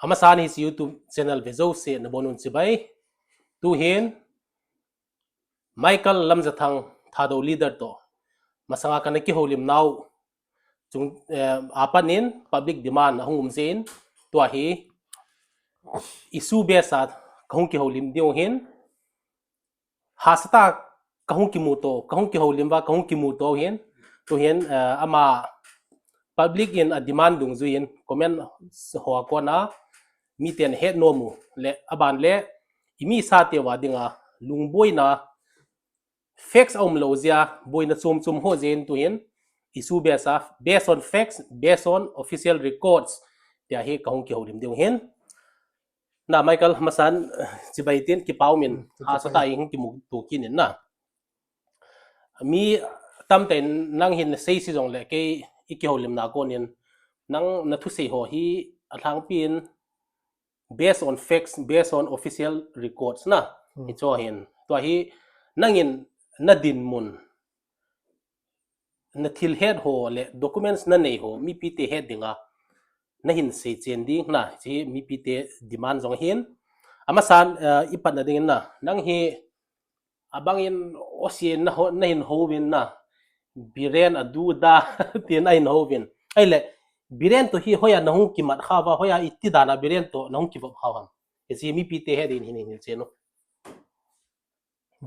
amasan his YouTube channel vezo se na bonun chibai tu hin Michael Lamjathang thado leader to masanga kana ki holim now chung apanin public demand ahum sin to hi isu besa kahung ki holim diong hin hasata kahung ki muto kahung ki holim ba kahung ki muto hin to hin ama public in a demand dung zuin comment ho ko na mi ten het nomu le aban le imi sa te wa dinga lungboi na facts om lozia boina chum ho zen to hin isu besa based on facts based on official records tia he kahung ki holim diong hin na Michael masan chibaitin ki paumin asata ing ki mu to kinin na mi tamten nang hin sei si jong le ke iki holim na konin nang na thu sei ho hi athang pin based on facts based on official records na icho hin to hi nangin na din mun na thil head ho le documents na nei ho mi pt head dinga na hin sei chen ding na chi mi pt demand jong hin amasan ipat na ding na nang hi abangin osien na ho na hin ho win na biren adu da tin ai no win ai le biren to hi hoya na hung ki mat khawa hoya itti dana biren to na hung ki bop khawam chi mi pt head in hin cheno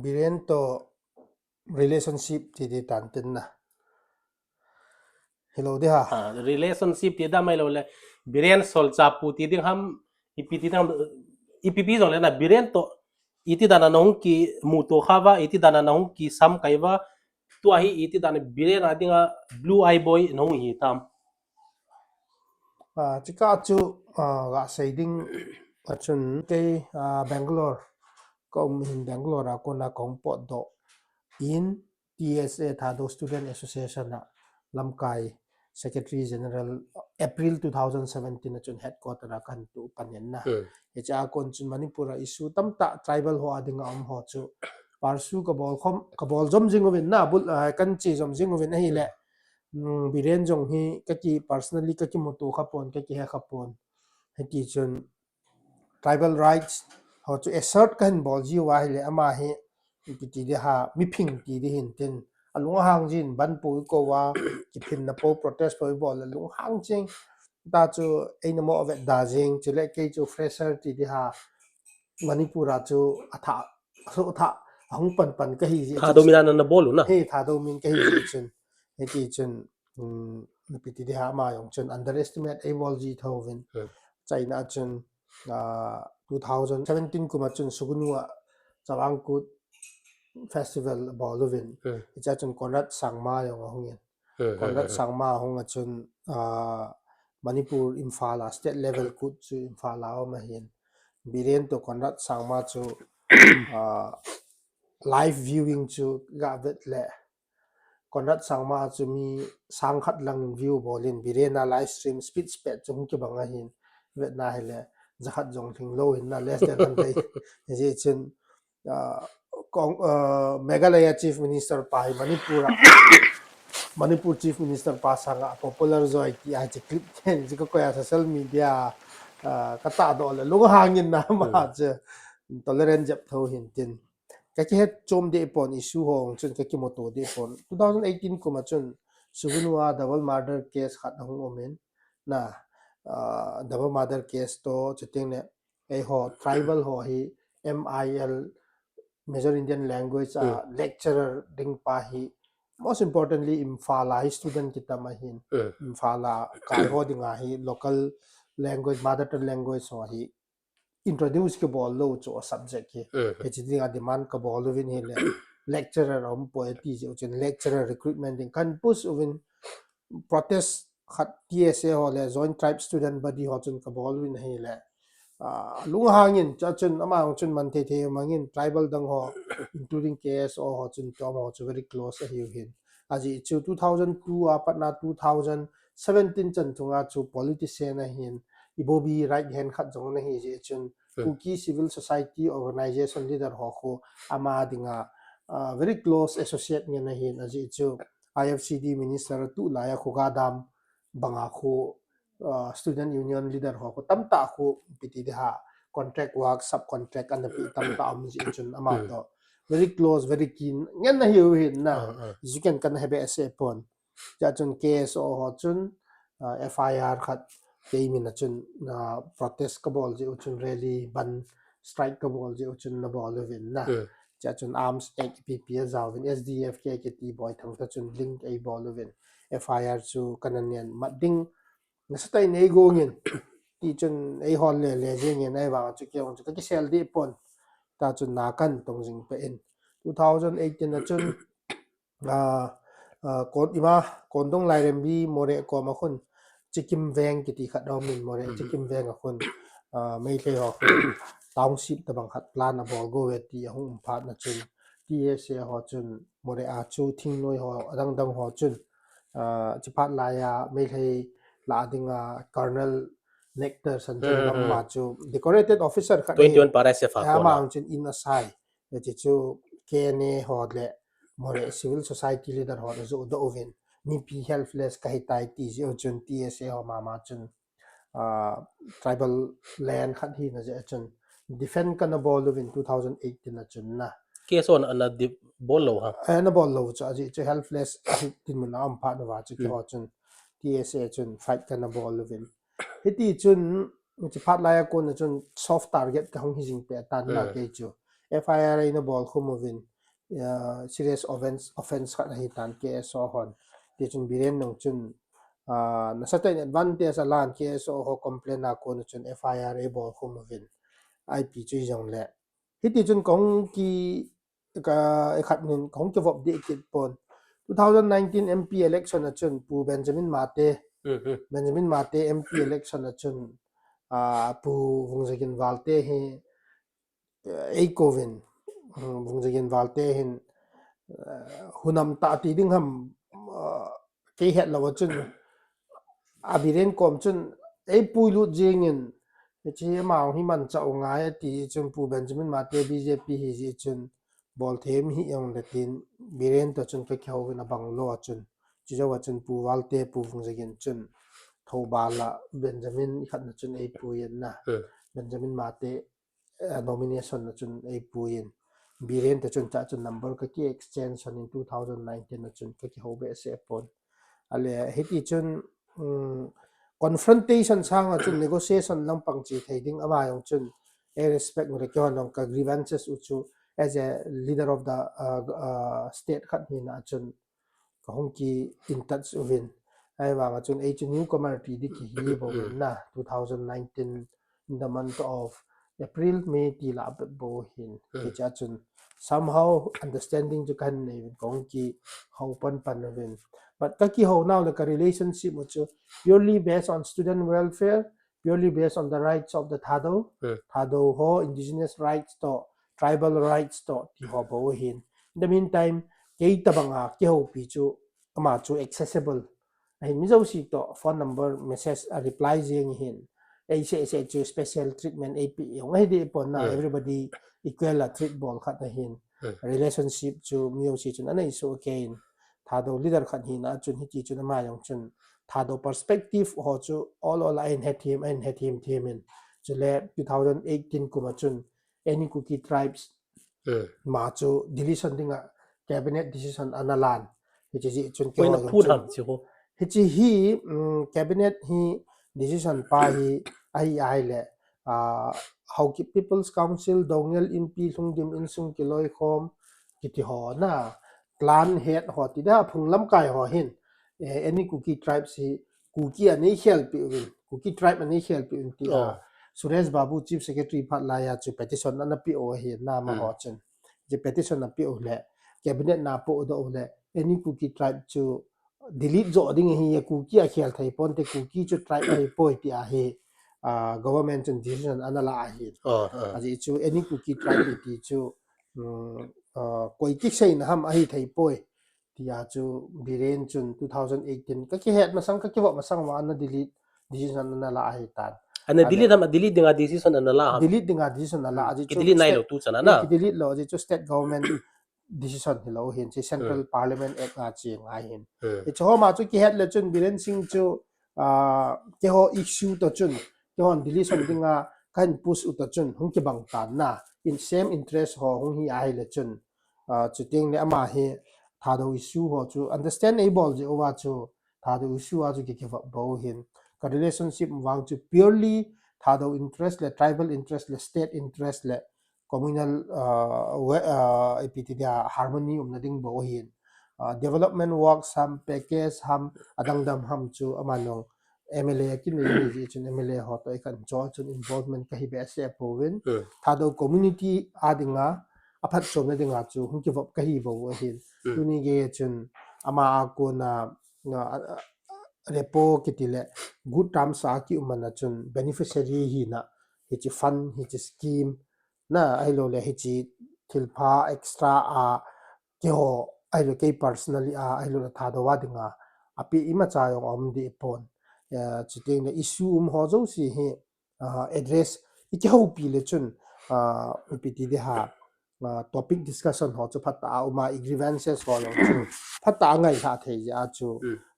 biren to relationship ti di tantin na hello de ha relationship ti da mai lo le biren sol cha pu ti ding ham ipt dang ipp jong le na biren to iti dana na hung ki mu to khawa iti dana na hung ki sam kaiwa tu ahi iti dana biren adinga blue eye boy no hi tam chika chu ga seiding achun ke Bangalore ko min Bangalore ko na kongpo do in TSA thado student association na lamkai secretary general April 2017 na chun headquarter kan tu panen na echa kon chun Manipura issue tamta tribal ho adinga ho chu parsu kabol jom jingwin na bul kan chi jom jingwin hi le biren jong hi kaki personally kaki motu khapon kaki ha khapon heti chun tribal rights ho chu assert kan bol ji wa hi le ama hi piti de ha mi phing ti de hin ten alung hang jin ban pu ko wa ki phin na po protest po bol alung hang ching ta chu ein mo ave da jing chule ke chu fresher ti de ha Manipura chu atha so tha hong pan ka hi tha dominan na bolu na he tha do min ka hi chun heti chun piti de ha ma yong chun underestimate able ji thovin China chun 2017 kuma chun sugunwa chawangkut festival bolovin icha chun konrat sangma yong hongin konrat sangma hong chun Manipur Imphal state level kut chu Imphal aw ma hin biren to konrat sangma chu live viewing chu ga vet le konrat sangma chu mi sangkhat lang view bolin birena live stream speech pet chung ki banga hin vet na hele zakhat jong thing lo in na less than day je chen Meghalaya chief minister pa Manipur chief minister pa sanga popular zoi ti a che clip ten ji ko ya social media kata do le lu hangin na ma che tolerant jap tho hin tin ka ki het chom de pon issue hong chun ka ki moto de pon 2018 kuma chun sugunwa double murder case khat hong omen na double murder case to chiting ne ei ho tribal ho hi MIL major Indian language lecturer ding pa hi most importantly Imphala hi student kita mahin Imphala kai ho dinga hi local language mother tongue language so hi introduce ke bol lo cho subject ki he dinga demand ka bol win hi le lecturer om poeti jo chen lecturer recruitment ding kan push win protest khat TSA ho le joint tribe student body ho chun ka bol win hi le lung hangin cha chun ama chun man the mangin tribal dang ho including KS or ho chun tom ho chu very close hi hin aji chu 2002 apatna 2017 chan thunga chu politician hin ibobi right hand khat jong na hi je chun kuki civil society organization leader ho kho ama dinga very close associate nge na hin aji chu IFCD minister tu laya khuga dam banga kho student union leader ho ko tam ta khu piti de ha contract work subcontract an pi tam ta am ji chun ama to very close very keen ngen na hiu hin na you can have a say pon cha chun case o ho chun FIR khat ke min na chun protest ka bol ji chun rally ban strike ka bol ji chun na bol win na cha chun arms act PPA zawin SDF ke ti boy thang ta chun link a bol win FIR chu kananian mading nasatay na igongin ti chun ay hol le jing ay ba chu kyong chu ka sel di pon ta chun na kan tong jing pe in 2018 na chun kon ima kondong lai rem bi more ko ma khun chikim veng ki ti khat dom min more chikim veng a khun mai le ho khun township ta bang khat plan a bol go we ti hung phat na chun TSA ho chun more a chu thing noi ho dang dang ho chun chi phat la ya mai le la dinga colonel nectar san chun lam ma chu decorated officer khat 21 para se fa ko ma na chun in a sai chi chu KNA ho le more civil society leader ho zo do oven mi pi helpless ka hitai ti ji chun TSA ho ma chun tribal land khat hi na je chun defend kana ball in 2018 na chun na case on ana di bolo ha na ball lo cha ji che helpless tin mun am pha na wa chu ki ho chun TSA chun fight kana ball in hiti chun chi phat la ya ko na chun soft target ka hong hi jing pe tan na ke chu FIR in a ball khumovin serious offense khat hi tan ke so hon ti chun biren nong chun na certain advantage alan ke so ho complain na ko na chun FIR a ball khumovin IP chu jong le hiti chun kong ki ka khat nin kong ke vop de kit pon 2019 MP election na chun pu Benjamin Mate MP election na chun pu vungzagin valte he Ekovin vungzagin valte hin hunam ta ti ding ham ke het lawa chun abiren kom chun ei puilu jingin chi ma hi man cha nga ti chun pu Benjamin Mate BJP hi ji chun bol them hi yong latin biren to chun ka khau na banglo chun chi jawa chun pu valte pu vungzagin chun thobala Benjamin khat na chun ei puyen na Benjamin Mate nomination na chun ei puyen biren to chun cha chun number ka ki extension in 2019 na chun ka ki hobe se pon ale hiti chun confrontation sang chun negotiation lang pang chi thading ama yong chun a respect mo rekyo nong ka grievances uchu as a leader of the state khat ni na chun ka hong ki in touch win ai wa chun a chun newcomer ti di ki hi bo na 2019 in the month of April May ti la bo hin ki cha chun somehow understanding ju kan nei kong ki how pan win but kaki how now the relationship mo chu purely based on student welfare purely based on the rights of the thado ho indigenous rights to tribal rights to ti ho bo hin in the meantime kei tabanga ki ho pi chu ama chu accessible ai mi zo si to phone number message reply jing hin ai se chu special treatment ap yong ai di pon na everybody equal treat ball khat na hin relationship chu mi si chu anai so again thado leader khat hi na chun hi chi chu na ma yong chun thado perspective ho chu all ahin hethem themin chule 2018 kuma chun any cookie tribes ma chu deletion dinga cabinet decision analan which is chun ke na phu tham chi ho hichi hi cabinet hi decision pa hi ai le how ki people's council dongel in pi lungdim in sung kiloi khom kiti ho na clan head ho ti da phunglam kai ho hin any cookie tribes hi cookie ani help win cookie tribe ani help in ti Suresh Babu chief secretary phat la ya chu petition na pi o hi na ma ho chen je petition na pi o le cabinet na po do le any cookie tribe chu delete zo ding hi cookie a khel thai pon te cookie chu try ai poi ti a he government decision anala a hi aji chu any cookie try ti chu koi ki sei na ham a hi thai poi ti a chu biren chun 2018 ka ki het masang ka ki wa masang wa na delete decision anala a hi tan ana delete dinga decision ana la delete dinga decision ala aji chu delete nai lo tu chana na ki delete lo aji chu state government decision hi lo hin chi central parliament act a chi nga hin e cho ma chu ki het le chun biren sing chu cái họ issue to chun cái họ deletion dinga kahin push ut chun hung ki bang tan na in same interest ho hung hi ai le chun chu ting le ama hi tha do issue ho chu understandable je owa chu tha do issue a chu ki bo hin ka relationship wang chu purely tha do interest le tribal interest le state interest le communal epitidia harmony na ding bo hin development work sam package ham adang dam ham chu amanong MLA kin ni ji chun MLA ho to ikan cho chun involvement ka hi be se povin thado community adinga aphat chom na dinga chu hung ki vop ka hi bo hin tuni ge chun ama ko na repo kitile good term sa ki umana chun beneficiary hi na hi chi fund hi chi scheme na ai lo le hi chi thilpha extra a ke ho ai lo ke personally a ai lo tha do wa dinga api ima cha yong om di pon chiting na issue ho zo si hi address iki ho pi le chun ppt de ha topic discussion ho chu phata uma grievances ho lo chu phata ngai ha thei ja chu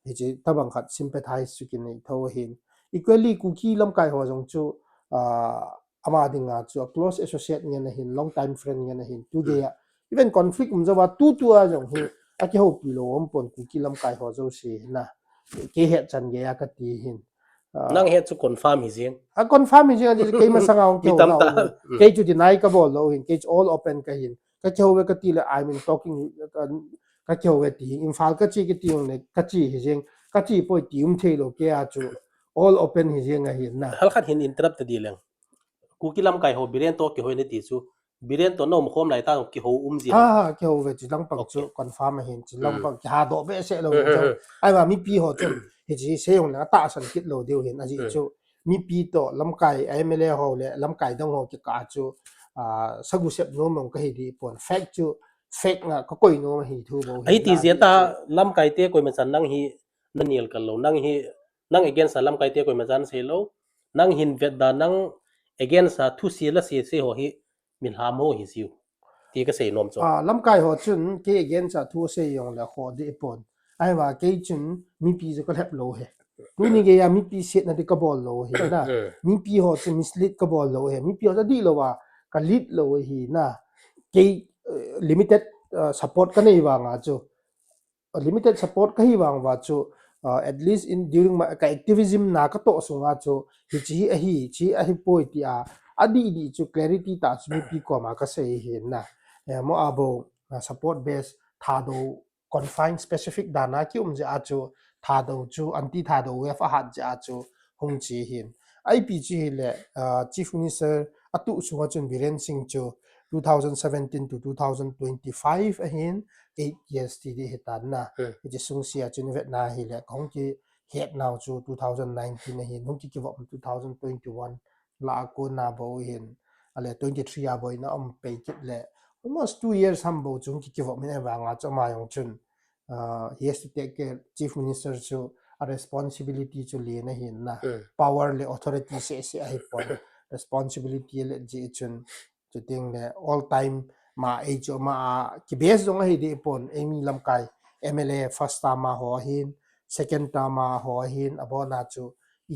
hi chi tabang khat sympathize chu kin nei tho hin equally kuki lam kai ho jong chu ama dinga chu close associate nge na hin long time friend nge na hin tu ge even conflict um zawa tu a jong hi aki ho pi lo om pon kuki lam kai ho zo si na ke he chan ge ya ka ti hin nang he chu confirm hi jing a confirm hi jing ke ma sanga mi ke tam na ta ke chu deny ka bol lo hin ke all open ka hin ka che we ka ti le I mean talking ka che we ti in fal ka chi ki ti ne ka chi hi jing ka chi po ti the lo ke a chu all open hi jing a hin na hal khat hin interrupt di leng ku ki lam kai ho biren to ki hoine ti chu biren to no mo khom lai ta ki ho ji ha ke we chi lang pang chu confirm hin chi lang pang ha do be se lo jong ai ma mi pi ho chun hi chi se yong na ta san kit lo deu hin a ji chu mi pi to lam kai MLA ho le lam kai dong ho ki ka chu sagu sep no mong ka hi di pon fact chu fake nga ko koi no hi thu bo ai hi ti zia ta lam kai te koi ma chan nang hi naniel kal lo nang hi nang against lam kai te koi ma chan se lo nang hin vet da nang against thu si la si se ho hi min ham ho hi siu ti ka se nom cho lam kai ho chun ke again cha thu se yong la ho di pon ai wa ke chun mi pi ju ko lep lo he tu ni ge ya mi pi set na di ka bol lo hi na mi pi ho chu mislead ka bol lo he mi pi ho di lo wa ka lead lo hi na ke limited support ka nei wa nga chu limited support ka hi wang wa chu at least in during my ka activism na ka to so nga chu hi a hi poi ti a adi di chu clarity ta chu mi pi ko ma ka se hi na mo abo support base tha do confine specific dana ki je a chu tha do chu anti tha do we fa hat ja chu hung chi hin IPG le chief minister atu su nga chun biren singh chu 2017 to 2025 ahin 8 years ti di hitan na ji sung sia chun vet na hi le kong ki het now chu 2019 ahin hung ki ki wop 2021 la ko na bo hin ale 23 a boy na pe kit le almost 2 years ham bo chung ki wop min wa nga chama yong chun he has to take care chief minister chu a responsibility chu le na hin na power le authority se ai pon responsibility le ji chun chu ting le all time ma age ma ki base dong hi di pon emi lamkai MLA first time ho hin second time ho hin abona chu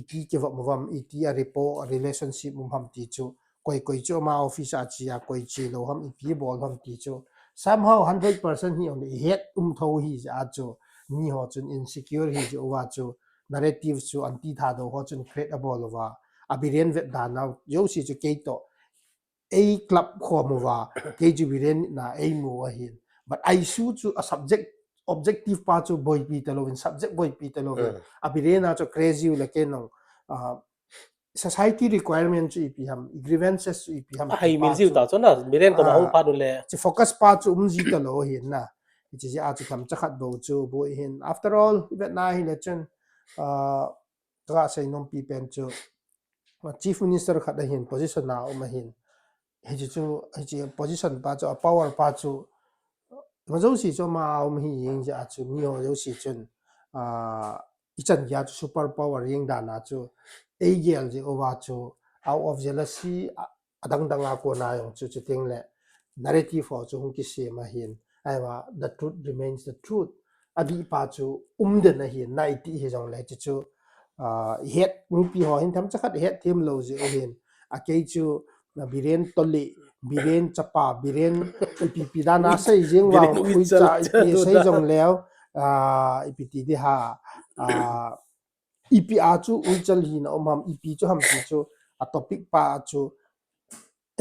iki ki vam iki a repo relationship mum ham ti chu koi chu ma office a chi a koi chi lo ham iki bol ham ti chu somehow 100% hi on the head tho hi a chu ni ho chun insecure hi chu wa chu narrative chu anti tha do ho chun create a bol wa abiren vet da now yo si chu ke to a club khomuwa KGBren na a mu ahin but I su chu a subject objective pa chu boy pi talovin subject boy pi talovin abirena chu crazy le kenong society requirement chu ipi ham grievances chu ipi ham ai min siu ta cho na biren to ma hong pa nu le chi focus pa chu umji talo hin na chi ji a chu tham chakhat bo chu bo hin after all vet na hi le chen tra sei nom pi pen chu chief minister khat hin position na hin hi chu position pa chu power pa chu ma zo si chu ma hi ying ja chu mi ho zo si chun ichan ya chu super power ying da na chu agl ji over chu out of jealousy adang danga ko na yong chu chu ting le narrative ho chu hung ki se ma hin ai wa the truth remains the truth adi pa chu de na hi 90 hi jong le chu het mi pi ho hin tham cha khat het them lo je hin a ke chu biren toli biren chapa biren ipi da na sei jeng Biren wang ui uitsal cha ipi sei tuda. jong leo ipi ti di ha ipi a chu ui chal hi na ham ipi chu ham ti chu a topic pa chu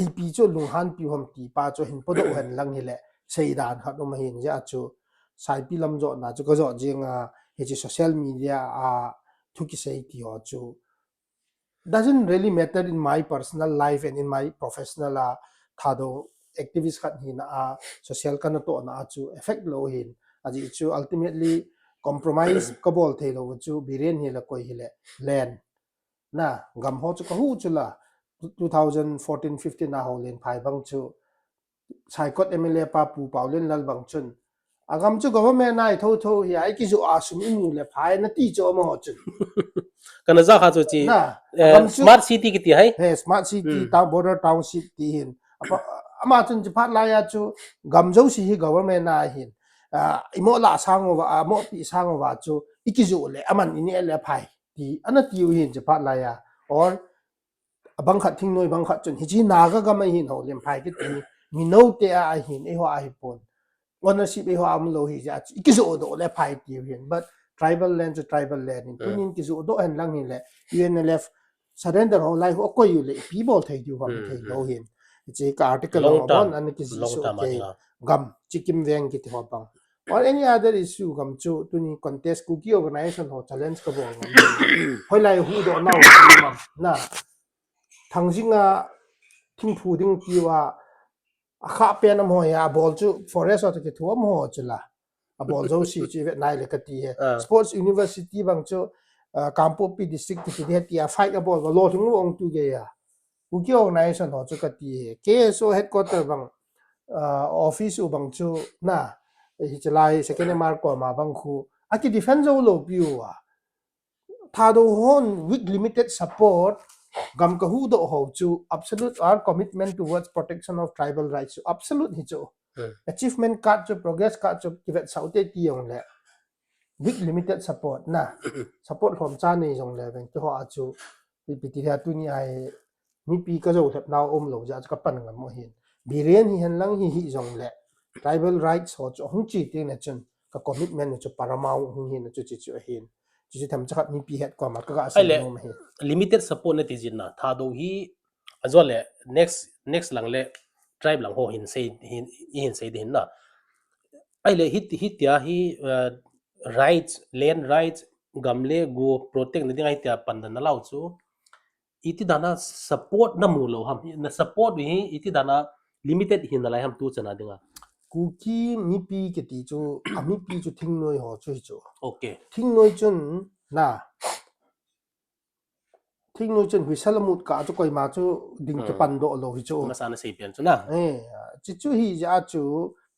ipi chu lung han pi ham ti pa chu hin podo hen lang hi le sei dan khat um hin ja chu sai pi lam jo na chu ko jo jeng he chi social media thu ki sei ti ho chu doesn't really matter in my personal life and in my professional thado activist khat hin social kan to na chu effect lo hin aji chu ultimately compromise kabol the lo chu biren hi la koi hi le land na gam ho chu ka hu chu la 2014-15 na ho len phai bang chu sai kot mla pa pu pau len lal bang chun agam chu government nai tho hi ai ki chu asum imu le phai na ti cho ma ho chun Kana za kha chu chi na agam chu smart city ki ti hai. he smart city town border township ti hin ama chun chi phat la ya chu gamjo si hi government na hin imo la sang wa mo pi sang wa chu ikizu le aman ini le phai ti ana ti hin chi phat la ya or abang khat thing noi bang khat chun hi chi na ga ma hin ho lem phai ki ti mi no te a hin e ho a hi pon ownership e ho am lo hi ja ikizu do le phai ti hin but tribal land to tribal land in tunin kizu do en lang hin le UNLF surrender ho lai ho ko yu le people thai du bang thai lo hin chi ka article Long ho term. bon an ki Long so term ke adinga. gam chikim veng ki ho bang or any other issue gam chu tuni contest cookie organization ho challenge ka bo hoi lai hu do na na thangjinga thingphu ding ki wa kha pen am ho ya bol chu forest to ki thuam ho chula a bol zo si chi vet nai le ka ti he sports university bang chu kampo pi district ki ti ti a fight a bol lo thung ong tu ge ya cookie organization ho chu ka ti he KSO headquarter bang office u bang chu na hi chalai second mark ko ma bang khu aki defense lo piu wa thado hon with limited support gam ka hu do ho chu absolute our commitment towards protection of tribal rights absolute hi chu achievement card chu progress card chu kivet saute ti yong le with limited support na support from cha nei jong le ben to ha chu pi ti ha tu ni ai mi pi ka zo thap naw om lo ja ka pan ngam mo hin biren hi han lang hi jong le tribal rights ho chu hung chi ti na chun ka commitment chu paramount hung hin chu chi chu hin chỉ thầm chắc mi pi het qua mặt các Ai cái le gì mà limited support na ti jin na tha do hi azwa le next lang le tribe lang ho hin sei din na. Ai le hit ya hi rights land rights gamle go protect na dingai tia pandan na lau chu iti dana support na mu lo ham na support hi iti dana limited hin na lai ham tu chana dinga. cookie mi pi cái tí cho mi pi cho thinh nuôi họ chơi cho Okay. thinh nuôi chân na thinh nuôi chân huy sala mut cả cho coi mà cho đinh cho pan độ lo hi cho Masana sei pian chu na. chỉ chú hi ja cho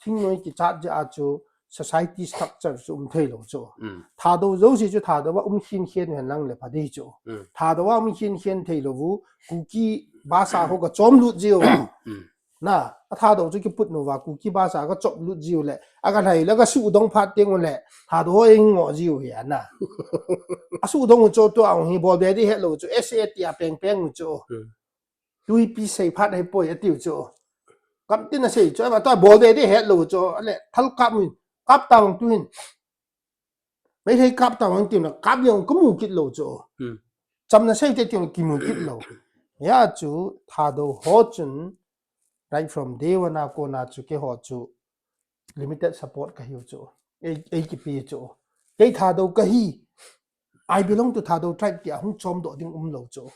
thinh nuôi cái chat ja cho society structure cho thay lo cho thà đâu dấu gì cho thà đâu hin hiên hẳn năng le phá đi cho thà đâu hin hiên thay lo vu cookie ba sa ho cái chom lut jiu na thà đâu cho cái put no va cookie ba sa cái chom lut jiu le aga này là cái su dong phát tiếng le thà đâu anh ngọ jiu ya na su dong cho to ang hi bol đi hết lo cho sa tia peng peng cho tui pi sei phát hay poi atiu cho cầm tin là sei cho mà tôi bol đi hết lo cho le thal cáp tàu tu hin mấy thấy cáp tàu anh tìm là cáp nhiều có mù kít lo cho chăm là sei cái tiếng kim mù kít lo ya chú thà đâu họ chun right from day one na ko na chu ke ho chu limited support ka hiu chu ei ki pi chu ei tha do ka hi I belong to tha do tribe ti hung chom do ding lo chu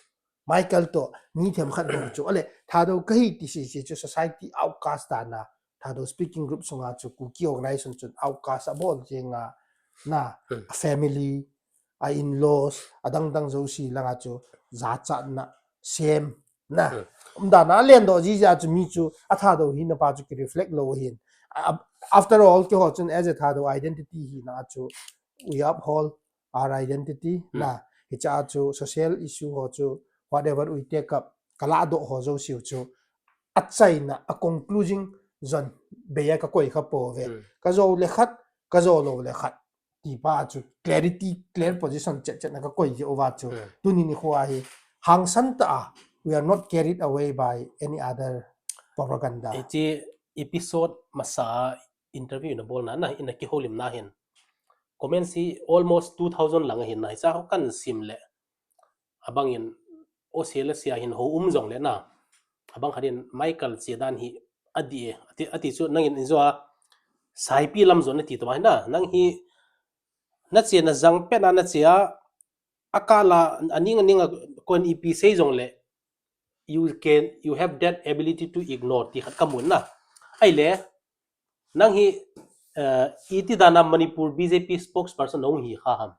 Michael to ni them khat do chu ale tha do ka hi ti si chu society outcast da na tha do speaking group songa chu ku ki organization chu outcast abol jenga na family a in laws adang dang zo si langa chu za cha na same na da na len do ji ja chu mi chu a tha do hi na pa chu ki reflect lo hin after all ke ho chun as a tha do identity hi na chu we uphold our identity na hi cha chu social issue ho chu whatever we take up kala do ho zo siu chu a chai na a concluding zon be ya ka koi kha po ve ka zo le khat ka zo lo le khat ti pa chu clarity clear position chet na ka koi ji over chu tu ni khwa hi hang san ta we are not carried away by any other propaganda Iti episode masa interview na bol na ina ki Houlimna hin comment si almost 2000 lang hin na isa kan sim le abang in Australia hin ho zong le na abang hadin Michael Zedan hi ati chu nangin inzo sai pi lam zon ti to na nang hi na che na zang pe na chia akala aninga kon ep sei zong le you have that ability to ignore ti khat kamun na ai le nang hi iti dana Manipur BJP spokesperson nong hi kha ham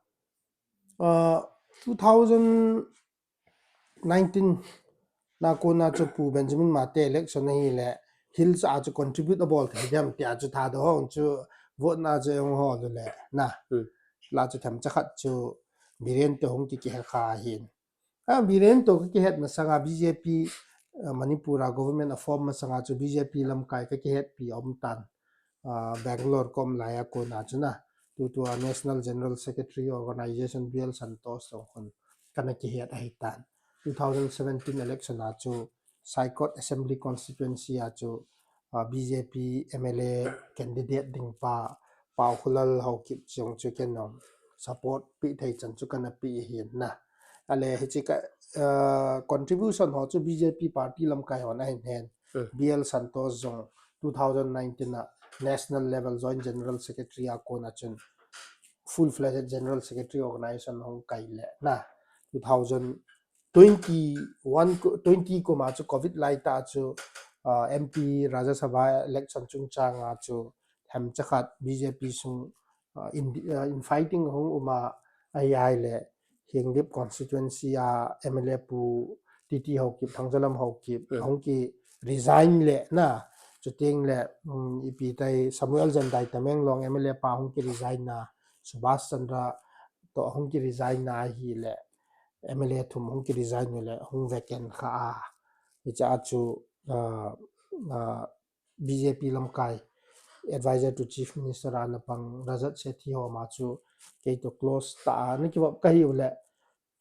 2019 na ko na chu pu Benjamin Mate election hi le hills a chu contribute about them ti a chu tha do hong chu vote na chu yong ho le na la chu tham cha khat chu biren te hong ti ki kha hin biren to ki het na sanga BJP Manipura government of form sanga chu BJP lam kai ka ki het pi om tan Bangalore kom laya ko na chu na to a National General Secretary Organization BL Santos kon kana ki het ai tan 2017 election a chu Saikot Assembly constituency a chu BJP MLA candidate ding pa pau khulal hau kip chong chu ken nom support pi thai chan chu kana pi hin na ale hiche ka contribution ho chu BJP party lam kai hon ai hen BL Santos zong 2019 na national level joint general secretary a ko na chun full fledged general secretary organization hong kai le na 2020 ko ma chu covid lai ta chu MP Rajya Sabha election chung changa chu tham chakhat BJP sung in fighting hong uma ai le hinglip constituency a MLA pu TT hokip thangjalam hokip hongki resign le na chuting le ipi tai Samuel Jandai Tameng Long MLA pa hongki resign na Subhash Chandra to hongki resign na hi le MLA thum hongki resign le hong vacant kha icha chu BJP lamkai advisor to chief minister anapang Rajat Sethi ho ma chu ke to close ta ni ki ka hi le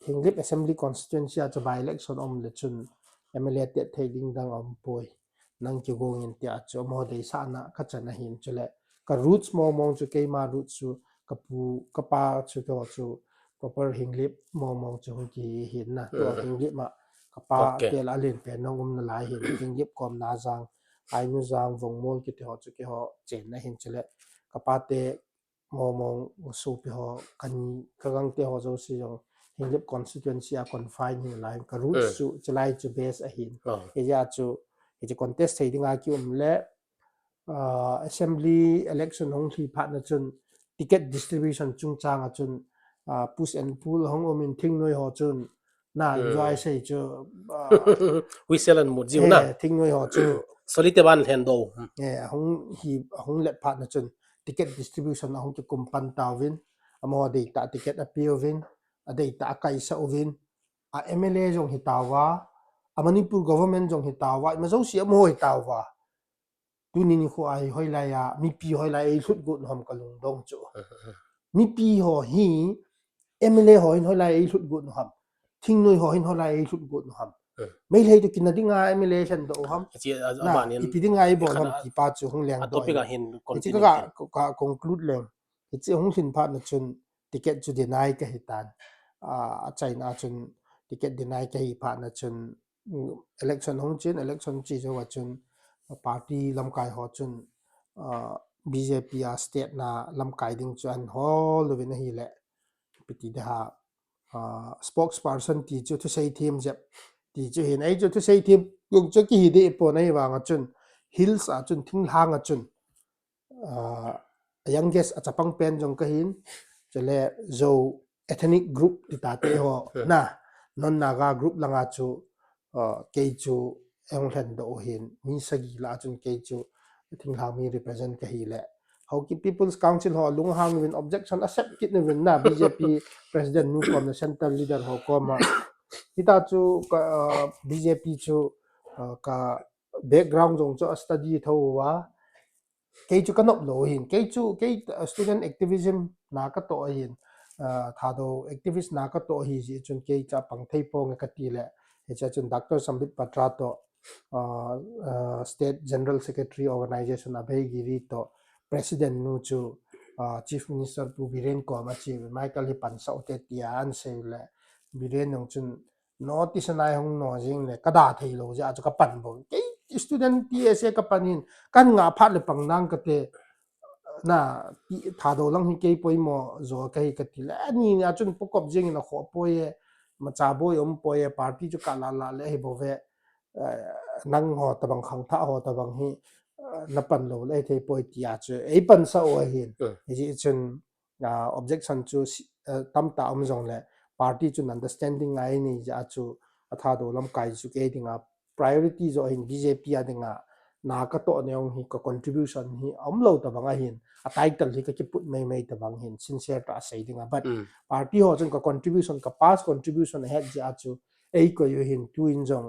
hinglip assembly constituency a chu by election om le chun MLA te thading dang om poi nang ki gong in tia chu mo dei sa na ka chana hin chule ka roots mo chu ke ma roots chu kapu kapa chu to chu proper hinglip mo chu ki hin na to hinglip ma kapa te la len pe nong na lai hin hinglip kom na jang ai nu jang vong mol ki te ho chu ke ho chen na hin chule kapa te mo su pi ho kan kagang te ho zo si yong hinglip constituency a confine hin lai ka roots chu chlai chu base a hin e ya chu e contest thei dinga ki le assembly election hong thi phat na chun ticket distribution chung chang a chun push and pull hong omin thing noi ho chun na enjoy sei chu whistle and mujiu na thing noi ho chu solite ban hen do hong let phat na chun ticket distribution hong chu kumpan tawin amo dei ta ticket appeal win adei ta kai sa ovin a MLA jong hitawa a Manipur government jong hitawa ma zo si amo hitawa tu ni khu ai hoi la ya mi pi hoi la ei thut gut hom kalung dong chu mi pi ho hi MLA ho in hoi la ei thut gut hom thing noi ho in hoi la ei thut gut hom mai lei to kinadi nga MLA san do hom na ipi dinga ai bon hom ki pa chu hong leng do topic a hin chi ka conclude leng chi hong sin phat na chun ticket chu deny ka hitan a China chun ticket deny ka hi phat na chun election hong chin election chi jo wa chun party lamkai ho chun BJP a state na lamkai ding chuan hol lovin hi le piti da spokesperson ti chu thu sei thim jep ti chu hin ai chu thu sei thim yung chu ki hi de po nei wa nga chun hills a chun thing hang a chun youngest a chapang pen jong ka hin chele zo ethnic group ti ta te ho na non naga group langa chu ke chu eng hlen do hin mi sagi la chun ke chu thing hang mi represent ka hi le how ki people's council ho lung hang win objection accept kit ne win na BJP president nu kom na central leader ho koma ita chu BJP chu ka background jong chu study tho wa ke chu kanop lo hin ke student activism na ka to hin tha do activist na ka to hi ji chun ke cha pang thei po nga ka ti le he cha chun Dr. Sambit Patra to State General Secretary Organization abhei giri to President nu chu Chief Minister pu Biren ko ma chi Michael hi pan sa te tia an se le Biren nong chun notice na hong no jing le kada thei lo ja chu ka pan bo ke student TSA ka panin kan nga phat le pang nang ka te na thà đồ lăng hi kei poi mo zo kai ka ti la ni na chun pokop jing na kho poye ma cha boy poye party chu ka la le he bo ve nang ho ta bang khang tha ho ta bang hi na pan lo le thei poi ti a chu ei pan sa o hin ji chun objection chu tam ta zong le party chu understanding ai ni ja chu thà đồ lam kai chu ke dinga priority zo hin BJP a dinga na ka to neong hi ka contribution hi lo ta banga hin a title hi ka ki put mai ta bang hin sincere ta sei dinga but party ho chun ka contribution ka past contribution head ja chu ei ko yu hin tu in jong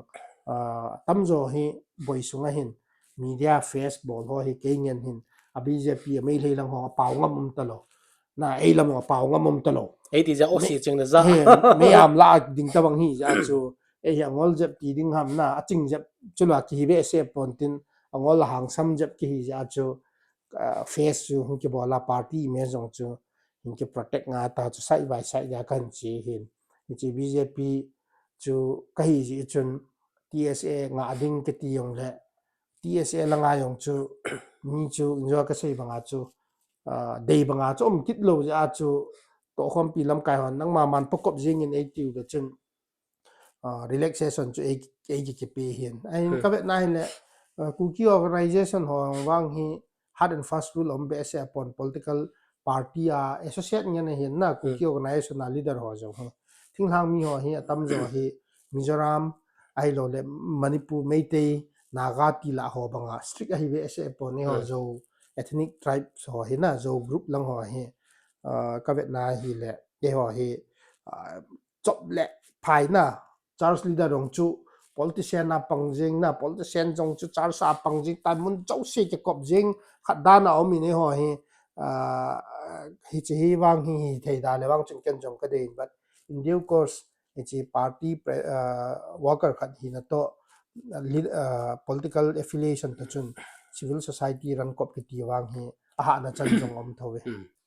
tamzo hi boisunga hin media face bol ho hi ke ngen hin a BJP mai le lang ho paw ngam talo na ei lam ho paw ngam talo ấy thì giờ oxy chừng là ra me am la ding ta bang hi ja chu ei angol jep ti ding ham na a ching jep chula ki be se pontin angol hang sam jep ki hi ja chu face chu hung ki bola party me jong chu hung ki protect nga ta chu side by side ya kan chi hin chi BJP chu ka hi ji chun TSA nga ding ki ti yong le TSA la nga yong chu ni chu njo ka sei banga chu dei banga chu kit lo ja chu to khom pi lam kai hon nang ma man pokop jing in 80 ga chun relaxation chu ei ki pe hin ai ka bet na hin le cookie organization ho wang hi hard and fast rule om base upon political party associate nge hin na cookie organization na leader ho jo ho thing hang mi ho hi atam jo hi Mizoram ai lo le Manipur Meitei Naga ti la ho banga strict hi base upon ni ho jo ethnic tribes ho hi na jo group lang ho hi ka bet na hi le ke ho hi chop le phai na Charles leader rong chu politician na pangjing na politician jong chu Charles sa pangjing tan mun chau se ke kop jing khat da na omi ne ho hi hi chi hi wang hi thei da le wang chung ken jong ka de but in due course chi party worker khat hi na to political affiliation to chun civil society ran kop ki ti wang hi a na chan jong om thowe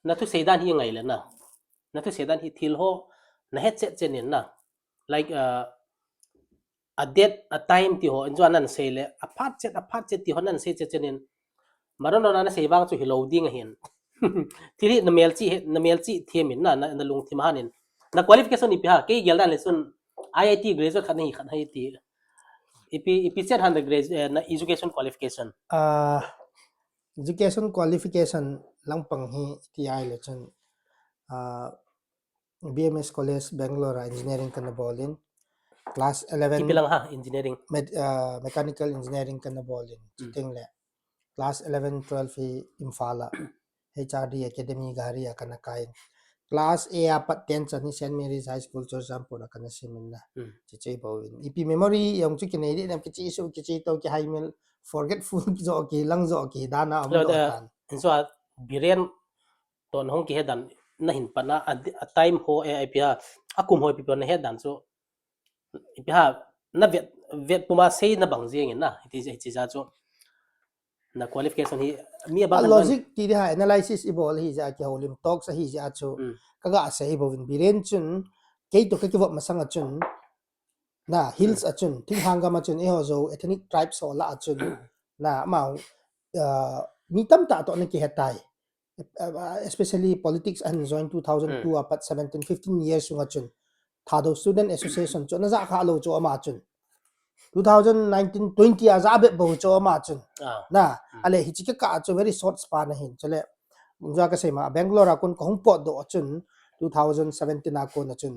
na thu sedan hi ngai le na thu sedan hi thil ho na het che chen na like a date a time ti ho enjo nan sei le a phat chet ti ho nan sei che chen maron na sei wang chu hi loading hin thili na mel chi themin na lung thim hanin na qualification ni ha ke geldan le sun IIT graduate khan hi ti ipi set han the graduate na education qualification education qualification lang pang hi ti ai le chun BMS College Bangalore engineering kana bolin class 11 ipilang ha engineering mechanical engineering kana bolin chiting le class 11 12 hi Imphal HRD academy gari kana kain class A apat 10 chani St Mary's High School Churchampur kana siminna chichei bawin ipi memory yang chu kinai nam kichi su kichi to ki haimel forgetful zo ki lang zo ki dana am do tan so biren ton hong ki hedan na hin pana a time ho e pia akum ho pi na hedan so pia na vet puma sei na bang jeng na ti za cho na qualification hi mi ba logic ti ha analysis ibol hi ja ki holim talk sa hi ja chu kaga sa hi bovin biren chun ke to ke wa masang chun na hills achun thing hanga ma chun e ho zo ethnic tribes ho la achun na ma mi tam ta to ne ki hetai especially politics and join 2002 apat 17 15 years sunga chun thado student association chun na za kha lo cho ma chun 2019 20 azabe bo cho ma chun na ale hichike ka cho very short span hin chale ja ka sema Bangalore akun ko hong pot do chun 2017 akon na chun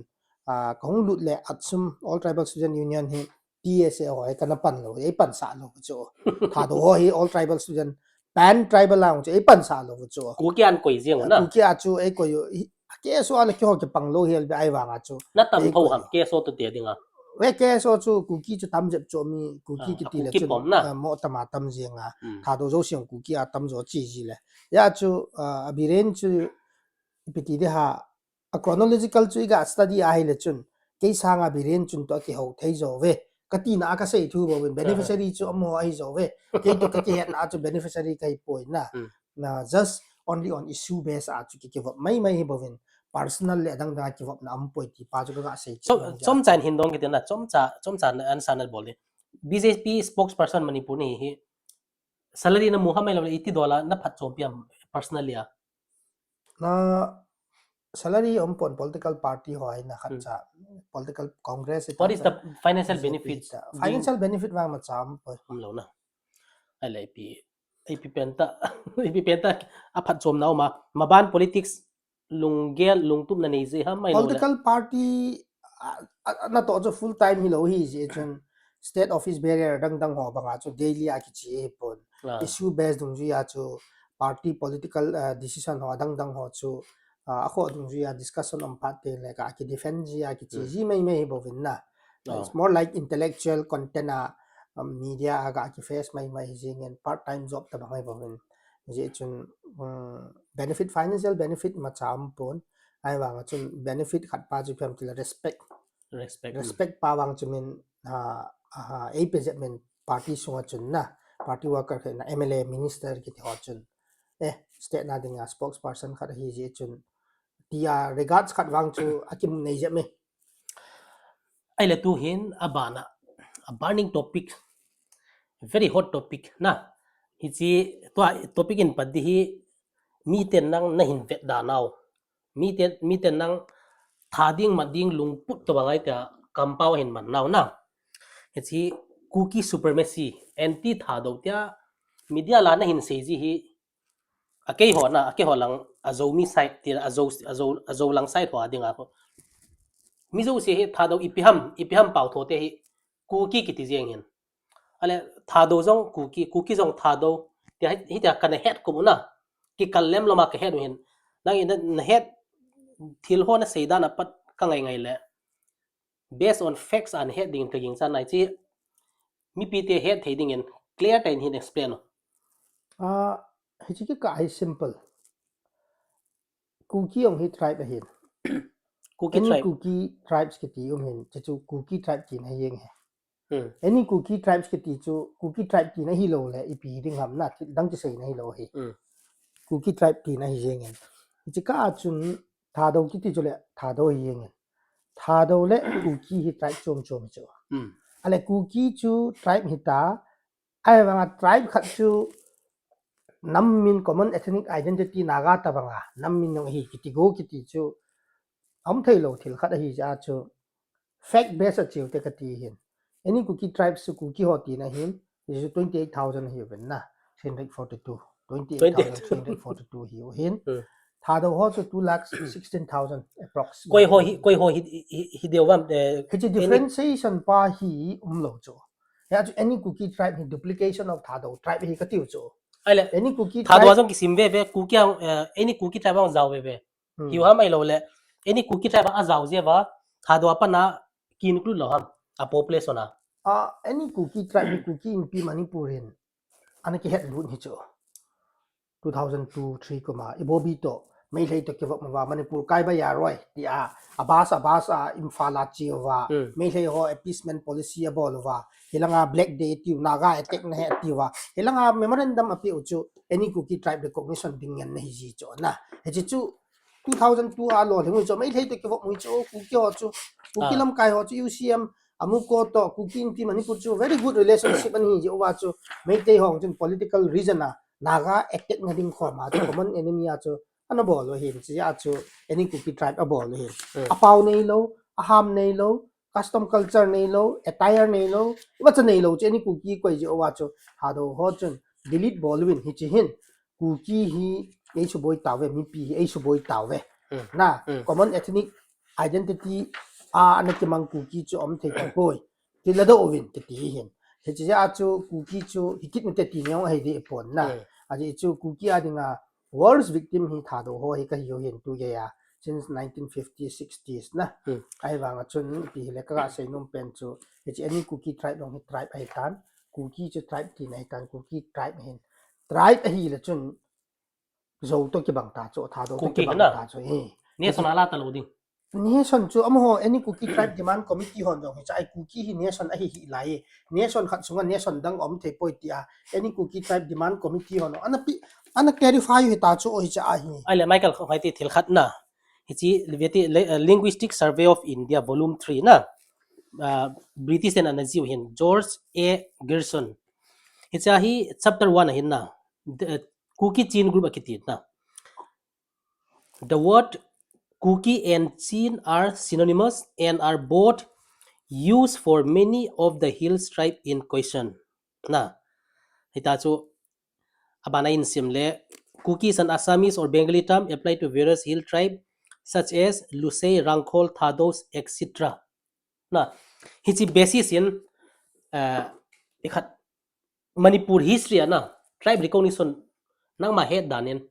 kong lut le atsum all tribal student union hi TSA ho kana pan lo ei pan sa lo cho thado ho hi all tribal student pan tribal lang cho ei pan sa lo cho ku kian koi jeng na ku kia chu ei ko yo ke so ala ki ho ke pang lo hel ai wa nga chu na tam tho ham ke so to te dinga we ke so chu ku ki chu tam jep cho mi ku ki ki ti le chu mo tama tam jenga thado zo siang ku ki a tam zo chi ji le ya chu abiren chu ipiti de ha a chronological chu ga study a le chun ke sanga biren chun to ki ho thei zo ve kati na ka sei thu bo beneficiary chu amo ai zo ve ke to ka ke na chu beneficiary kai point na just only on issue base a chu ki mai bo win personal le dang da ki na am point ti pa chu ga sei chom chan hin dong ki na chom chan an sanal bole BJP spokesperson manipur ni hi salary na muha mai lo $80 na phat chom piam personally ya na salary on political party ho ai na khat cha political congress what is the financial benefits financial benefit wa ma cham po lo na ai ip penta ip penta a phat chom nau ma maban politics lunggel lungtum na nei je ha mai lo political party na to jo full time hi lo hi je chun state office barrier dang ho banga chu daily a ki chi pon issue based dung ju ya chu party political decision ho dang ho chu a kho dung ju ya discussion on party le ka ki defend ji ya ki chi ji mai bo win na it's more like intellectual content media aga ki face mai jing and part time job ta bangai bo win je chun benefit financial benefit ma cham pon ai wang chun benefit khat pa chu pham til respect pa wang chumin a presentment party sunga chun na party worker na MLA minister ki ho chun state na dinga spokesperson khat hi je chun tia regards khat wang chu akim nei je me ai le tu hin abana a burning topic very hot topic na hi chi to topic in padi hi mi ten nang na hin vet da naw mi ten nang thading mading lungput to bangai ta kampau hin man naw na hi chi cookie supremacy anti thado tia media la na hin seji hi akei ho na ake ho lang azomi side ti azo lang side ho adinga ko mizo se he thado ipiham pau thote hi cookie ki ti jeng hin ale thado jong cookie jong thado ti hi ta kan het ko na ki kallem lo ma ka het hin nang in het thil ho na seida na pat ka ngai le based on facts and heading to ging san nai chi mi pi te het thading in clear time hin explain hi chi ka ai simple cookie ong hi tribe hin cookie any tribe cookie tribes ki ti hin chu cookie tribe ki na yeng he any cookie tribes ki ti chu cookie tribe ki na hi lo le ipi ding ham na dang chi sei na hi lo hi cookie tribe ki na hi yeng hen chi ka chun tha do ki ti chu le tha do hi yeng hen tha do le cookie hi tribe chom chu ale cookie chu tribe hi ta ai wanga tribe khat chu nammin common ethnic identity naga ta banga nammin nong hi ki ti go ki ti chu am thei lo thil khat hi ja chu fact based chiu te ka ti hin any cookie tribes su cookie hoti na hin is 28000 hi ben na 342 28342 hi hin tha do ho chu 2,16,000 approx koi ho hi dewam which differentiation pa hi lo chu ya chu any cookie tribe hi duplication of tha do tribe hi ka tiu chu ale any cookie thado jong ki simbe ve cookie any cookie tribe ang zaw ve hi ha mai lo le any cookie tribe a zaw je wa thado pa na kin klu lo ham a population any cookie tribe hi cookie in pi manipurin ana ki het run hi chu 2002 3 kuma ibobi to mai lei to ke wa manipur kai ba ya roi ti abasa imfala chi wa mai lei ho appeasement policy a bol wa hilanga black day ti naga attack na he ti wa hilanga memorandum api uchu any cookie tribe recognition ding yan hi ji cho na he chu 2002 a lo hingu cho mai lei to ke wa mu chu cookie ho chu cookie lam kai ho chu UCM amuko to cookie in pi manipur chu very good relationship ani ji wa chu mai te hong chun political reason naga attack na ding khoma to common enemy a chu ana bol hin chi a chu any cookie tribe a bol hin apau nei lo aham nei lo custom culture nei lo attire nei lo wa cha nei lo che any cookie koi ji wa chu ha do ho chun delete bolwin hi chi hin cookie hi ei chu boy tawe mi pi ei chu boy tawe na common ethnic identity ana ki mang cookie chu om thei ka boy ti la do win ti hin he chi a chu cookie chu hikit mi te ti nyong ai di pon na aji chu cookie adinga worst victim hi thado ho hi ka hiyo hin tu ge ya since 1950s 60s na ai wanga chun pi le ka sei num pen chu hi any cookie tribe long tribe ai tan cookie chu tribe ti nai tan cookie tribe hin tribe hi le chun zo to ki bang ta cho tha do to Kuki ki bang na. ta cho he Ne son ala talo ding. nation chu am ho any cookie tribe demand committee hon jong cha ai cookie hi nation a hi lai nation khat sunga nation dang om the poi tia any cookie tribe demand committee hon ana clarify hi ta chu oi cha a hi Ai le Michael khoi ti thil khat na. Hichi leveti linguistic survey of India volume 3 na. British and Anaziu hin George A. Gerson. Hicha hi chapter 1 hin na. Kuki chin group akiti na. The word kuki and chin are synonymous and are both used for many of the hill tribe in question. Na. Hita chu abana in simle kuki is an Assamese or Bengali term applied to various hill tribe such as Lusei, Rangkhol, Thados, etc. Na. Hichi basis in ikhat Manipur history na tribe recognition nang ma het danen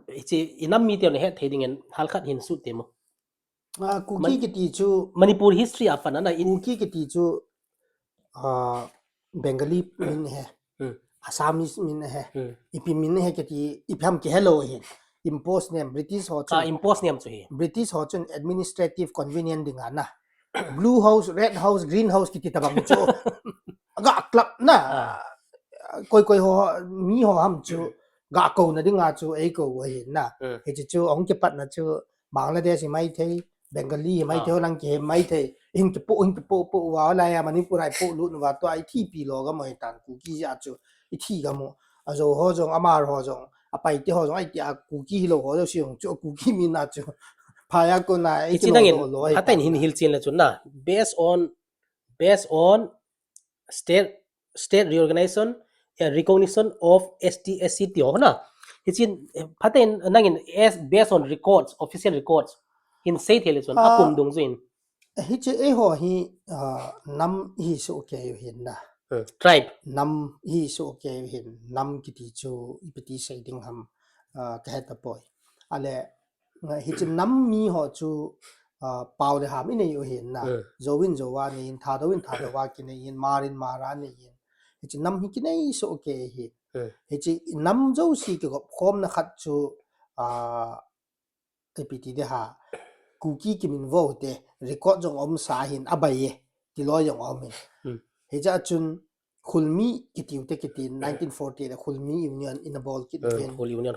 ichi inam mi te het theding en halkhat hin su temo cookie ki ti chu Manipur history apana na in cookie ki ti chu bengali min he assamese min he ipi min he ki ti ipham ki hello he impose name british ho chu impose niam chu hi british ho chun administrative convenient dinga na blue house red house green house ki ti tabang chu ga club na koi ho mi ho ham chu ga ko na dinga chu ei ko he na he chu ong ki pat na chu bangladesh mai thei bengali mai thei lang ki mai thei in ki po wa la ya manipur ai po lu wa to ai thi pi lo ga mai tan ku ki ya chu i thi ga mo a zo ho jong amar ho jong a pai ti ho jong ai ti a ku ki lo ho jo si ong chu ku ki mi na chu pha ya ko na ai ichi ki nangin lo ai hatain hin hil chin la chu na based on state reorganization and recognition of STSC ti ho na ichi hatain nangin as based on records official records in say thele chun akum dung zuin hi che e ho hi nam hi su ke hin na tribe nam hi su ke hin nam ki ti chu ipiti sei ding ham ka het ta poi ale hi che nam mi ho chu pau le ham ine yo hin na zowin zowa ni in tha do wa ki ne in marin mara ni in hi che nam hi ki nei su ke hi hi che nam zo si ki go khom na khat chu ipiti de ha cookie ki min vo te record jong om sa hin abai ti lo yong om he ja chun khulmi ki ti te ki ti 1940 da khulmi union in a ball ki Holy Union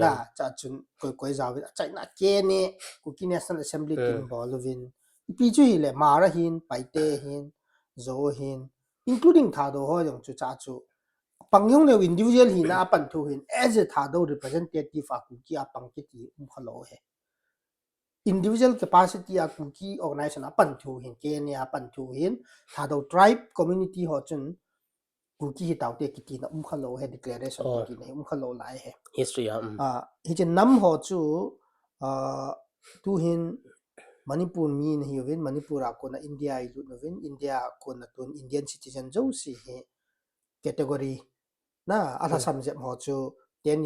na cha chun koi za china ke ne cookie national assembly kin bolovin pi chu hi le mara hin paite hin zo hin including thado ho yong chu cha chu pangyong le individual hi na pan thu hin as a thado representative a cookie a pang ki ti khalo he individual capacity a cookie organization apan thu hin Kenya apan thu hin thado tribe community ho chun cookie hi taute kiti na khalo he declaration ki ne khalo lai he history hi chen nam ho chu tu hin manipur mi ni win manipur ko na india I lu win india ko na tun indian citizen jo si he category na ala samjep ho chu 10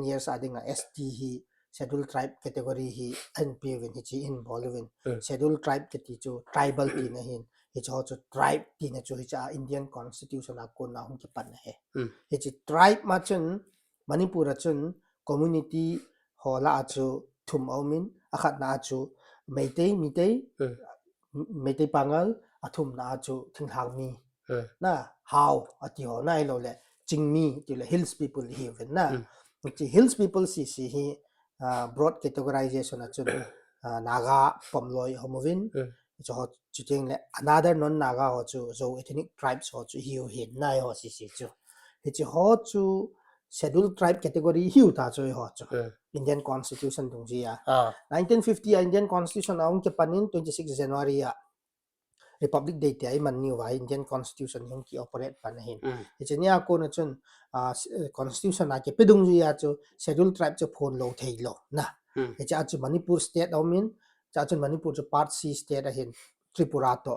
years adinga st hi scheduled tribe category hi np win hi chi in bolwin scheduled tribe kiti chu tribal ti na hin hi chu tribe ti na chu hi cha indian constitution a ko na hum ki pan he hi chi tribe ma chun manipur a chun community hola chu thum aumin akhat na chu meitei pangal athum na chu thinghang mi na how ati ho na lo le chingmi ti le hills people hi wen na ti hills people si hi broad categorization achun naga pomloi homovin cho chiteng le another non naga ho chu zo ethnic tribes ho chu hiu hin na ho si chu he chi ho chu scheduled tribe category hiu ta chu ho chu indian constitution dung ji ya 1950 indian constitution aung ke panin 26 january ya republic day te ai man ni wa indian constitution hung ki operate pan hin he chenia ko na chun constitution a ke pedung ji ya chu scheduled tribe chu phone lo thei lo na he cha chu manipur state aumin cha chu manipur chu part c state a hin tripura to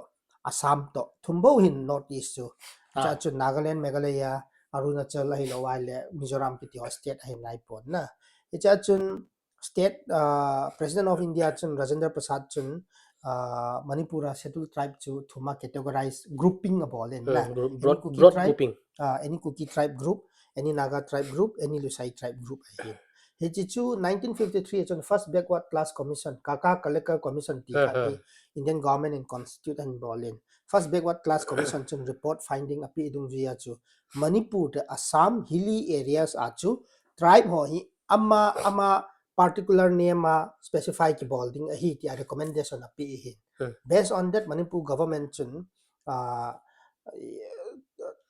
assam to thumbo hin north east chu cha chu nagaland meghalaya arunachal hi lo wa le mizoram ki ti state a hin nai pon na he cha chun state president of india chun rajendra prasad chun manipura scheduled tribe chu thuma categorize grouping a ball in broad grouping any cookie tribe group any naga tribe group any lusai tribe group Hiche chu 1953 chon first backward class commission kaka collector commission ti kaki Indian government in constitute and Berlin first backward class commission chon report finding api dung jia chu Manipur the Assam hilly areas achu tribe ho hi ama particular name specify ki bolding a hi ti recommendation api hi based on that Manipur government chun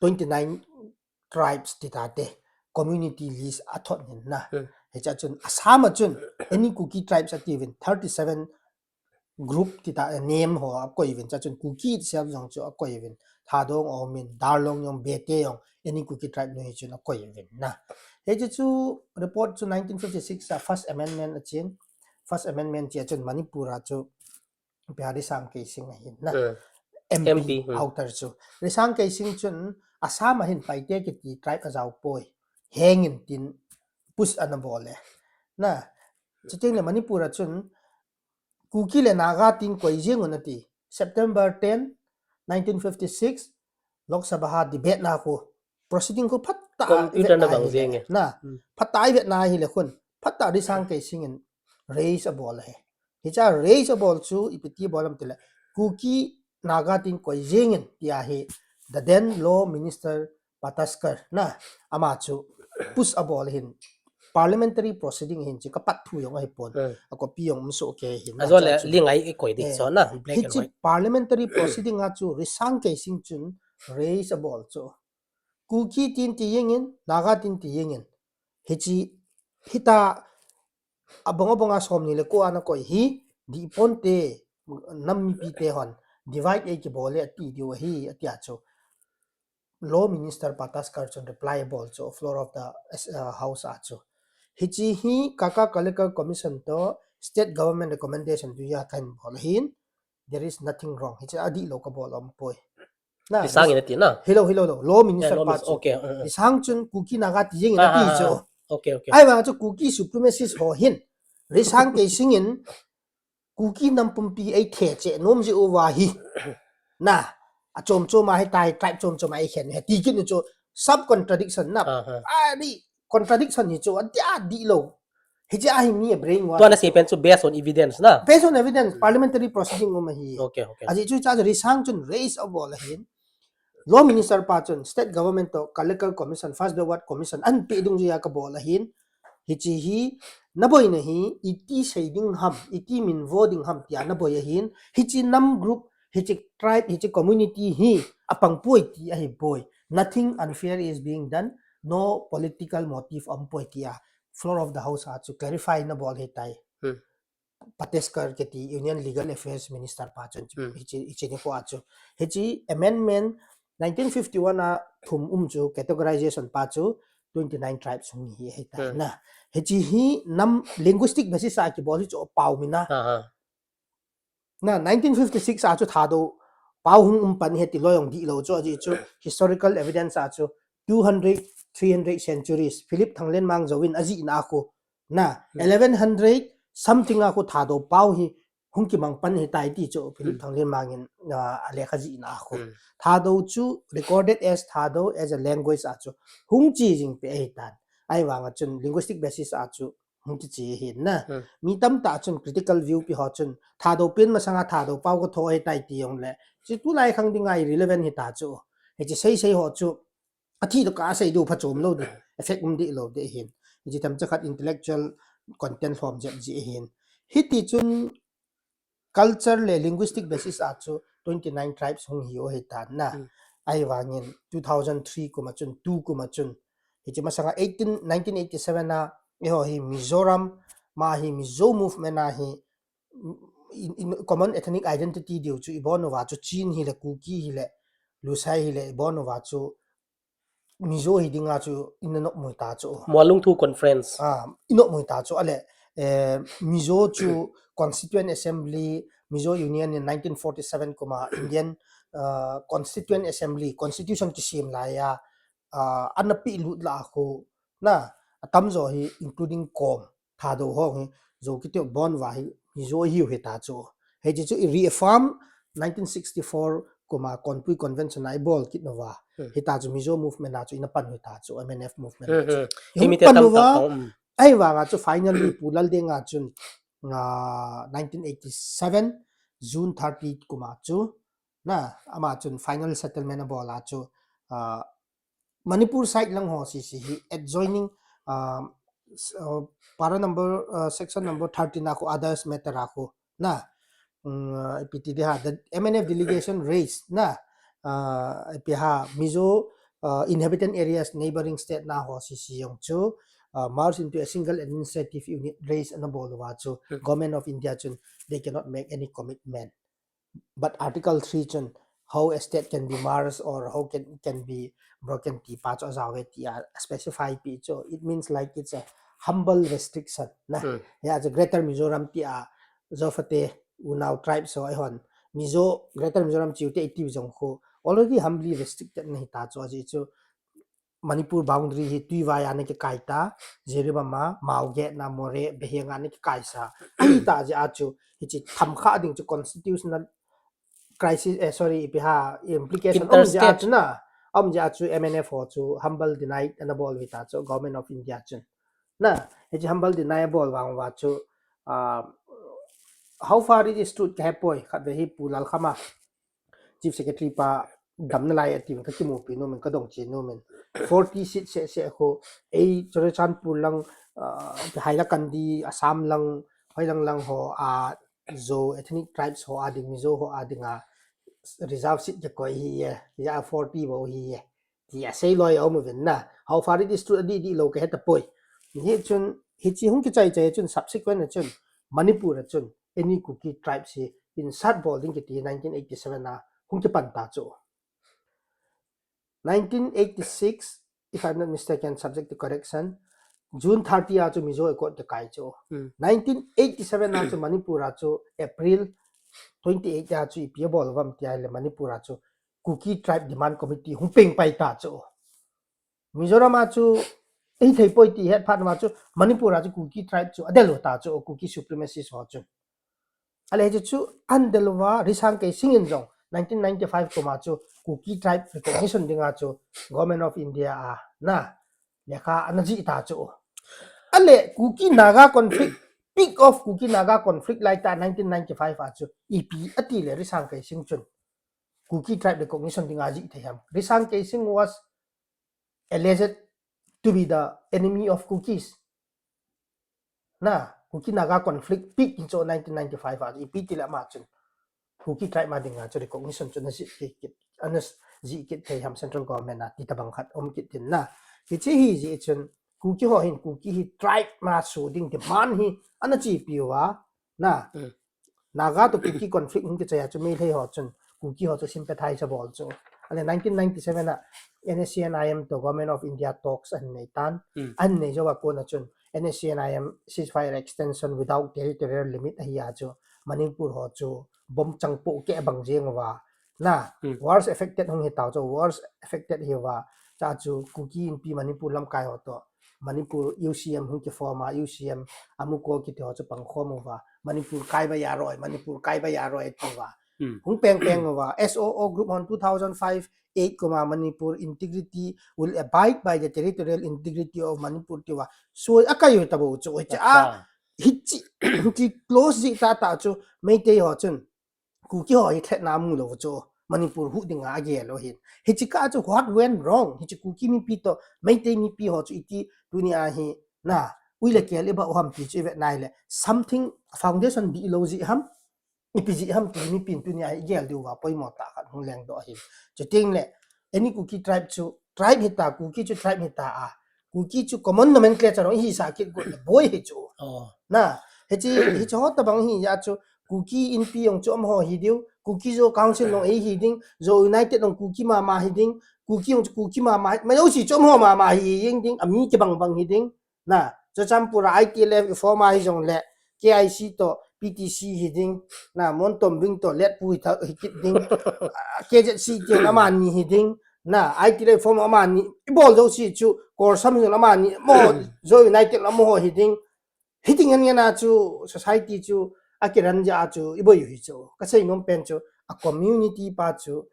29 tribes titate community list athot na hecha chun Assam chun any Kuki tribes at even 37 group tita name ho apko even cha chun Kuki itself jong chu apko even thadong omin darlong yong bete yong any Kuki tribe no chun apko even na hecha chu report chu 1956 first amendment achin first amendment chi chun Manipur chu Pyari sang casing ahin na MP outer chu resang casing chun Assam ahin paite ki tribe ajaw poi hangin tin push anabole na chiting le Manipur chun Kuki le Naga tin koijing unati September 10 1956 Lok Sabha debate na ko proceeding ko phatta computer na bang zeng na phatta vet na hi le khun phatta risang casing in raise a ball he hicha raise a ball chu ipiti bolam tile Kuki Naga tin koijing in tia hi the then law minister Pataskar na amachu push a ball hin parliamentary proceeding hin chi kapat thu yong ai pon ako pi yong mso ke hin azol lingai e koi dik so na black and white parliamentary proceeding a chu risang casing chun raise a ball chu Kuki tin ti yengin Naga tin ti yengin hichi hita abonga som ni le ko ana ko hi di ponte nammi pi te hon divide e ki bole ati di hi atia chu law minister Pataskar chun replyable chu floor of the house achu hichi hi kaka collector commission to state government recommendation du ya kan bolhin there is nothing wrong hichi adi lo ka bolom poi na isang inati na hello law minister pa okay isang chun Kuki Naga ti jing inati chu okay ai wa chu Kuki supremacist ho hin risang ke singin Kuki nampumpi ai the che nom ji wa hi na achom choma hai tai tribe chom choma ai khen he ti kin chu sub contradiction na ari contradiction ni chu adia di lo hiji ahi mi brain wa to na sepen so based on evidence na based on evidence parliamentary proceeding ma hi okay aji chu cha risang chun raise a ball hin law minister pa chun state government to collector commission first backward commission an pe dung ya ka ball hin hichi hi naboy na hi iti shading ham iti min voting ham tia naboy hin hichi nam group hichi tribe hichi community hi apang poi ti a hi boy nothing unfair is being done no political motive am poi tia floor of the house ha to clarify na ball he tai Pataskar ke ti union legal affairs minister pa chun hichi ni ko achu hichi amendment 1951 na thum chu categorization pa chu 29 tribes hi he tai na hichi hi nam linguistic basis a ki bol chu pau mina na 1956 a chu thado pau hung pan he ti loyong di lo chu ji chu historical evidence a chu 300 centuries Philip Thanglen mang jowin aji na ko na 1100 something a ko thado pau hi hung ki mang pan he tai ti chu Philip Thanglen mangin alekha ji na ko thado chu recorded as thado as a language a chu hung chi jing pe he tan ai wanga chun linguistic basis a chu hung chi hin na mi tam ta chun critical view pi ho chun thado pin ma sanga thado pau ko tho he tai ti yong le chi tu lai khang ding ai relevant hi ta chu he chi sei ho chu athi to ka sei du pha chom lo de effect di lo de hin ji tam cha khat intellectual content form je ji hin hiti chun culture le linguistic basis a chu 29 tribes hung hi o he ta na ai wangin 2003 kuma chun 2 kuma chun hichi masanga 1987 na eho hi Mizoram ma hi Mizo movement na hi common ethnic identity diu chu ibono wa chu Chin hi le Kuki hi le Lusai hi le ibono wa chu Mizo hi dinga chu inno moi ta chu Mwalung Thu conference inno moi ta chu ale Mizo chu constituent assembly Mizo union in 1947 kuma Indian constituent assembly constitution ki sim la ya anapi lut la ko na tamzo hi including kom thado ho hi zo ki te bon wa hi Mizo hi he ta chu he ji chu reaffirm 1964 kuma Konpui convention ai bol kit nova he ta chu Mizo movement na chu ina pan he ta chu MNF movement limited tam ai wanga chu finally pulal denga chun 1987 June 30 kuma chu na ama chun final settlement abola chu Manipur side lang ho si adjoining para number section number 13 ako others matter ako na ipiti ha the MNF delegation raised na ipiha Mizo inhabitant areas neighboring state na ho si yung chu merged into a single administrative unit raised na bolwa chu government of India chun they cannot make any commitment but article 3 chun how a state can be merged or how can be broken ti pa cho zawe ti specify pi cho it means like it's a humble restriction na yeah the greater Mizoram ti zofate Unao tribe so ai hon Mizo greater Mizoram chiu te ti jong ko already humbly restricted nahi ta cho ji chu Manipur boundary hi tuiwa ya ne ke kaita jeriba ma mauge na more behenga ne ke kaisa ai ta ja chu hi chi thamkha ding chu constitutional crisis sorry ipiha implication Interstate. ja chu MNF ho chu humble denied and ball with that so government of India chun na he humble deniable wang wa chu how far it is to kapoi khat ve hi pulal khama chief secretary pa damna lai atim ka ki mu pi no men ka dong chi no men 40 seat se ko ei chore chan pulang haila kandi Assam lang hoilang ho zo ethnic tribes ho ading Mizo ho adinga reserve seat je ko hi ya 40 bo hi ya sei loi au mu na how far it is to di lo ka het poi ni chun hi chi hung ki chai chun subsequent chun Manipur chun any Kuki tribe si in sat bowling ki 1987 na hung ki pan ta chu 1986 if I'm not mistaken subject to correction June 30 chu Mizo Accord the kai chu 1987 na chu Manipur chu April 28 ya chu ipia bol wam ti ai Manipur chu Kuki tribe demand committee hung peng pai ta chu Mizoram chu ei thei poi ti het phat ma chu Manipur chu Kuki tribe chu adelo ta chu Kuki supremacy so chu ale chu andelwa risang ke singin jong 1995 ko ma chu Kuki tribe recognition dinga chu government of India na lekha anaji ta chu ale Kuki Naga conflict peak of Kuki Naga conflict like that 1995 chu EP ati le risang ke sing chun Kuki tribe recognition dinga ji thayam risang ke sing was alleged to be the enemy of Kukis na Kuki Naga conflict peak in 1995 EP ti la ma chun Kuki tribe ma dinga chu recognition chun ji kit anas ji kit thayam central government na ti tabang khat kit tin na ki chi hi ji chun Kuki ho hin Kuki hi tribe ma su ding demand hi anachi piwa na Naga to Kuki conflict hung ki chaya chu me ho chun Kuki ho chu sympathize bol chu ale 1997 na NSCNIM to government of India talks and naitan an ne jo ko na chun NSCNIM ceasefire extension without territorial limit hi chu Manipur ho chu bom changpo ke bang jeng wa na wars affected hung hi taw chu wars affected hi wa cha chu Kuki in pi Manipur lam kai ho to Manipur UCM hung ki forma UCM amuko ki to chu pang khom wa Manipur kai ba ya roi Manipur kai ba ya roi to wa hung peng wa SOO group on 2005 8 Manipur integrity will abide by the territorial integrity of Manipur tiwa so akayo tabo chu hichi close ji ta chu meitei ho chun Kuki ho hit na mu lo chu Manipur hu dinga ge lo hin hichi ka chu what went wrong hichi Kuki mi pi to meitei mi pi ho chu iti dunia hi na uile ke le ba ham pi chu ve nai le something foundation bi lo ji ham ipiji ham ti mi pin tu ni ai gel du wa poi mo ta khat hung leng do hi cheting le any Kuki tribe chu tribe hita Kuki chu tribe hita Kuki chu common nomenclature hi sa kit go boy hi chu na hi chu hot bang hi ya chu Kuki in pi ong chu am ho hi diu Kuki zo council no ei hi ding zo united ong Kuki ma hi ding Kuki ong Kuki ma ma yo si chu ho ma hi ying ding ami ke bang hi ding na cho champura ITLF forma hi jong le KIC to PTC hiding na montom bing to let pui tha hikit ding KZC ke amani hiding na ITLF form amani ibol do si chu kor sam jo amani mo zo united mo hiding hitting an na chu society chu akiran ja chu ibo yu chu ka sei ngom pen chu a community pa chu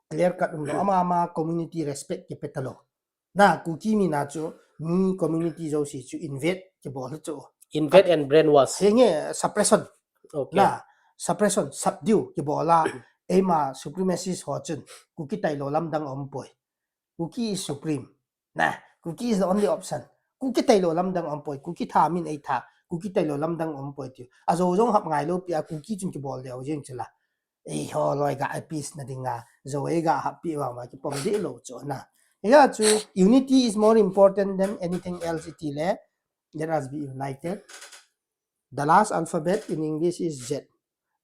clear cut no ama community respect ke petalo na Kuki mi na chu mi community zo si chu invade kibol chu invade and brainwash henge suppression okay na suppression subdue kibola ema supremacist ho chun kuki tai lo lam dang om poi kuki is supreme na kuki is the only option kuki tai lo lam dang om poi kuki tha min ai tha kuki tai lo lam dang om poi ti azo jong hap ngai lo pia kuki chun kibol le jeng chula ei ho loi ga peace na dinga zo e ga happy wa ma ki pom de lo cho na ya chu unity is more important than anything else itile let us be united. The last alphabet in English is Z.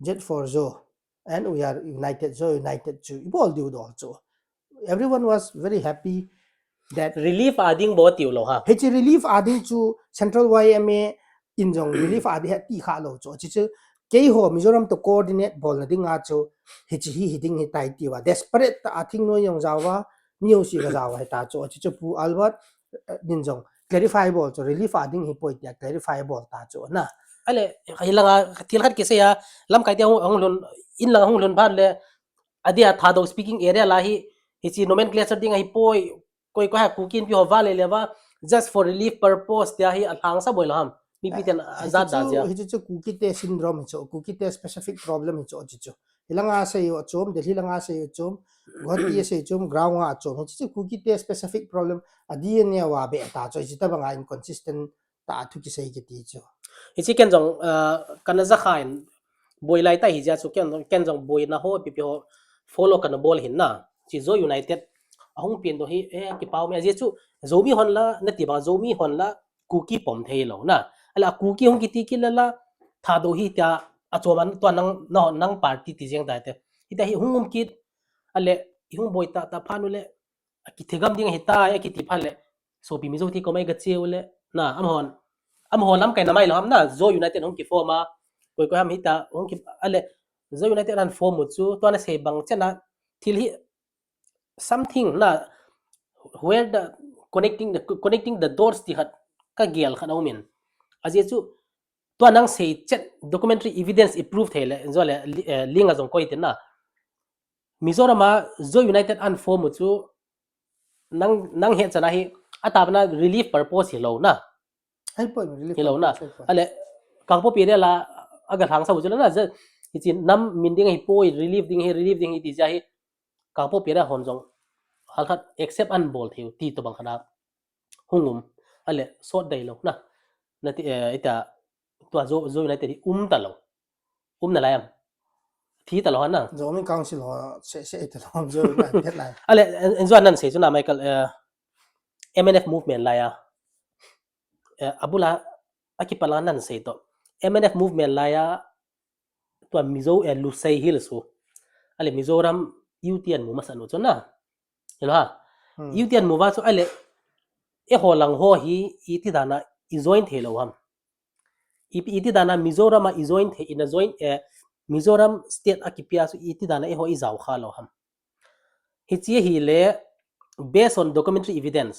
Z for Zo. And we are united. Zo united too. All do also. Everyone was very happy that relief ading bo tiu lo ha Hiche relief adding to Central YMA in Jong relief adi ti kha lo cho. Chichu kei ho Mizoram to coordinate bol na ding a cho Hiche hi hitting hi tai ti wa desperate ta athing no yong jawa new si ga jawa ta cho chichu pu Albert din Jong clarifiable cho relief adding hi point ya clarifiable ta cho na ale hilanga thil khat kise ya lam kai dia hong lon in la hong lon ban le adia thado speaking area la hi chi nomenclature ding hi poi koi ko ha kukin pi ho vale lewa just for relief purpose dia hi athang sa boil ham mi pi ten azad da ja hichu kukite syndrome hichu kukite specific problem hichu hichu hilanga se yo chom delhi langa se yo chom guwahati se chom ground nga chom hichu kukite specific problem adien ya wa be ta cho hichu ta banga inconsistent ta thu ki sei ki ti chu hi ken jong kan za khain boy lai ta hi ja chu ken jong boy na ho pi ho follow kan bol hin na chi zo united ahung pin do hi e ki pau me je chu zomi hon la na ti ba zomi hon la kuki pom thei lo na ala kuki hong ki ti ki la tha do hi ta achoman to nang no nang party ti jeng da te hi ta hi hungum ki ale hung boy ta ta phanu le ki thegam ding hi ta ya ki ti phale so pi mi zo ti ko mai ga cheule na am hon lam kai na mai lo ham na zo united hong ki forma koi ko ham hi ta hong ki ale zo united an form chu to na se bang chena thil hi something na where the connecting the doors ti hat ka gial khan aumin aje chu to nang sei chet documentary evidence approved hele zole linga jong koi tin na mizorama zo united an form chu nang he chana hi atabna relief purpose hi lo na ai point relief hi lo na ale kangpo pire la aga thang sa bujula na je hi nam min ding hi poi relief ding hi ti ja hi kangpo pire hon jong halhat accept an bol thiu ti to bang khana hungum ale sot dai lo na na ti ita to zo united ta lo na layam thi ta lo na zomi council ho se ta lo zo na headline ale enzo nan se chuna michael MNF movement la ya abula akipala nan se to MNF movement la ya to mizo lusai hills ho ale mizoram UTN mu masanu chona hello ha UTN mu wa so ale e holang ho hi iti dana i join thelo ham iti dana mizoram i join the in a join mizoram state akipia so iti dana e ho i jaw khalo ham hi chi hi le based on documentary evidence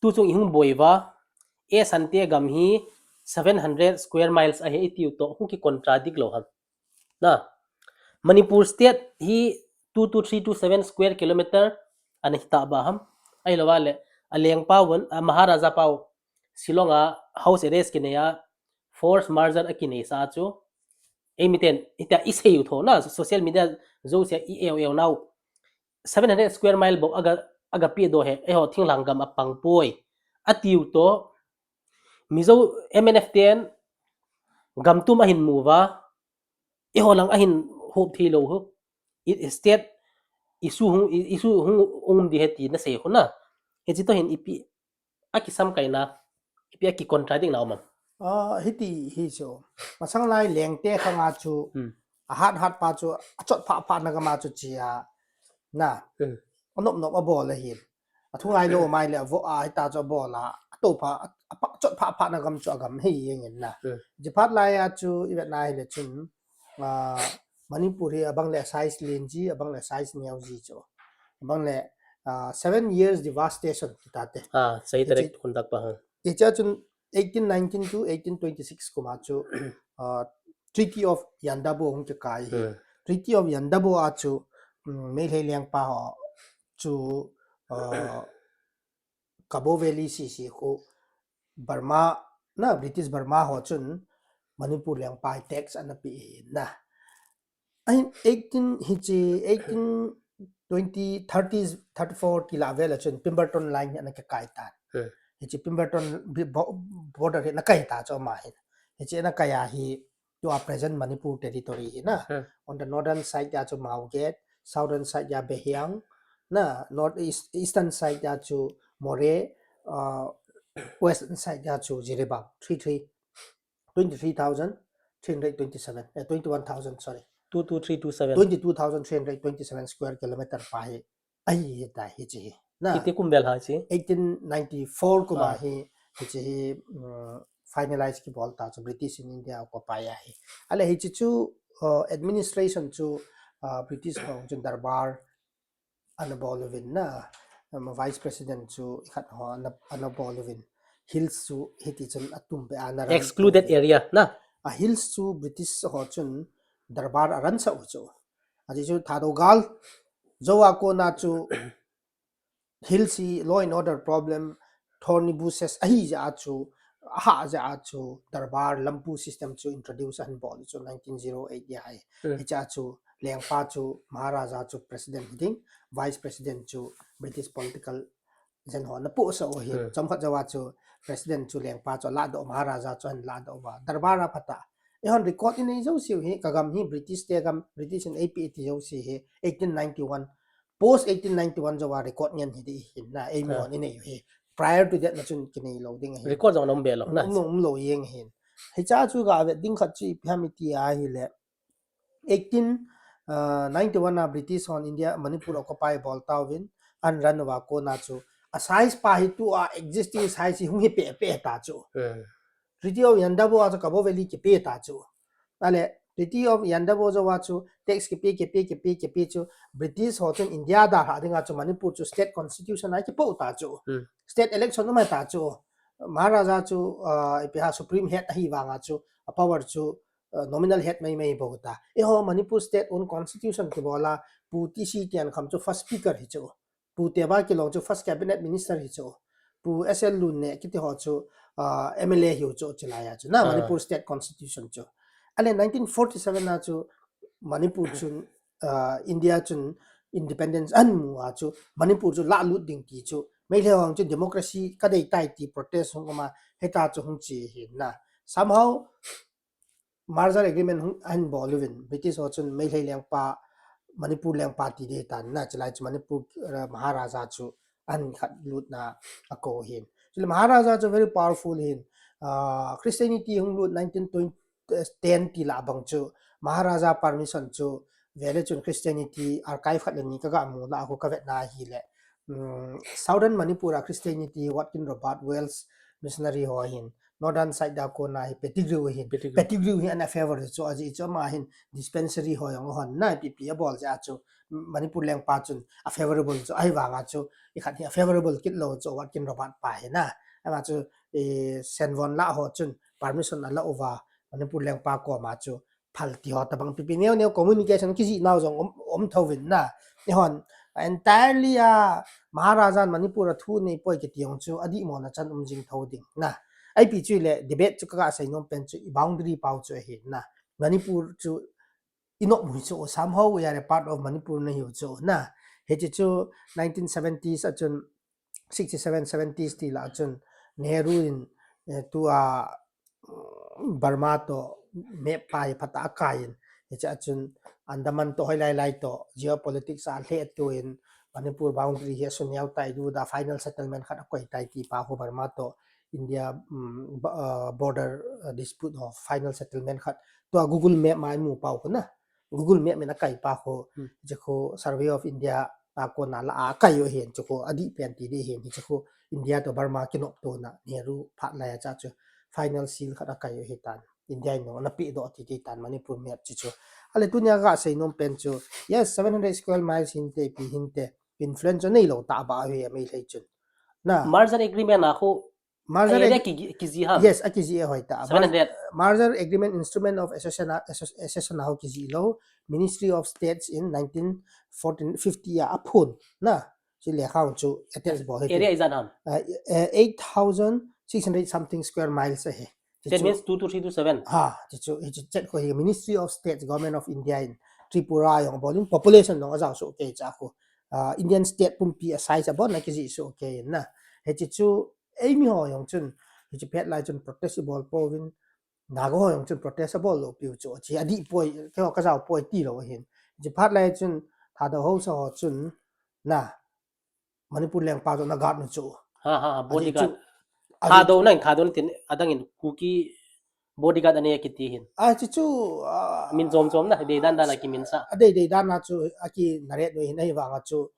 tu chung ihung boiwa e sante gam hi 700 square miles a he itiu to hu ki contradict lo ham na manipur state hi 22327 square kilometer an hita ba ham ai lawale aleng pawon maharaja paw silonga house arrest kineya force margin akine sa chu emiten ita iseu tho na social media zo se eu now 700 square mile bo aga pi do he e ho thinglang gam apang poi atiu to mizo MNF ten gam tum ahin muwa e ho lang ahin hop thilo ho it state isu hung di heti na se ho na e ji to hin ipi akisam kaina ipi aki contradicting na mam hiti hi cho masang lai lengte khanga chu hat pa chu achot pha na ga ma chu chia na onop nop a bol la hin athungai lo mai le vo a ta cho bol la to pha chot pha na gam cho gam hi yeng na ji phat lai a chu ibet nai le chun manipur hi abang le size lenji abang le size nyau ji cho abang le 7 years devastation ta te sai direct kontak pa ha icha chun 1819 to 1826 kuma chu Treaty of Yandabo hong ke kai Treaty of Yandabo a chu me le liang pa ho chu Cabo Valley si ko Burma na British Burma ho chun Manipur liang pai tax an pi na ahin 18 hichi 1820 30s 34 ti la vela chun Pemberton line an ka kai ta hichi Pemberton border na kai ta cho ma hin hichi na kaya hi to a present Manipur territory hi na on the northern side ya chu Mau Gate southern side ya Behyang na northeast eastern side ya chu More western side ya chu Jiribam 23,327 21,000 sorry 22327 22,327 square kilometer pai ai ta hi chi na kiti kumbel ha chi 1894 ko ma hi chi finalize ki bol ta chu British in India ko pa ya hi ale hi chu administration chu British ko chu darbar an bolovin na vice president chu khat ho an bolovin hills chu hiti chun atum be anaran excluded area na a hills chu British ho chun darbar aran sa chu aji chu thadogal zowa ko na chu hilsi law and order problem thorny bushes ahi ja chu ha ja chu darbar lampu system chu introduce an bol chu 1908 ya hai cha chu lengpa chu maharaja chu president ding vice president chu British political zen ho na po sa o hi chamkhat jawa chu president chu lengpa chu la do maharaja chu an la do wa darbara phata ehon record in ei zo si hi kagam hi British te gam British in APT zo si hi 1891 post 1891 jawa record nyan hi di hin na ei mi on in ei hi prior to that na chun kinai loading hi record jong nom belo na lo yeng hin hi cha chu ga ve ding khat chi phamiti a hi le 1891 na British on India Manipur occupy bol tawin an ranwa ko na chu a size pa hi tu a existing size hi hung hi pe ta chu Treaty of Yandabo as a Cabo Valley ki pe ta chu ale Treaty of Yandabo zo wa chu tax ki pe chu British hotel India da ha dinga chu Manipur chu state constitution ai ki po ta chu state election no ma ta chu Maharaja chu ipiha supreme head hi wa nga chu a power chu nominal head mai bo ta e ho Manipur state own constitution ki bola pu TC tian kham chu first speaker hi chu pu te ba ki lo chu first cabinet minister hi chu pu SL lun ne ki te ho chu MLA hi chu chilaya chu na Manipur state constitution chu ale 1947 na chu Manipur chun India chun independence an mu a chu Manipur chu la lut ding ti chu mai le hong chu democracy ka dei tai ti protest hong ma heta chu hong chi hin na somehow merger agreement hong an bolivin British ho chun mai le leng pa Manipur leng pa ti de tan na chalai chu Manipur Maharaja chu an khat lut na ako hin so Maharaja chu very powerful hin Christianity hong lut 1910 ti la bang chu Maharaja permission chu vele chun Christianity archive khat ni ka ga mu na ko ka vet na hi le southern Manipur Christianity Watkin Robert Wells missionary ho hin northern side da ko na hi Pettigrew hin an a favor so aji cho ma hin dispensary ho yong hon na pp bol ja chu Manipur leng pa chun a favorable cho ai wa nga chu I khat hi favorable kit lo cho Watkin Robert pa hi na ama chu senvon la ho chun permission ala over Manipur leng pa ko ma chu phal ti ho ta bang pp neo communication ki ji naw jong om thowin na ni hon entirely Maharaja Manipur thu nei poi ki tiong chu adi mo na chan jing thoding na ai pi chu le debate chu ka sai nom pen chu boundary pau chu hi na Manipur chu inok mu chu somehow we are a part of Manipur na hi chu na he chu 1970s achun 67 70s ti la achun Nehru in tu Burma to me pai phata kain he achun Andaman to lai to geopolitics a le to in Manipur boundary he so nyau tai du da final settlement khat koi tai ti pa ho Burma to India border dispute of final settlement khat to Google map mai mu pau ko na Google map me na kai pa ho je ko survey of India ta ko na la kai yo hen je ko adi pen ti de hen je ko India to Burma kinop to na Nehru phat la cha chu final seal khat kai yo hitan India no na pi do ti tan Manipur map chi chu ale tunya ga sei nom pen chu yes 700 square miles hinte pi hinte influence nei lo ta ba he mai lei chun na merger agreement ako merger ki ji ha yes akiji hoita 700 merger agreement instrument of accession how kiji lo Ministry of States in 1950 aphun na si le khang chu attach bo area is an ham 8,000 600 something square miles ahe That means 2 to 3 to 7. chu chet ko hi Ministry of State Government of India in Tripura yong bolin population no azaw so okay cha ko Indian state pumpi a size about na ki ji so okay na he chu ai mi ho yong chun hi pet lai chun protestable povin nago yong chun protestable lo piu chu chi adi poi ke ka zaw poi ti lo hin ji phat lai chun tha da ho so chun na Manipur leng pa zo na gat no chu Bodyguard. Thado na tin adangin kuki bodyguard ane kiti hin. Chi chu Min zom na de dan na ki min sa. Ade dan na chu aki naret no hin ai wa nga chu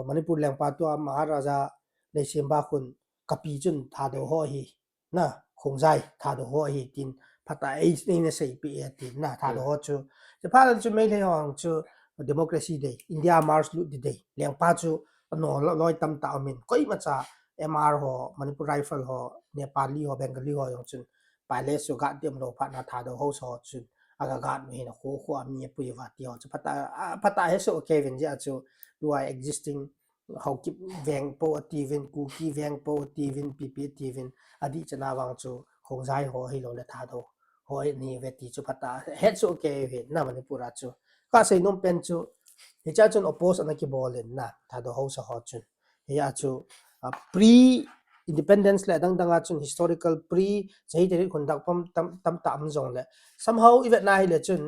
Manipur leng pa to Maharaja le simba khun kapi chun thado ho hi na khongjai thado ho hi tin phata ai ne sei pi tin na thado ho chu je pha chu mai le hong chu democracy day India march lu di day leng pa chu no loi tam ta min koi ma cha MR ho Manipur rifle ho Nepali ho Bengali ho yong chun pale su ga dem lo pha na thado ho so chun aga ga mi na khuh mi pu wa ti ho chu phata he so okay vin ja chu do I existing how keep veng po ti vin ku ki veng po ti vin pp ti vin adi chana wang chu khongjai ho hi lo le thado ho ni ve ti chu phata he so okay vin na Manipur chu ka sei nom pen chu hi cha chun oppose ana ki bolin na thado ho so ho chun ya chu pre independence le dang danga chun historical pre chei te khundak pam tam tam zong le somehow even na hi le chun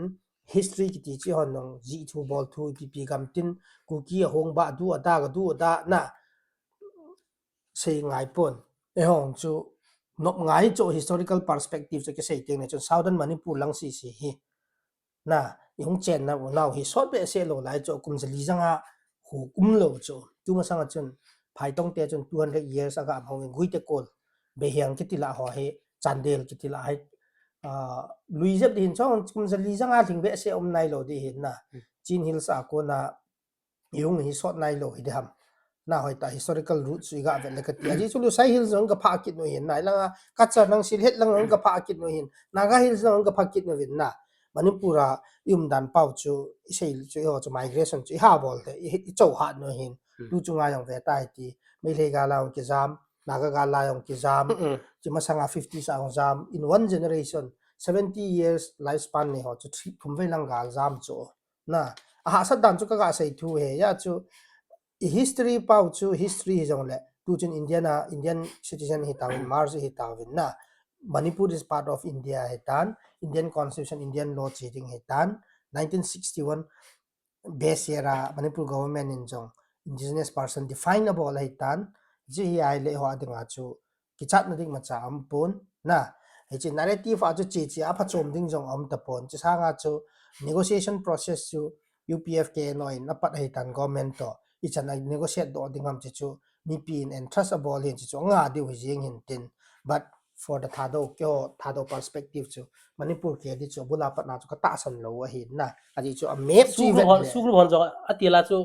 history ki ti chi hon nong ji thu bol thu pp gam tin ku ki hong ba du ada na sei ngai pon e hong chu nop ngai cho historical perspective che ke sei teng ne chun southern Manipur lang si hi na yung chen na now hi sot be se lo lai cho kum jali janga hu kum lo cho tu ma sang chun phai tong te chun 200 years aga hong gui te kol be hiang ki tila ho he chandel ki tila hai lui jep din chong kum jali janga thing be se om nai lo di hin na chin hills a ko na yung hi sot nai lo hi ham na hoi ta historical roots ga ve le ka ti aji chulu sai hills ang ka pha kit no hin na la ka cha nang sil het lang ang ka pha kit no hin naga hills ang ka pha kit no hin na Manipura yum dan pau chu sei chu ho chu migration chu ha bol te I chou ha no hin tu chu nga yang ve tai ti me le ga la ki jam naga ga la yang ki jam chi ma sanga 50 sa jam in one generation 70 years lifespan ne ho chu thum ve lang ga jam chu na ha sa dan chu ka ga sei thu he ya chu history pau chu history jong le tu chun Indian citizen hi tawin Mars hi tawin na Manipur is part of India hetan Indian constitution Indian law changing hetan 1961 base era Manipur government in jong indigenous person definable hetan ji ai le ho adinga chu kichat na ding macha ampun na he narrative a chu chi a pha chom ding jong am ta pon chi sanga chu negotiation process chu UPFK noi na pat hetan government to ichana negotiate do dingam chi chu mi pin and trustable hin chi chu nga di hu jing hin tin but for the thado perspective chu Manipur ke di chu bula pat na chu ka ta san lo a hin na aji chu a map chi vet su group hon jo atila chu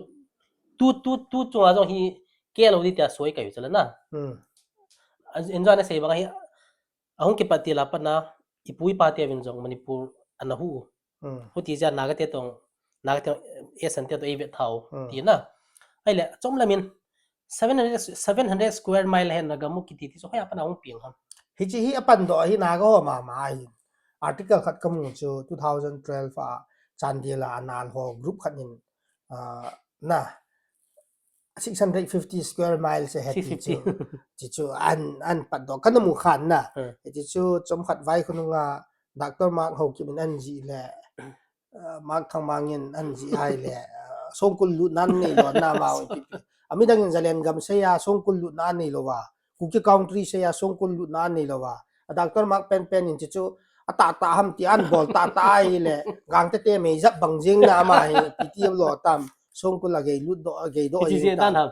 tu chu a jo hi ke lo di ta soi ka yu chala na enjoy na sei ba hi ahong ke patila pat na ipui pa te vin jong Manipur anahu huti ja nagate tong esan te to e vet thau ti na ai le chom lamin 700 square mile hen nagamu kiti ti so kaya pa na ong ping ham hi apan do hi na go ma hi article khat kam chu 2012 a chandila anal ho group khat in na 650 square miles a heti chu an pat do kan mu khan na ti chu chom khat vai khununga doctor mark ho ki min an ji le mark thang mangin an ji ai le songkul lu nan nei lo na ma pi ami dang jalen gam se ya songkul lu nan nei lo wa kuki country se ya songkul lu nan nei lo wa doctor mark pen in chu ata ham ti an bol ta ai le gang te me jap bangjing na ma hi ptm lo tam songkul la ge lu do ge do ji dan ham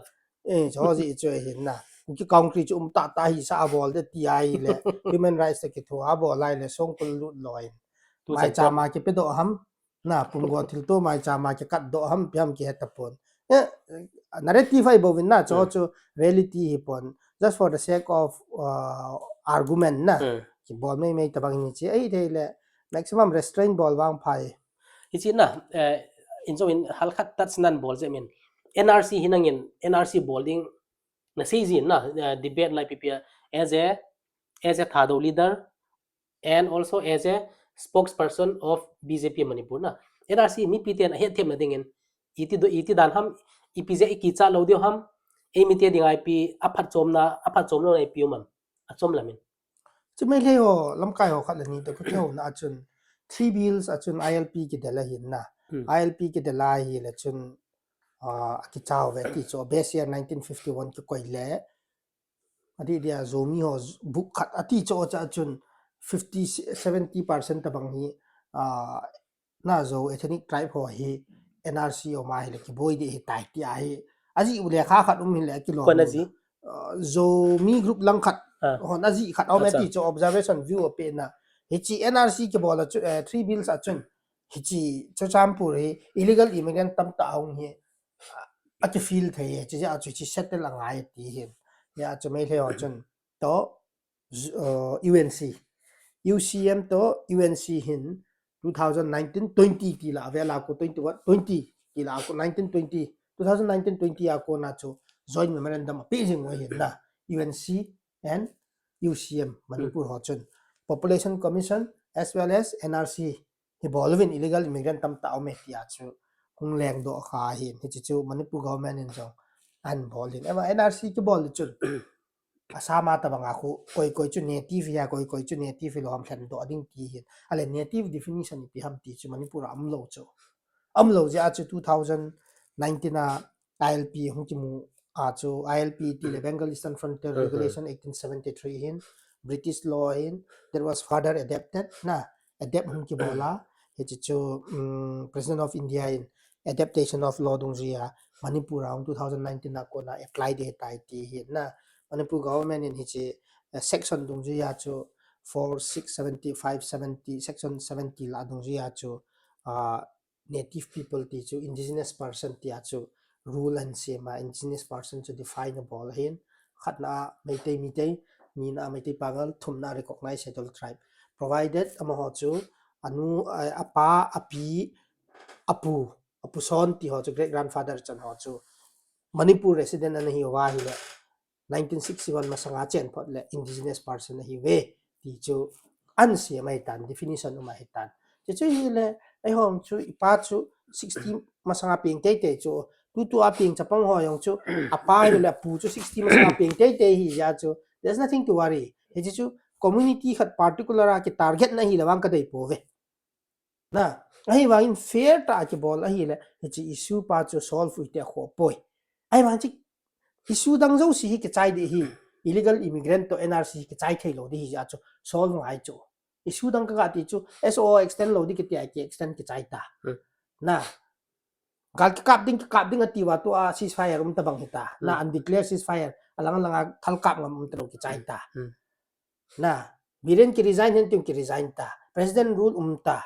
cho ji chu hin na kuki country chu ta hi sa bol de ti ai le human rights ke thu a bol lai le songkul lu loi mai cha ma ki pe do ham na punggo thil to mai cha ma ki kat do ham pyam ki hetapon narrative ai bovin na cho chu reality hi pon just for the sake of argument na ki bol mai tabang ni chi ai de le maximum restraint bol wang phai hi chi na injo in halkhat tats nan bol je min NRC hinangin NRC bowling na season na debate like ppia as a as a thado leader and also as a spokesperson of BJP Manipur na NRC mi pitian hethem na dingen iti dan ham ipije ikicha lo dio ham emite dingai pi aphat chomna ai pi man achom lamin chứ mấy lẽ ho làm cái ho khát là ní tôi có theo na chun three bills chun ILP cái đó là hiện na ILP cái đó là hiện là chun cái chào về thì cho base year 1951 cái quay lẽ adi dia zomi ho book khat ati cho cha chun 50-70% ta bang hi na zo ethnic tribe ho hi NRC o ma hi le ki boy de hi tai ti ai aji ule kha khat hi le ki lo kona ji zomi group lang khat ho na ji khat o me Acha. ti cho observation view pe na hi chi NRC ke bola three bills achun hi chi cho champur hi illegal immigrant tam ta hong hi ati feel thai chi ja chi settle angai ti hin ya cho mấy theo chân đó UNC UCM đó UNC hin 2019-20 thì là về là của 21 20 thì là của 1920 2019-20 à của na cho joint memorandum pe jing wa hin na UNC and UCM Manipur ho chân Population Commission as well as NRC involving illegal immigrant tam ta me ti a chu hung leng do kha hin hi chu Manipur government in jong an bolin ema NRC ke bol chun asama ta banga khu koi chu native ya koi chu native lo ham thlan do ding ti hin ale native definition pi ham ti chu Manipur amlo ja chu 2019 a ILP hung ki mu a chu ILP ti le Bengal Eastern Frontier Regulation 1873 hin British law hin that was further adapted na adapt hung ki bola he chu President of India in adaptation of law dung zia Manipur around 2019 na ko na apply de tai ti hin na Manipur government in hiche section dung zia chu 467570 section 70 la dung zia chu native people ti chu indigenous person ti chu rule and sema indigenous person to definable hin khatna meitei ni na meitei pangal thumna recognized settled tribe provided amo chu anu apa api apu son ti ho chu great grandfather chan ho chu Manipur resident an hi wa hi le 1961 masanga chen phot le indigenous person hi we ti chu an se mai tan definition ma hi tan chu hi le ai hom chu ipa chu 60 masanga ping te chu tu a ping chapang ho yong chu apa hi le pu chu 60 masanga ping te hi ya chu there's nothing to worry he chu community khat particular a ki target na hi lawang ka dei po ve na ai wang in fair ta ki bol a hi le he chi issue pa chu solve wi te kho poi ai wang chi issue dang zo si ki chai de hi illegal immigrant to NRC ki chai thei lo di hi ja chu solve ngai chu issue dang ka ti chu SO extend lo di ki ti ki extend ki chai ta na gal ki kap ding ati wa to a ceasefire ta bang hita na undeclared ceasefire alang thal kap ngam to ki chai ta na biren ki resign hen ki resign ta president rule ta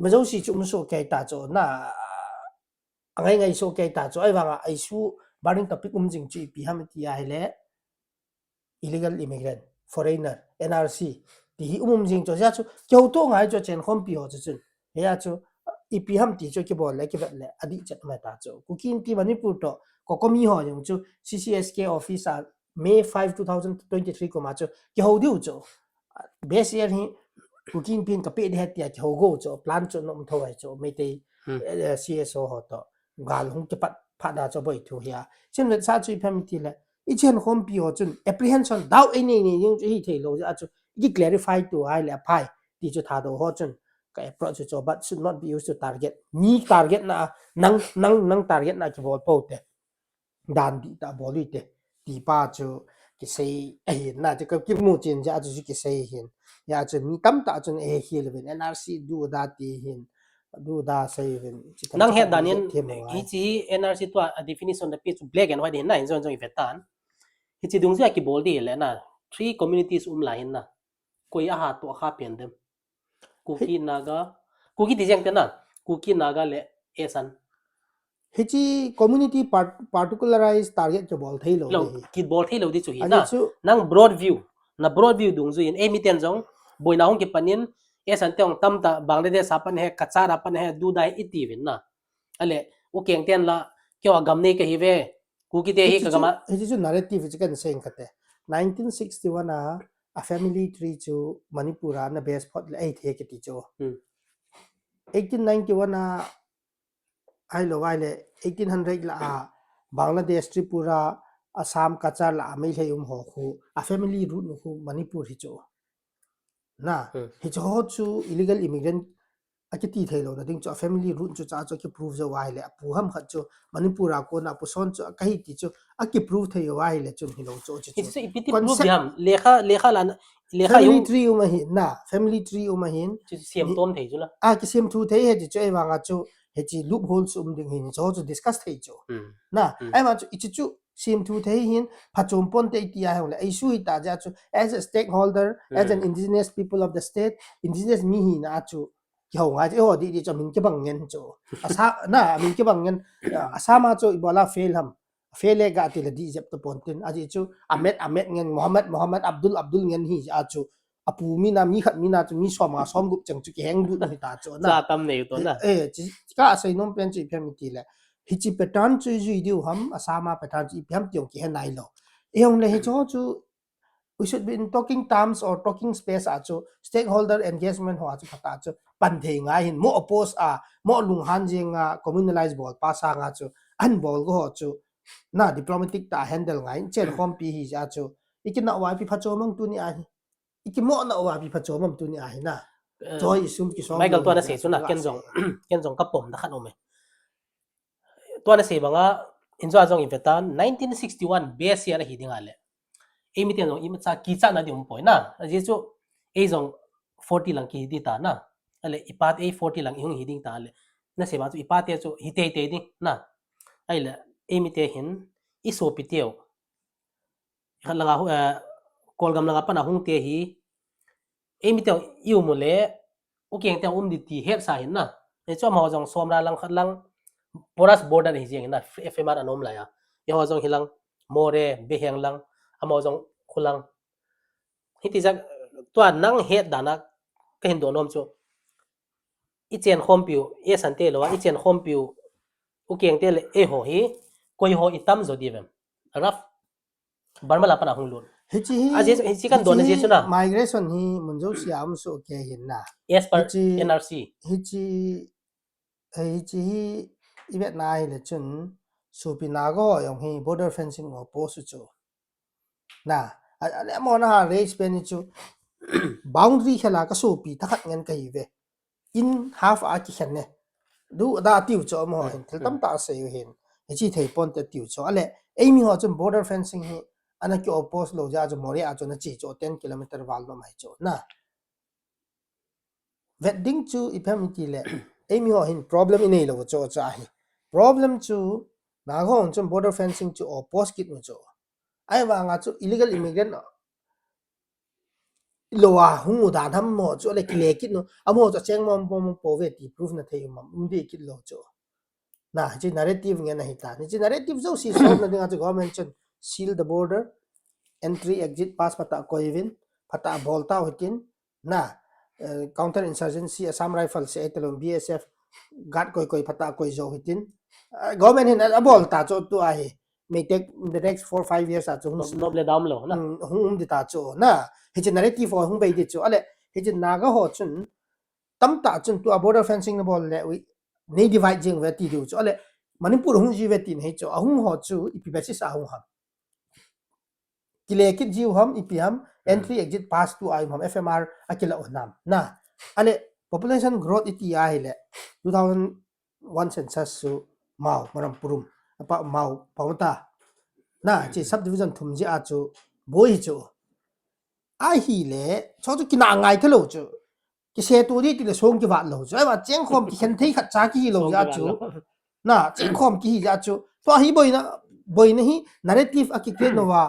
mazo si chu so kai ta cho na angai so kai ta cho ai wanga ai su baring topic jing chi pi ham ti ai le illegal immigrant foreigner NRC ti hi jing cho ja chu kyo to ngai cho chen khom pi ho chu chun he ya chu ipi ham ti cho ki bol le ki bat le adi chat ma ta cho ku kin ti Manipur to kokomi ho yong chu CCSK office a May 5 2023 ko ma chu ki ho diu cho base year hi ku kin pin ka pe de hat ya ki ho go cho plan cho nom thawai cho me te CSO ho to gal hung ki pat phada cho boi thu ya chen le sa chui pham ti le I chen khom pi ho chun apprehension dau ai nei yung hi thei lo ja chu ki clarify to ai le phai ti chu tha do ho chun ka approach cho but should not be used to target ni target na nang target na ki bol po te dan di ta boli te ti pa chu ki sei ai na chu ki mu chin ja chu ki sei hin ya chu ni tam ta chun e hi le NRC du da ti hin do da say even nang he danin ichi NRC to a definition the page black and white na in zon ifetan ichi dung sia ki bol di le na three communities la hin na koi a ha to kha pen dem kuki naga kuki di jang na kuki naga le esan hichi community particularized target cho bol thei lo ki bol thei lo di chu hi na nang broad view dung zu in emiten jong boina hong ki panin esan tong tam ta Bangladesh apan he kachar apan he du dai iti win na ale o keng ten la kyo gam ne ka hi ve ku ki te hi ka gama hichi chu narrative chi kan saying kate 1961 a a family tree chu Manipura na best pot le ai the ke ti chu 1891 na ai lo wai le 1800 la Bangladesh Tripura Assam Kachar la mai le ho khu a family root no khu Manipur hi chu na hi chu illegal immigrant akiti thelo na ding chu family root chu cha chu ki prove zo wai le pu ham khat chu Manipura ko na pu son chu kai ti chu aki prove thei wai le chu hi lo chu chu It's ipiti proof diam lekha lan lekha family yung tree uma hin na family tree uma hin siam tom thei chula ki sim thu thei he chu ai wanga chu he chi loopholes ding hin chu discuss thei chu na ai ma chu ichi chu sim thu thei hin phachom pon te ti a hole ai su hi ta ja chu as a stakeholder as an indigenous people of the state indigenous mi hi na chu ki ho nga ho di chu min ke bang ngen chu asa na min ke bang ngen asama chu ibola fail ham fail ga ti la di jep to pontin aji chu amet ngen Muhammad Abdul ngen hi a chu apu mi na mi khat mi na chu mi som gup chang chu ki heng du ni ta chu na cha tam nei to na ka sai nom pen chu phem ti le hi chi pattern chu ju diu ham asama pattern chi phem tiong ki he nai lo eong le hi chu we should be in talking terms or talking space a chu stakeholder engagement ho chu phata chu pan the nga hin mo oppose mo lung han jinga communalized bol pa sa nga chu an bol go ho chu na diplomatic ta handle ngai chen khom pi hi ja chu ikina wa pi phacho mong tu ni a hi ikimo na wa pi phacho mong tu ni a hi na joy sum ki so Michael to na se chuna ken jong kapom da khan ome to na se banga injo ajong invetan 1961 base year hi dinga le e mi ten jong im cha ki cha na dium poi na je chu e jong 40 lang ki di ta na ale ipat e 40 lang yung hiding ta le na se ba chu ipat e chu hite te di na ai le e mi te hin i so pi teo langa kolgam langa pa na hung te hi e mi te yu mo le o keng te di ti het sa hin na e chu ma jong som ra lang khat lang poras border hi jeng na fmr anom la ya e ho jong hilang more be heng lang amo jong khulang hiti jak tua nang het dana ka hin do nom chu i chen khom piu e san te lo i chen khom piu u keng te le e ho hi koi ho itam zo divem raf barma la pa na hung lun hi chi kan don je chu na migration hi munjo siam so ke hin na as per nrc hi chi ibet na hi le chun supinago yong hi border fencing o post chu na mo na race pen chu boundary khala ka so pi takhat ngen kai ve in half a ki khan ne du da tiu cho mo hin thil tam ta se yu hin chi thei pon te tiu cho ale ei mi ho chun border fencing hi ana ki oppose lo ja jo mori a cho na chi cho 10 kilometer wal no mai cho na wedding chu iphem ti le ei mi ho hin problem in ei lo cho cha hi problem chu na go on chun border fencing chu oppose kit no cho ai wa nga chu illegal immigrant lowa hungu da tham mo chu le ki le kit no amo cho cheng mom pom po ve ti proof na thei mam di kit lo cho na ji narrative nge na hi ta ni ji narrative zo si so na dinga chu government chun seal the border entry exit pass pata koivin pata bolta hotin na counter insurgency assam rifle se etelom bsf gat koi pata koi zo hotin government hin bolta cho tu a hi may take in the next 4-5 years a chu noble dam lo na hung di ta cho na he ji narrative ho hung bei di cho ale he ji naga ho chun tam ta chun tu border fencing na bol le we nei divide jing ve ti du cho ale manipur hung ji ve tin he cho ahung ho chu ipi basis ahung ha kile kit jiu ham ipi ham entry exit pass to ai ham fmr akila onam na ale population growth iti ai le 2001 census su mau maram purum apa mau pawta na chi subdivision thumji a chu boi chu ai hi le cho chu kina ngai thelo chu ki se tu di ti le song ki wa lo chu ai wa cheng khom ki khen thei khat cha ki lo ja chu na cheng khom ki hi ja chu to hi boi na hi narrative a ki kre no wa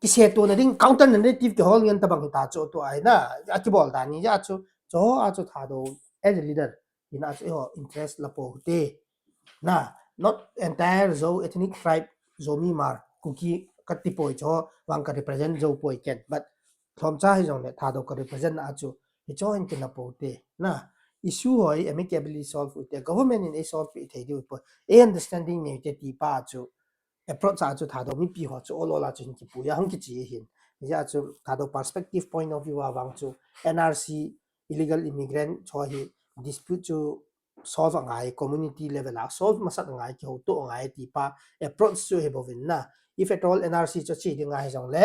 ki se tu na ding counter narrative ki hol ngen ta bang ta chu to ai na a ki bol da ni ja chu cho a chu tha do as a leader in a chu interest la po te na not entire zo ethnic tribe zo mi mar kuki kati poi cho wang ka represent zo poi ken but thom cha hi jong le tha do ka represent a chu hi cho in ken po te na issue hoi amicably solve with the government in a solve it thei du po a understanding ne te ti pa chu approach à chu thà đồ mi pi ho chu olo la chu hin ki pu ya hang ki chi hin ya chu thà đồ perspective point of view awang chu NRC illegal immigrant cho hi dispute chu solve ngai community level a solve masat ngai ki ho to ngai ti pa approach chu he bovin na if at all NRC cho chi ding ngai jong le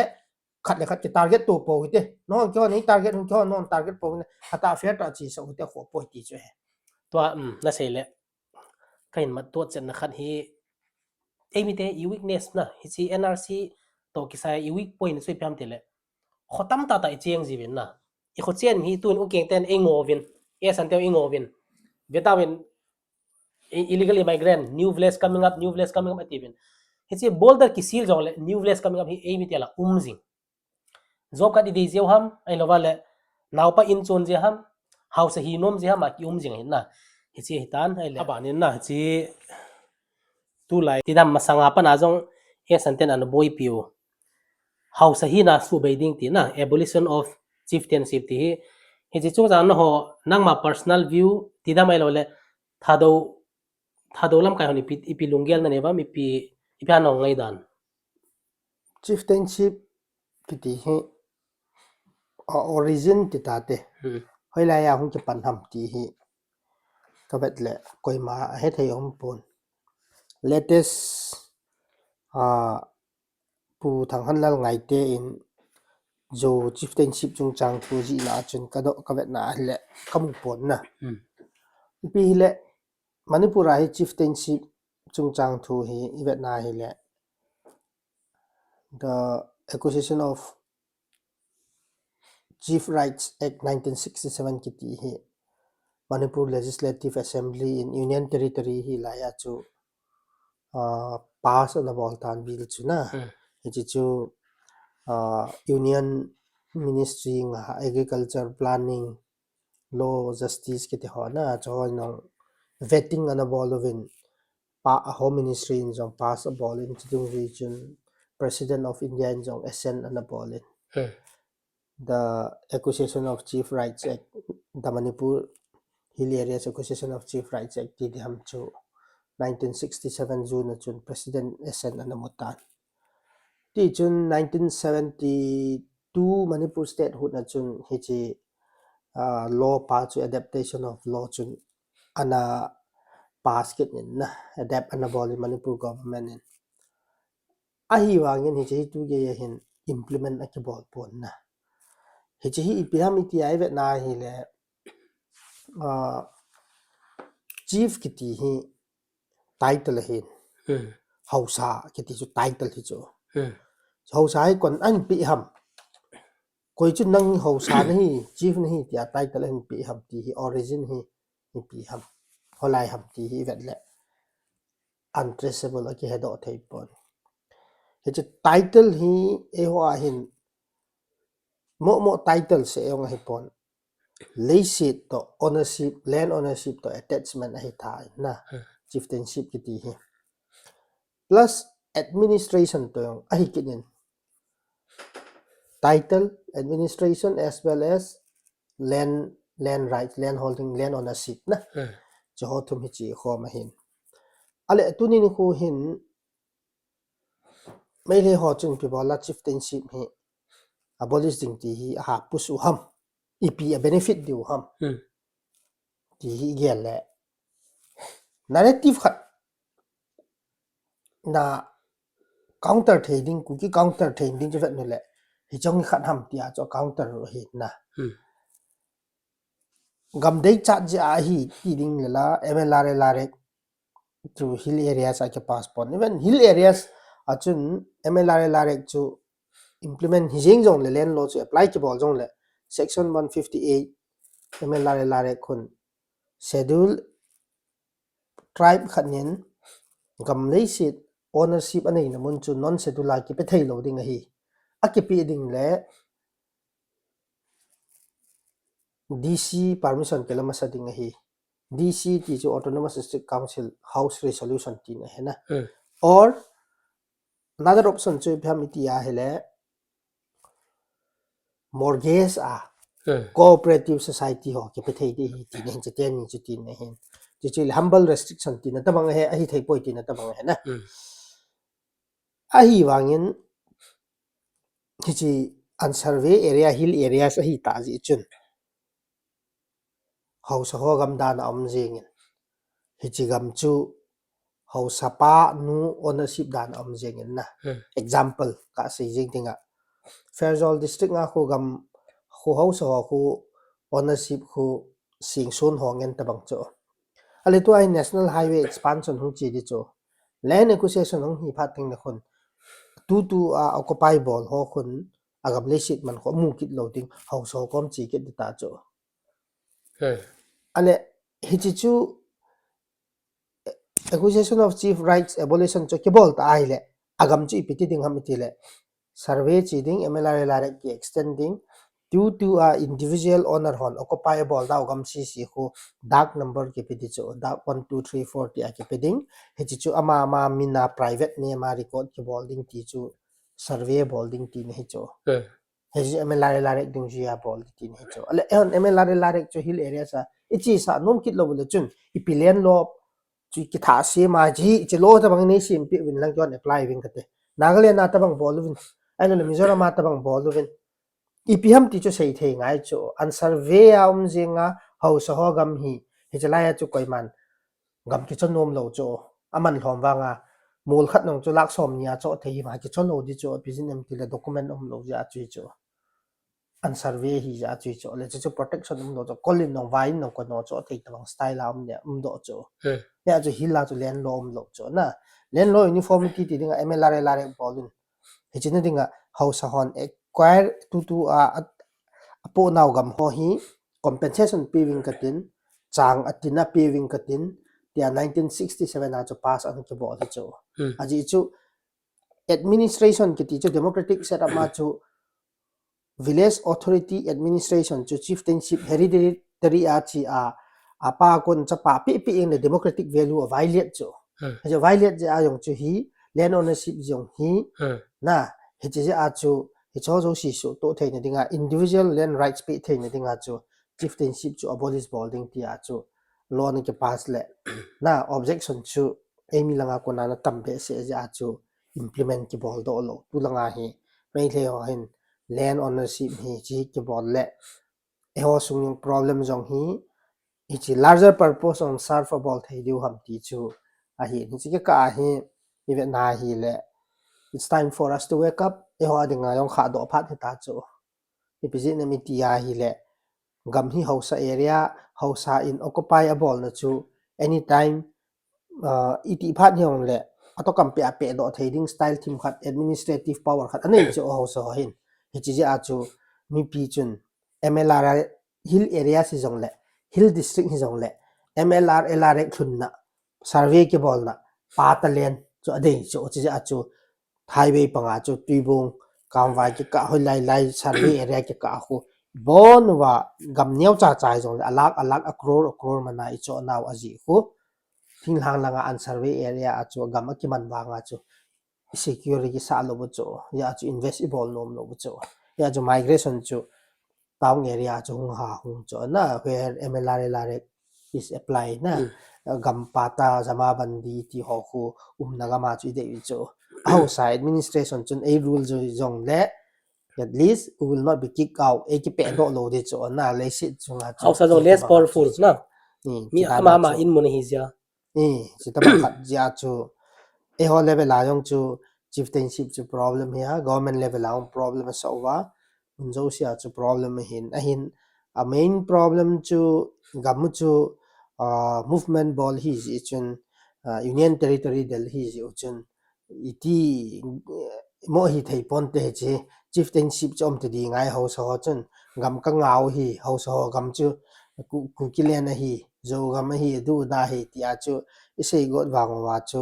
khát le khát cái target to po ite no kyo ni target hun kyo non target po ne hata fair ta chi so ite kho po ti chu he to na sei le kain mat to chen na khat hi emite i weakness na hi chi NRC to ki sai i weak point sui pyam te le khotam ta ta cheng ji win na i kho chen hi tun u keng ten engovin e san te engovin vetawin illegal immigrant new village coming up ativin hi chi boulder ki sil jong le new village coming up hi emite la umjing job ka di de jeu ham ai lova le naw pa in chon je ham house hi nom je ham ki umjing hin na hi chi hitan ai le abanin na chi tu lai tidam masanga pa na jong e santen an boy piu house hi na su beiding ti na abolition of chieftainship ti hi chi chu jan ho nang ma personal view tidam ai lo le thado lam kai honi ipi lungel na ne ba mi pi ipya no ngai dan chieftainship ki ti hi origin ti ta te hoi la ya hung ki pan ham ti hi ka vet le koi ma he thei om pon latest pu thang han lal ngai te in zo chieftainship chung chang pu ji la chun ka do ka vet na le kam pon na pi le manipur hi chieftainship chung chang thu hi vet na hi le the acquisition of Chief Rights Act 1967 ki ti hi Manipur Legislative Assembly in Union Territory hi la ya chu pass on the Boltan bill chu na hi chu Union Ministry nga Agriculture Planning Law Justice ki ti ho na cho no vetting on the bolovin Home Ministry in jong pass a ball in Chittung region President of India in jong assent on the ball in the acquisition of Chief Rights Act the Manipur Hill Areas Acquisition of Chief Rights Act ti ham chu 1967 June na chun President assent on the mutan ti chun 1972 Manipur statehood na chun hi chi law pa chu adaptation of law chun ana pass kit nin na adapt ana bol in Manipur government in ahi wangin hi chi tu ge hin implement a ki bol pon na hi chi hi pyramid ai vet na hi le chief kiti hi title hin hausa kiti chu title hi chu hausa hi kon an pi ham koi chu nang hausa nahi chief nahi tia title hin pi ham ti hi origin hi pi ham holai ham ti hi vet le untraceable ki head of thai pon hi chu title hi e ho hin mo title se ong hi pon laysit to ownership land ownership to attachment hi tha na chieftainship ki ti hi plus administration to yong ahi kinin title administration as well as land rights land holding land ownership na cho ho thum hi chi kho ma hin ale tunin khu hin mai le ho chung pi bola chieftainship hi abolish ding ti hi ha pusu ham ipi a benefit diu ham ti hi gel le narrative khat na counter trading ku ki counter trading je vet no le hi chong khat ham tia cho counter ro hi na gam dei chat je a hi ti ding le la mlr lare to hill areas a ke passport even hill areas achun mlr lare chu implement hijing jong le land law chu apply ki bol jong le section 158 mlr lare khun schedule tribe khanin gam nei sit ownership anei na mun chu non schedule ki pe thei lo ding hi akipi ding le DC permission kelama sa ding hi DC ti chu autonomous district council house resolution ti na hena or another option chu phamiti ya hele mortgage cooperative society ho ke pe thei di hi ti ne che ten ni chu ti ne hen จริงๆ humble restriction ตีนั่นตะบังเฮอหิเทยป่วยตีนั่นตะบังเฮนะ ahi wangin hichi an survey area hill area sa hi ta ji chun hausa ho gam dan om jengin hichi gam chu hausa pa nu ownership dan om jengin na example ka si jing tinga Fairjol district nga khu gam khu hausa ho khu ownership khu sing sun ho ngen tabang cho ale to ai national highway expansion hu chi di cho land acquisition hong hi phat ting na khun tu occupy ball ho khun agam lesit man ko mu kit loading house ho kom chi kit ta cho ale hi chi chu acquisition of chief rights abolition cho kibol ta ai le agam chi ipiti ding ham ti le survey chi ding mlr la ki extending due to a individual owner hon occupiable da gam si si khu dark number ki piti cho dark 1 2 3 4 ti a ki piding hi chi chu ama mina private ne ma record ki bolding ti chu survey bolding ti ne cho he ji mlr la ding ji a bol ti ne cho ale on mlr la cho hill area sa ichi sa nom kit lo bul chun ipilen lo chu ki tha se ma ji chi lo ta bang ni sim pi win lang jon apply wing kate nagaland na ta bang bol win ai lo mizoram ma ta bang bol win ipiham ti chu sei thei ngai chu an survey am jinga house ho gam hi hichalaya chu koiman gam ki chon nom lo chu aman hlom wanga mul khat nong chu lak som nia cho thei ma ki chon lo di chu business ti la document om lo ja chu chu an survey hi ja chu chu le chu protection om lo chu kolin nong vain nong ko no chu thei tawang style am ne do chu ya chu hila chu len lo om lo chu na len lo uniformity ti dinga mlr la re bolun hichin dinga house hon acquire tu apo naw gam ho hi compensation paying katin chang atina paying katin tia 1967 a chu pass an ki bo hi chu aji chu administration ki ti chu democratic setup ma chu village authority administration chu chieftainship hereditary a chi a apa kon cha pa pi in the democratic value of violate chu ajo violate ja yong chu hi land ownership jong hi na hi chi a chu hi cho zo si su to thei na dinga individual land rights pe thei na dinga chu chieftainship chu abolish bolding ti a chu law ni ke pass le na objection chu emi langa ko na tambe se ja chu implement ki bol do lo tu langa hi mai le ho hin land ownership hi chi ki bol le e ho sung problem jong hi it's a larger purpose on serve for ball thei diu ham ti chu a hi ni chi ka hi even na hi le it's time for us to wake up e ho adinga yong kha do phat ta chu ipizin na mi ti a hi le gam hi house area house in occupiable na chu anytime iti phat hyong le ato kam pe ape do thading style thim khat administrative power khat anei chu house ho hin hi chi ja chu mi pi chun mlr hill area si jong le hill district hi jong le mlr lr khunna survey ke bol na patalen chu adei chu chi ja chu highway panga chu tuibung kamwai ki ka hoi lai survey area ki ka khu bon wa gam nyau cha chai jong alak akror mana I cho naw aji khu thing hang langa an survey area chu gam ki man wanga chu security sa lo bu chu ya chu investable nom lo bu chu ya chu migration chu town area chu hung chu na where mlr is applied na gam pata jama bandi ti ho khu naga ma chu de chu outside administration chun a rule jo jong le at least we will not be kicked out e ki pe do lo de chu na le sit chu nga chu house less powerful na mi kita ama in mun hi ja chita bang khat ja chu e ho level la yong chu chieftainship chu problem here government level la problem so wa unjo sia chu problem ahin a main problem chu gam chu movement ball hi ji chun union territory del hi ji chun iti mo hi thei pon te che chieftainship chom te di ngai ho so chun gam ka ngau hi ho so gam chu ku kilen hi zo gam hi du da hi tia chu isei got wang wa chu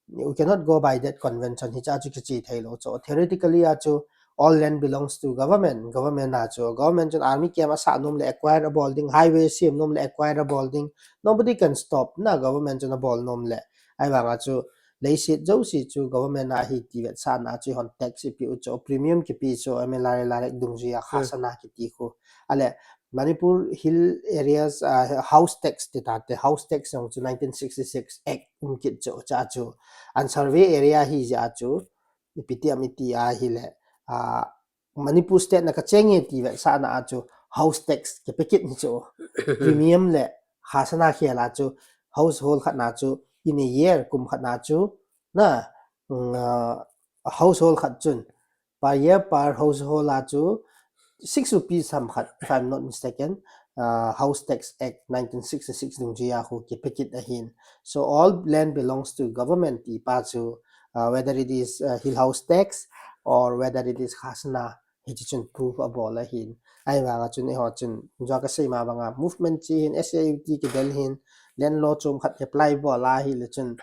you cannot go by that convention hi cha chu ki chi thei lo cho theoretically a chu all land belongs to government na chu government chun army kema sa nom le acquire a building highway sim nom le acquire a building nobody can stop na government chun a ball nom le ai wanga chu leisit jo si chu government na hi ti vet sa na chu hon tax pi u cho premium ki pi cho mlr la dung ji a khasana ki ti khu ale Manipur hill areas house tax te house tax trong 1966 act kit cho cha chu an survey area hi ja chu ipitiam iti ahile Manipur state na kachenge ti ve sa na chu house tax ke pekit ni chu premium le hasana khiala chu household khat na chu in a year kum khat na chu na household khat chun per year per household la chu 6 rupees sam khat if I'm not mistaken House Tax Act 1966 dung jia hu ke pekit ahin so all land belongs to government ti pa chu whether it is hill house tax or whether it is hasna hichun proof abol ahin ai wa chun e ho chun jo ka sei ma banga movement chi hin SAUT ke del hin land law chum khat apply bo la hi le chun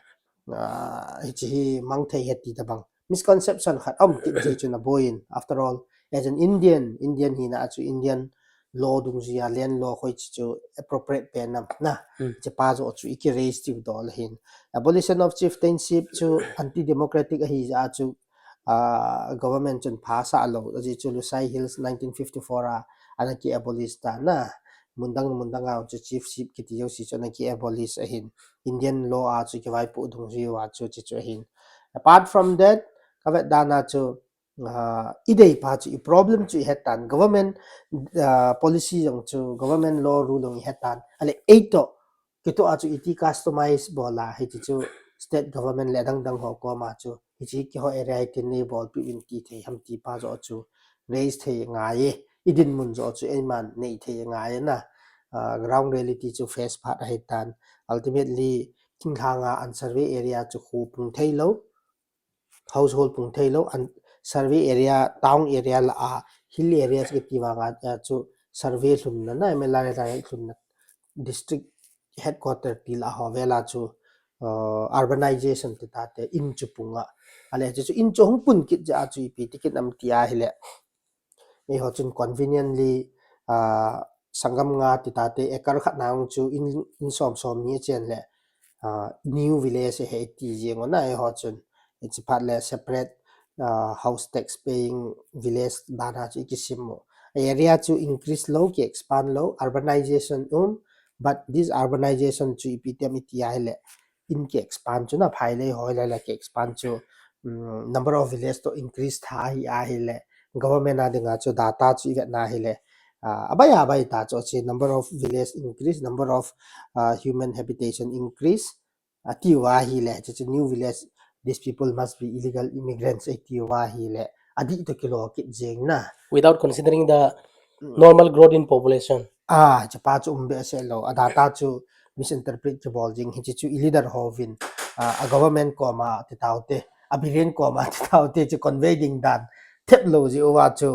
hichi mang thei heti ta bang misconception khat ki je chun a boin after all as an Indian hi na chu Indian law dung zia land law khoi chu appropriate pen nam na che pa zo chu iki raise ti dol hin abolition of chieftainship chu anti democratic hi ja chu government chun phasa lo ji chu Lusai Hills 1954 ana ki abolish ta na mundang chu chiefship ki ti yo si chu na ki abolish ahin Indian law chu ki vai pu dung ji wa chu chu hin apart from that kavet dana chu idei pa chu problem chu hetan government policy yang chu government law rule yang hetan ale eito kito chu iti customize bola hi chu state government le dang ho ko ma chu hi ki ho area tin ni bol pi in ti the ham ti pa zo chu raise the nga ye idin mun zo chu eman nei the nga ye na ground reality chu face phat hetan ultimately king hanga an survey area chu khu pung thailo household pung thailo an survey area town area la hill areas ke tiwanga chu survey hlum na mla la hlum na district headquarter til a hovela chu urbanization ti ta te in chu punga ale chu in chu hung pun kit ja chu pi ticket am tia hele e ho chun conveniently sangam nga ti ta te ekar khat naung chu in som ni chen le new village he ti jeng na e ho chun it's part le separate house tax paying village dana chu ikisimo area chu increase low ki expand low urbanization but this urbanization chu iptm itia hele in ki expand chu na phaile hoila la ki expand chu number of village to increase tha hi a hele government adinga chu data chu iga na hele abai ta chu chi number of village increase number of human habitation increase ati wa hi le chu new village these people must be illegal immigrants ati wa hi le adi to kilo ki jeng na without considering the normal growth in population chapa chu umbe se lo adata chu misinterpret ke boljing hi chu leader hovin a government ko ma titaute a billion ko ma titaute chu conveying dan tep lo ji wa chu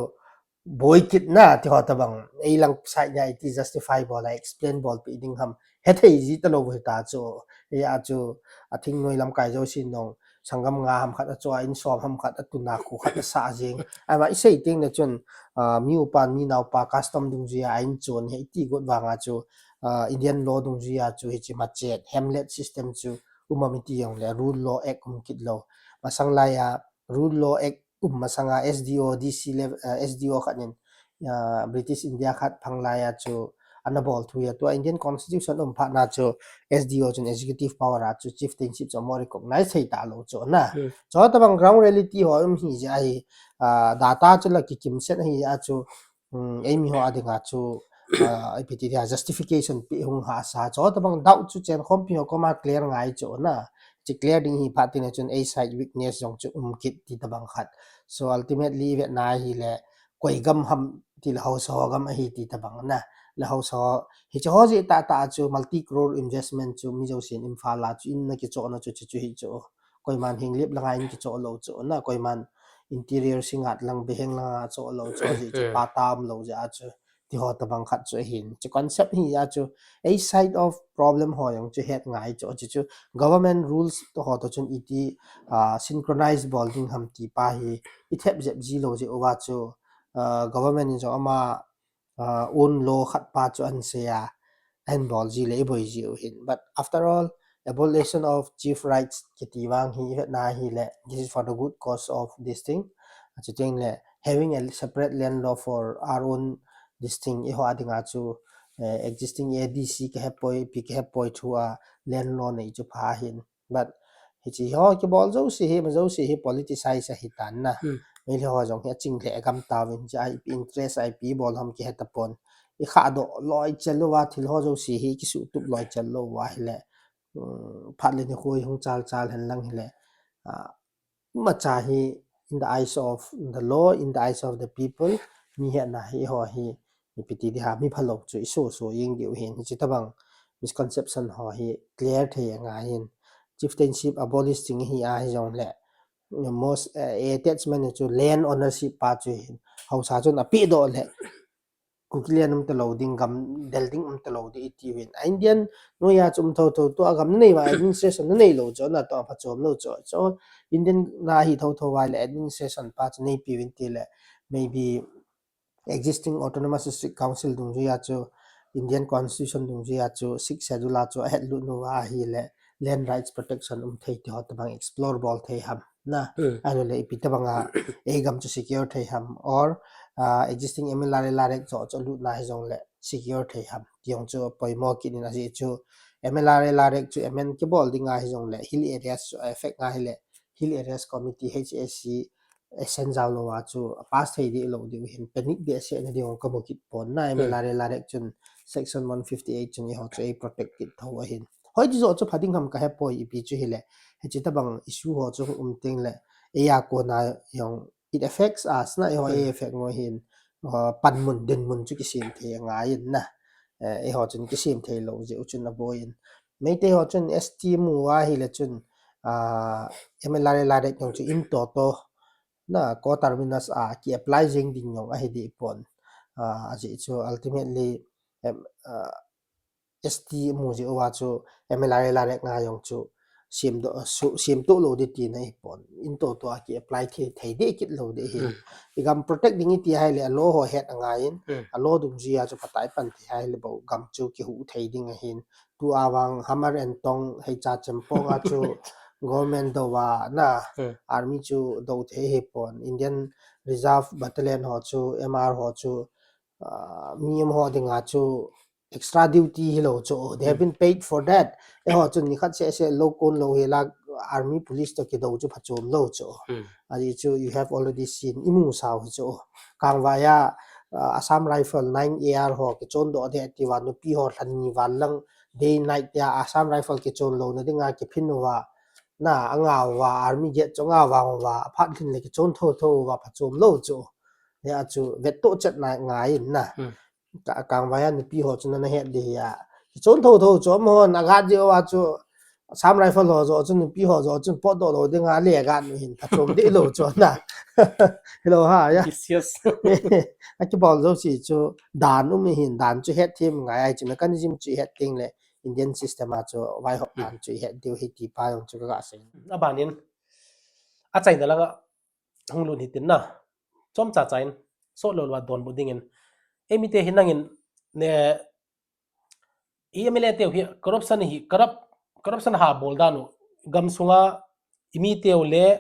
boy kit na ti hota bang ei lang sai ya it is justifiable I explain bol pi ding ham he thei ji ta lo ta chu ya chu a thing noi lam kai jo sin nong sangam nga ham khat a chwa in som ham khat atuna khu khat sa jing ama isei ting na chun mi upan mi nau pa custom dung ji ain chon he ti got wanga chu Indian law dung ji chu hi chi machet hamlet system chu umamiti yong le rule law act kit law masang la ya rule law act masanga SDO DC level SDO khanin British India khat phangla ya chu anabol thu ya to Indian constitution pha na chu SDO chun executive power a chu chieftainship chu mo recognize thei ta lo chu na cho ta bang ground reality ho hi ja hi data chu la ki kim set hi a chu mi ho adinga chu IPT dia justification pi hung ha sa cho ta bang doubt chu chen khom pi ho ko ma clear ngai chu na chi clear ding hi phatin chun a side weakness jong chu kit ti ta bang khat so ultimately ve na hi le koi gam ham til house ho gam hi ti ta bang na le house ho hi cho ji ta chu multi crore investment chu mi jo sin imphal la chu in na ki cho na chu hi chu koi man hing lip langa in ki cho lo chu na koi man interior singat lang beheng la cho lo chu ji pa tam lo ja chu ti ho ta bang khat chu hin chu concept hi ya chu a side of problem ho yang chu het ngai chu government rules to ho to chun iti synchronized balding ham ti pa hi ithep jep ji lo je owa chu government jo ama own law khat pa chu an se ya and bol ji le boy ji hin but after all abolition of chief rights kiti wang hi na hi le this is for the good cause of this thing chu ting le having a separate land law for our own this thing I ho adinga chu existing ADC ke hepoi pi ke hepoi thua land law nei chu pha hin but Hiche ho kibol zo si hi ma zo si hi politicize hi tan na me le ho jong he ching le gam ta win ja interest IP bol ham ki hetapon I kha do loi chelo wa thil ho zo si hi ki su tup loi chelo wa hele phat le ni khoi hung chal han lang hele ma cha hi in the eyes of the law in the eyes of the people mi he na hi ho hi mi piti di ha mi phalo chu so ying di hin chi tabang misconception ho hi clear the nga hin chieftainship abolish ching hi a hi jong le most attachment to land ownership pa chu hin hausa chun api do le kuklian um talo ding gam delding talo di iti win indian no ya chum tho to agam nei wa administration nei lo cho na to pha chom lo cho indian na hi tho wa le administration pa nei pi win ti le maybe existing autonomous district council dung ya cho indian constitution dung ya cho 6 schedule a cho het lu no wa hi le land rights protection thei ti hot bang explore bol thei ham na alo le pi ta banga egam cho secure thei ham or existing MLR larek cho lu na hi jong le secure thei ham tiong cho poimo ki ni na ji cho MLR larek cho MN ki bol dinga hi jong le hill areas effect nga hi le hill areas committee HSC essential lo wa chu pass thei di lo di hin panic be se na di ong kamokit pon na MLR larek chun section 158 chun ho cho protect kit tho hin hoi ji zo cho phading ham ka he poi pi chu hi le he chi ta bang issue ho chu ting le ya ko na yong it affects us na ho affect mo hin pan mun din mun chu ki sim the nga yin na ho chun ki sim the lo je chun na boin me te ho chun ST mu wa hi le chun MLR larek yong chu in to na ko terminus ki apply jing ding yong a hi di pon aji chu ultimately ST mu ji wa chu MLR larek nga yong chu sim to lo de ti nei pon in to ki apply thei de kit lo de hi igam protect ding ti hai le lo ho het anga in a lo dung ji ya chu patai pan ti hai le bo gam chu ki hu thei ding a hin tu awang hammer and tong hei cha chempong a chu government do wa na army chu do the he pon Indian Reserve Battalion ho chu MR ho chu mi ho dinga chu extra duty hello cho they have been paid for that ho chun ni khat se local lo hela army police to ki do chu phachom lo cho ari chu you have already seen imu sao cho kangwaya Assam rifle 9 AR ho ki chon do de ti wa nu pi ho than ni wa lang day night ya Assam rifle ki chon lo na dinga ki phin wa na anga wa army get chonga wa phat khin le ki chon tho wa phachom lo cho ya chu vet to chat na ngai na càng vài anh pi họ cho nên hết đi à trốn thâu chỗ mà nó gạt đi vào chỗ Sam rifle họ chỗ cho nên pi họ chỗ cho bắt đầu rồi đi ngã lẻ gạt mình thật trộm đi lâu chỗ na hello ha ya anh chú bảo rồi chỉ cho đàn mình hiện đàn cho hết thêm ngày ai chỉ nó cần gì chỉ hết tiếng lệ Indian system à cho vài học đàn chỉ hết điều hết đi ba ông cho cái gì à bạn nên à chạy đó là hung luôn hitin na chom cha chain so lo wa don budingen emite hinangin ne emele te hi corruption ha boldano gamsunga imite ole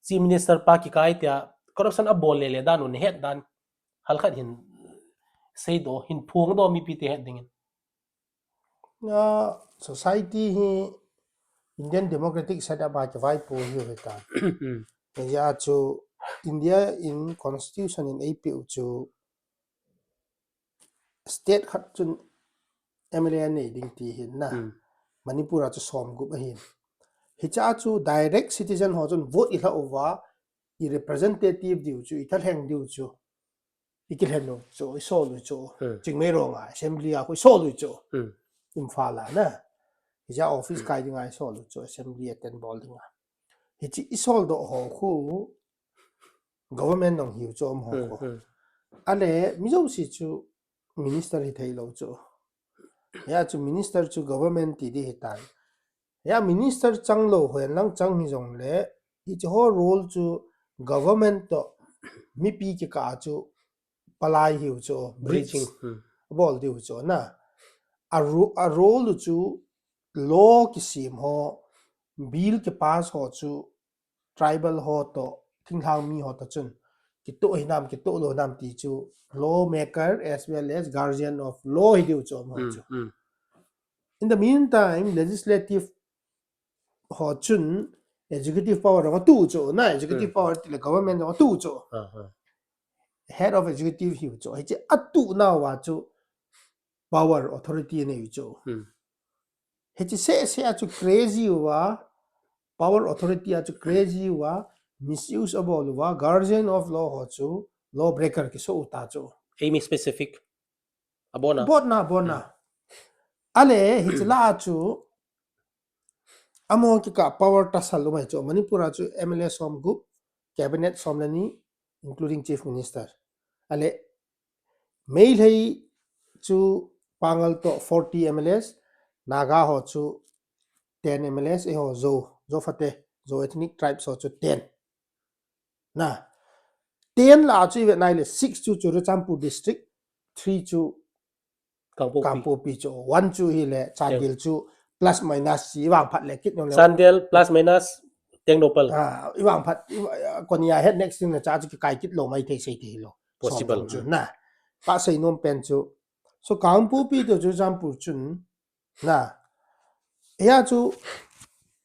chief minister pa ki kai tia corruption a bol le danu ne het dan halkhat hin sei do hin phung do mi pite het dingin society hi Indian democratic setup ba vai po hi heta ya chu India in constitution in AP chu state khat chun MLA nei ding ti hin na Manipur chu som gup hin hicha chu direct citizen ho chun vote ila over I representative diu chu ithal heng diu chu ikil heno chu so lu chu jingme ro nga assembly a ko so lu chu imphal la na hicha office kai ding ai so lu chu assembly attend bol ding a hichi isol do ho khu government nong hiu chu ho ko ale mizo si chu minister hi thei lo chu ya chu minister chu government ti di hitai ya minister chang lo hoen lang chang hi jong le hi chu ho role chu government to mi pi ki ka chu palai hiu chu bridging bol diu chu na a role chu law ki sim ho bill ke pass ho chu tribal ho to thinghang mi ho to chun ki to hinam ki to lo nam ti chu lawmaker as well as guardian of law hi diu chu mo chu in the meantime legislative họ chun executive power nó tu chỗ na executive power thì là government nó tu chỗ head of executive hiểu chỗ hay chứ atu nào vào chỗ power authority này chỗ hay chứ sẽ chỗ crazy wa power authority chỗ crazy wa misuse of all wa guardian of law họ chỗ law breaker cái số ta chỗ Amy specific abona bona ale hi la chỗ amo ki ka power ta salu mai chỗ manipur chỗ MLA som group cabinet som lani including chief minister ale mail hay chu pangal to 40 MLAs naga ho chu 10 MLAs e ho zo fate zo ethnic tribes ho chu 10 na 10 la chu ve nai le 6 chu Churachandpur district 3 chu Kampo pi chu 1 chu hi le Chandil chu plus minus si wang phat le kit no le Sandel plus minus Tengnopal iwang phat konia head next thing na cha chu kai kit lo mai thei sei thei lo possible chu na pa sei nom pen chu so Kampo pi to Churachandpur chun na ya chu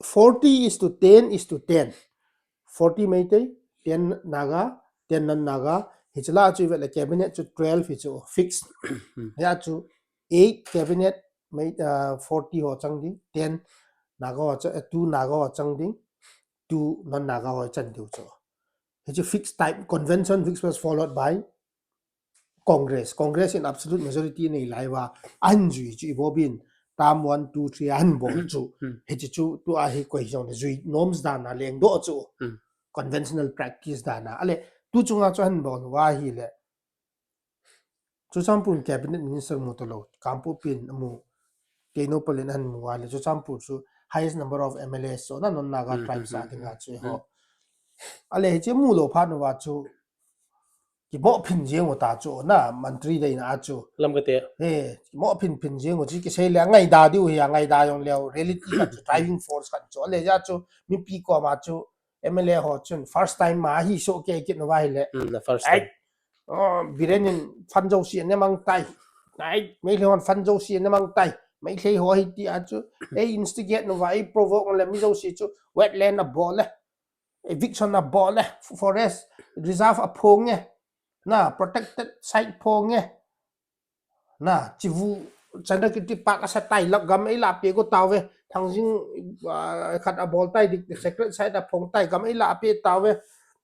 40:10:10 40 Meitei 10 Naga 10 non Naga hichla chu ve le cabinet chu 12 hi chu fixed ya chu 8 cabinet 40 ho changding 10 Naga ho 2 Naga ho changding 2 non Naga ho chandiu chu hi chu fixed type convention which was followed by Congress in absolute majority nei laiwa anjui chu bobin tam 1 2 3 an bol chu hi chu tu a hi ko hi jong zui norms da na leng do chu conventional practice da na ale tu chunga chu han bol wa hi le Churachandpur cabinet minister mu to lo Kampo pin mu Keno Palin han mu wa le Churachandpur chu highest number of MLAs so na non naga tribes a dinga chu ho ale he che mu lo pha no wa chu ki mo phin je ngo ta chu na mantri dei na chu lamgate mo phin je ngo chi ki sei le ngai da diu ya ngai da yong leo reality ka driving force kan chu le ja chu mi pi ko ma chu MLA ho chun first time ma hi so ke kit no vai le the first time birenin fan jo si ne mang tai ai mấy leon fan jo si ne mang tai mấy le ho hi ti a chu e instigate no vai provoke le mi jo si chu wetland a bole eviction a bole forest reserve a phong nge na protected site phong nge na chivu chanda kiti pak asa tai lak gam ai la pe ko taw ve thang jing khat a bol tai dik secret site a phong tai gam ai la pe taw ve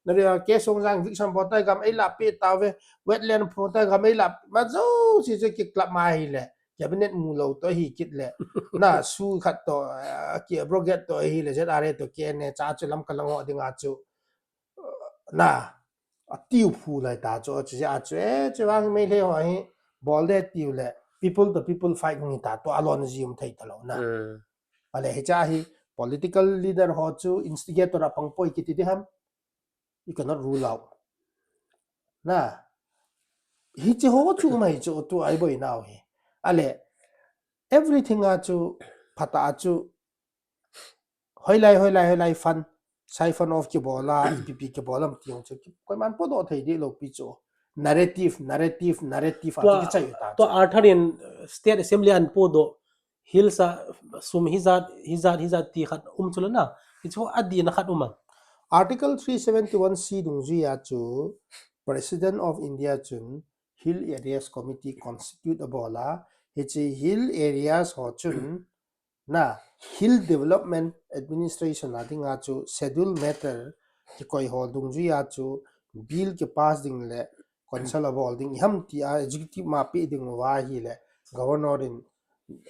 na ria ke song jang eviction bol tai gam ai la pe taw ve wetland phong tai gam ai la ma zo si je ki klap mai le cabinet mu lo to hi kit le na su khat to ki abroget to hi le are to ke ne cha chu lam kalang ho dinga chu na tiu phu lai ta cho chi a chu e chwang me le ho hi bol de tiu le people to people fight ni ta to alon jim thei ta lo na ale he cha hi political leader ho chu instigator apang poi ki ti ham you cannot rule out na hi che ho chu mai chu tu ai boi now hi ale everything a chu phata chu hoi lai fan siphon of ki bola EPP ki bolam tiong chu koi man po do thei di lo pi chu narrative a ti chai ta to artharin state assembly an po do hilsa sum hizat ti khat chulana ichu adi na khat Article 371C dung ji ya chu President of India chun hill areas committee constitute a bola hichi hill areas ho chun na hill development administration adinga chu schedule matter ki koi ho dung ji ya chu bill ke pass ding le council of holding ham ti a executive ma pe ding wa hi le governor in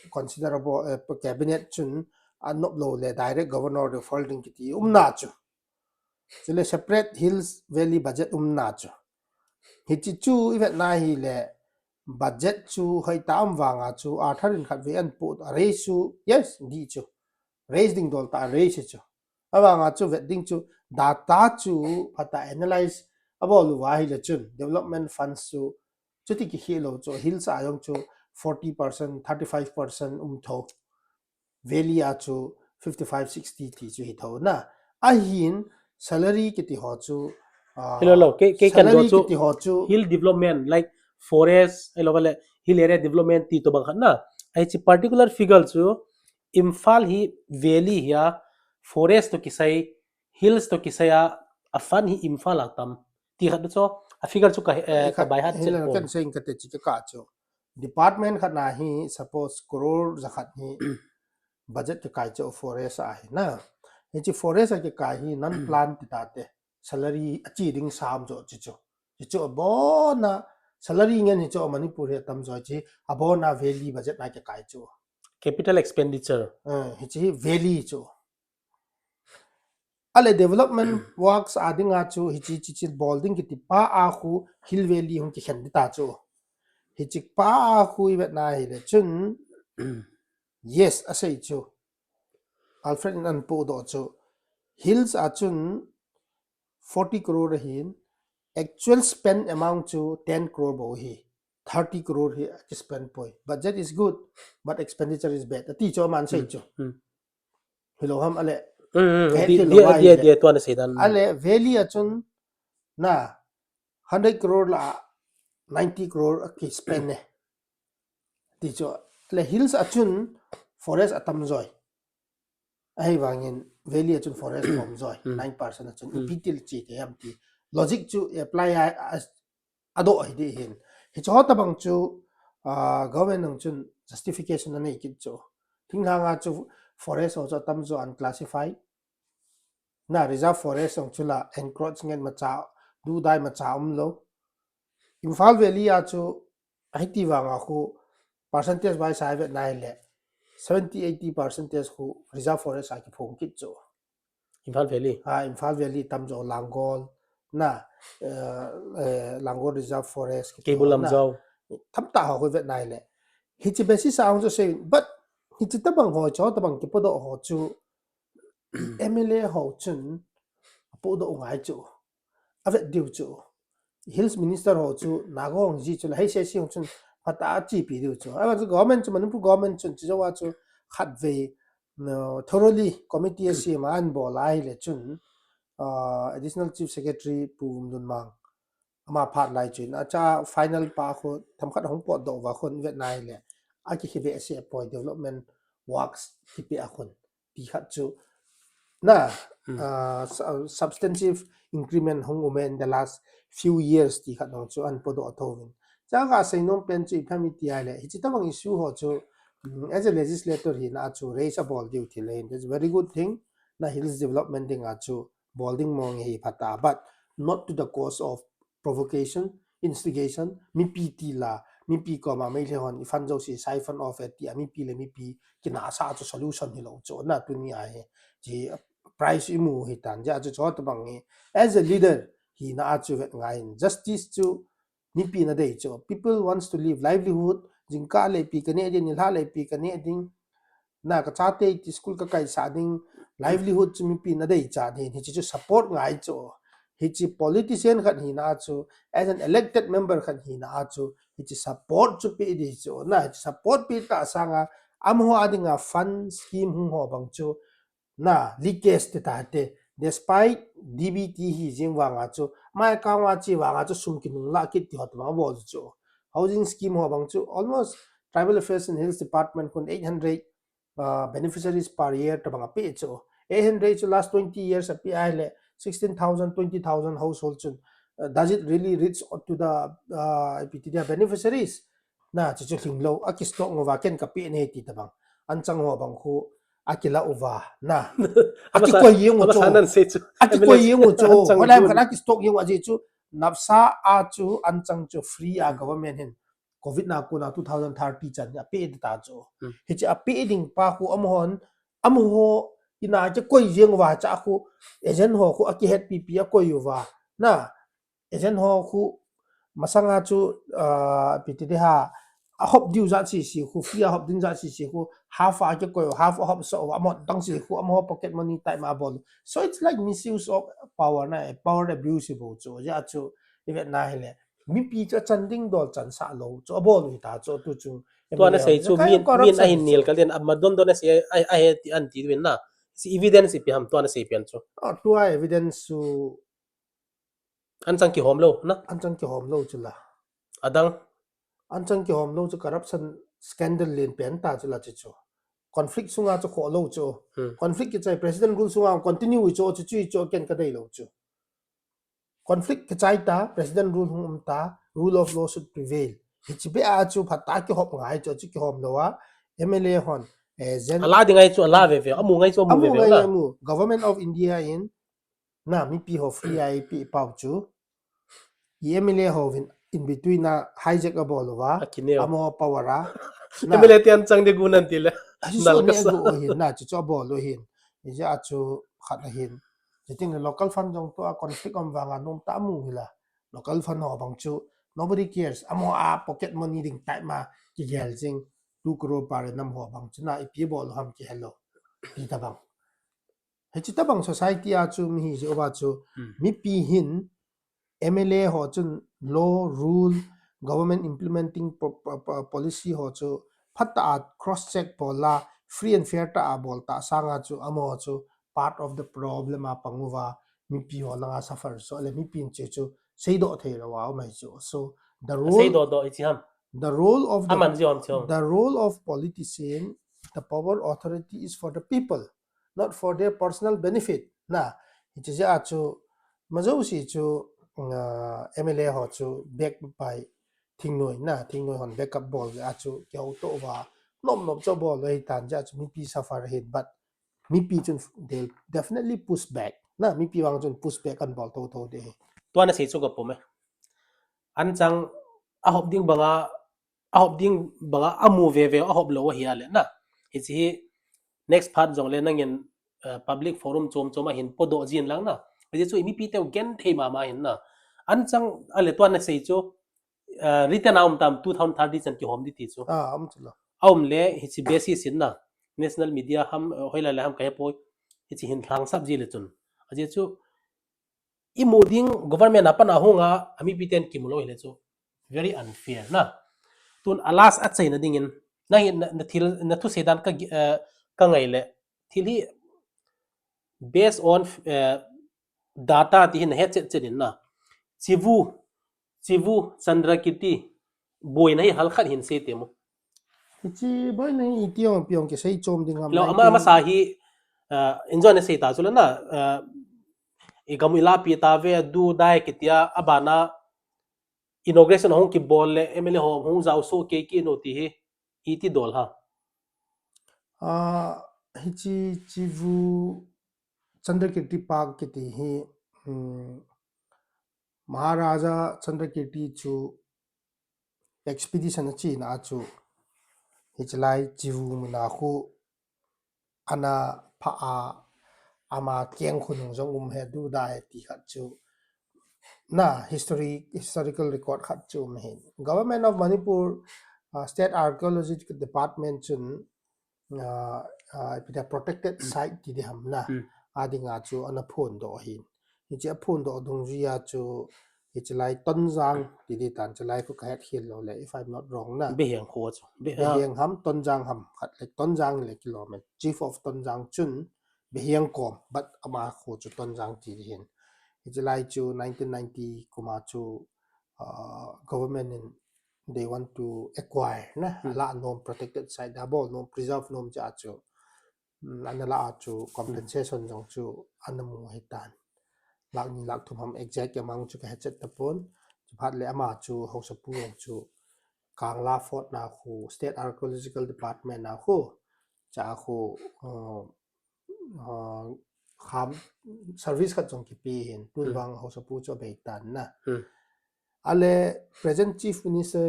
considerable cabinet chun anop lo le direct governor the folding ki ti na chu chile separate hills valley budget na chu hichi chu event na hi le budget chu hoi tam wanga chu atharin khat ve an put raise chu yes di chu raise ding dol ta raise chu awanga chu wedding chu data chu phata analyze abo lu wa hi le chun development funds chu chuti ki hilo chu hills ayong chu 40% 35% tho valley a chu 55-60 ti chu hi tho na ahin salary kiti ho chu hello ke kan salary do kiti ho chu hill development like forest hello hill area development ti to bang khat na ai chi particular figure chu imphal hi valley ya forest to kisai hills to kisaya afan hi imfa la tam ti khat cho a figure chu ka bai hat chen hilan pom kan saying kate chi ka cho department khat na hi suppose crore zakhat hi budget ke kai cho forest a hi na he chi forest ke kai hi non plan ti ta te salary achi ding sam cho chi cho bo na salary ngen hi cho manipur he tam zo chi abo na valley budget na ke kai cho capital expenditure he chi valley cho ale development works adinga chu hi chi bolding ki ti pa a khu hill valley hon ki khen ta chu hi chi pa a khu i vet na hi le chun yes asai chu alfred in an pu do chu hills a chun 40 crore hin actual spend amount to 10 crore bo hi 30 crore hi ki spend poi budget is good but expenditure is bad ti cho man sai chu hilo ham ale ke ti lo wai le dia to na se dan ale valley a chun na 100 crore la 90 crore ki spend ne ti cho le hills achun forest atam joy ai wangin valley achun forest form joy 9% achun ipitil chi ke am ti logic chu apply ado hi di hin hi cho ta bang chu government nang chun justification na ki chu thing nga chu forest ho cho tam jo unclassified na reserve forest ong chula encroachment ma cha du dai ma cha lo Imphal Valley a chu haiti wanga khu percentage by side nai le 70-80% khu reserve forest a ki phong kit chu Imphal Valley Imphal Valley tam jo Langol na Langol reserve forest ki kibol na lamjaw tham ta ho vet nai le hi chi basis a jo say but hi chi tabang ho cho tabang ki podo ho chu MLA ho chun podo ngai chu avet diu chu hills minister ho chu nagong ji chu hai se si ho chun pata chi pi du chu a chu government chu manipur government chun chi wa chu khat ve no thoroughly committee si man bo lai le chun additional chief secretary pum dun mang ama phat lai chin a cha final pa kho tham khat hong pot do wa khon vet nai le a ki be se point development works ki pe a khon ti khat chu na substantive increment hong umen in the last few years ti khat nong chu an podo athovin chaga sainom pen chu phami ti ale hi chitamang issue ho chu as a legislator hi na chu raise a ball due thile that's very good thing na hills development ding a chu bolding mong hi phata but not to the cause of provocation instigation mi pt la mi pi ko ma mai le hon ifan jo si siphon off at ti mi pi le mi pi kina sa chu solution hi lo chu na tu ni a he ji price imu hi tan ja chu chot bang as a leader hi na chu vet ngai justice chu ni pi na dei chu people wants to live livelihood jingka le pi kane din la le pi kane ding na ka chate ti school ka kai sa ding livelihood chu mi pi na dei cha ni hi chu support ngai chu hi chi politician khat hi na chu as an elected member khat hi na chu hi chi support chu pi di chu na support pi ta sanga am ho adinga fund scheme hu ho bang chu na leakage te ta te despite dbt hi jing wanga chu mai ka wa chi wanga chu sum ki nung la ki ti hot ma bol chu housing scheme ho bang chu almost tribal affairs and hills department kun 800 beneficiaries per year to bang pe chu 800 chu last 20 years api ai le 16,000 20,000 households chu does it really reach to the PTD beneficiaries na chu chu hinglo aki stock ngwa ken ka pe ne ti tabang an chang ho bang khu akila uva na aki ko yeng cho sanan se chu aki ko yeng cho hola am kana ki stock yeng aji chu napsa a chu an chang chu free a government hin covid na ko na 2030 chan ya pe ta chu hi chi a pe ding pa khu am ho ina che ko yeng wa cha khu agent ho khu aki het pp a ko yuwa na agent ho khu masanga chu PTD ha a hop diu za chi si khu free a hop din za chi si khu half a ke ko half a hop so amount tang si khu am ho pocket money time a bol so it's like misuse of power na power abusable chu ya chu even na hele mi pi cha chanding dol chan sa lo chu bol ni ta chu tu chu to na sei chu min ahin nil kal den amma don don se ai ti an ti win na si evidence ipi ham to na sei pian chu tu evidence su an chang ki hom lo na an chang ki hom lo chu la adang an chang ki hom lo chu corruption scandal len pen ta chu la chu conflict sunga cho kho lo cho conflict ke chai president rule sunga continue cho chu cho ken ka dei lo cho conflict ke chai ta president rule hum ta rule of law should prevail hi chi be a chu phata ki hop ngai cho chi ki hom lo wa MLA hon zen ala dingai chu ala ve ve amu ngai chu mu ve amu ve ngai na ngai mu government of India in na mi pi ho free IP pau chu MLA ho in between na hijack a bol wa akineo amo powera emele tian chang de gunan tile so nal ni ka sa go hin na chu cho bol lo hin ni ja chu khat na hin je ting local fund jong to a conflict om wanga nom ta mu hila local fund ho bang chu nobody cares amo a pocket money ding tai ma ki gel jing 2 crore par nam ho bang chu na ipi bol ham ki hello pi ta bang he chi ta bang society a chu mi hi je oba chu mi pi hin MLA ho chun law rule government implementing policy ho chu phatta cross check pola free and fair ta bol ta sanga chu amo chu part of the problem a panguwa mi pi ho langa suffer so le mi pin che chu seido thei ra wa mai chu so the sei role do ichi ham the role of aman ji om chong the role of politician the power authority is for the people not for their personal benefit na it is a chu mazo si chu MLA ho chu back by thing noi hon backup ball a chu kyau to wa nom cho ball lai tan ja chu mi pi suffer hit but mi pi chun they definitely push back na mi pi wang chun push back an ball to de to na sei chu ga pome an chang a hop ding banga amu ve ve a hop lo hi ale na hi chi next part jong le nangin public forum chom a hin podo jin lang na ji chu mi pi te gen thei ma hin na an chang ale to na sei chu written out tam 2030 chan ki hom di ti chu am chula aum le hi chi besi sin na national media ham hoila le ham kai poi hi chi hin thlang sab ji le chun aje chu I moding government apan ahunga ami piten kimulo hele chu very unfair na tun alas at sai na dingin na thil na thu sedan ka ngai le thil hi based on data ti hin het chenin na chivu chandrakiti boy na hi hal khat hin se temo chi boy nei itiong piong ke sei chom ding am lo ama sa hi enjoy na sei ta chula na igamila pi ta ve du dai kitia abana inauguration hong kibol le MLA hong zau so ke ki no ti hi iti dol ha hichi chivu chandrakirti park kiti hi Maharaja Chandrakirti chu expedition chi na chu hichlai chivu na khu ana pha a ama keng khunung jong he du dai ti khat chu na historical record khat chu me government of Manipur state archaeological department chun ipida protected site ti de hamna adinga chu ana phon do hin hichi phon do dung ria chu hichlai tonjang ti di tan chlai ku khat khil lo le if I'm not wrong na be heng kho chu be hiang ham tonjang ham khat le tonjang le kilometer chief of tonjang chun be hiang kom but ama kho chu tonjang ti hin hichlai chu 1990 kuma chu government in they want to acquire na la nom protected site da bol nom preserve nom cha chu anala chu compensation jong chu anamu hitan lak thum ham exact amount chu ka chet tapon phat le ama chu hosapu chu kangla fort na khu state archaeological department na khu cha khu kham service khat jong ki pi hin tulwang hosapu chu beitan na ale present chief minister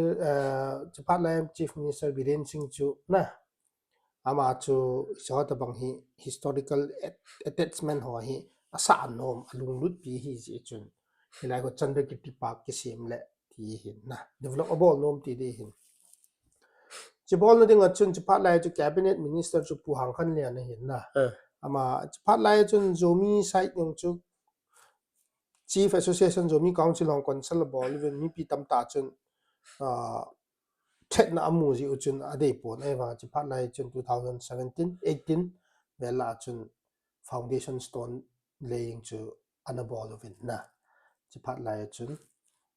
Japan chief minister Biren Singh chu na ama chu shot bang hi historical attachment ho hi asa nom alung lut pi hi ji chun hilai ko Chandrakirti park ki sim le ti hin na developable nom ti de hin chibol na ding chun Japan chu cabinet minister chu pu hang khan le na hin na ama Japan chun zomi site yong chu chief association zomi council hong council bol ven mi pi tam ta chun threat na amu ji uchun adei pon ewa Japan chun 2017 18 vela chun foundation stone laying chu anabol vin na Japan chun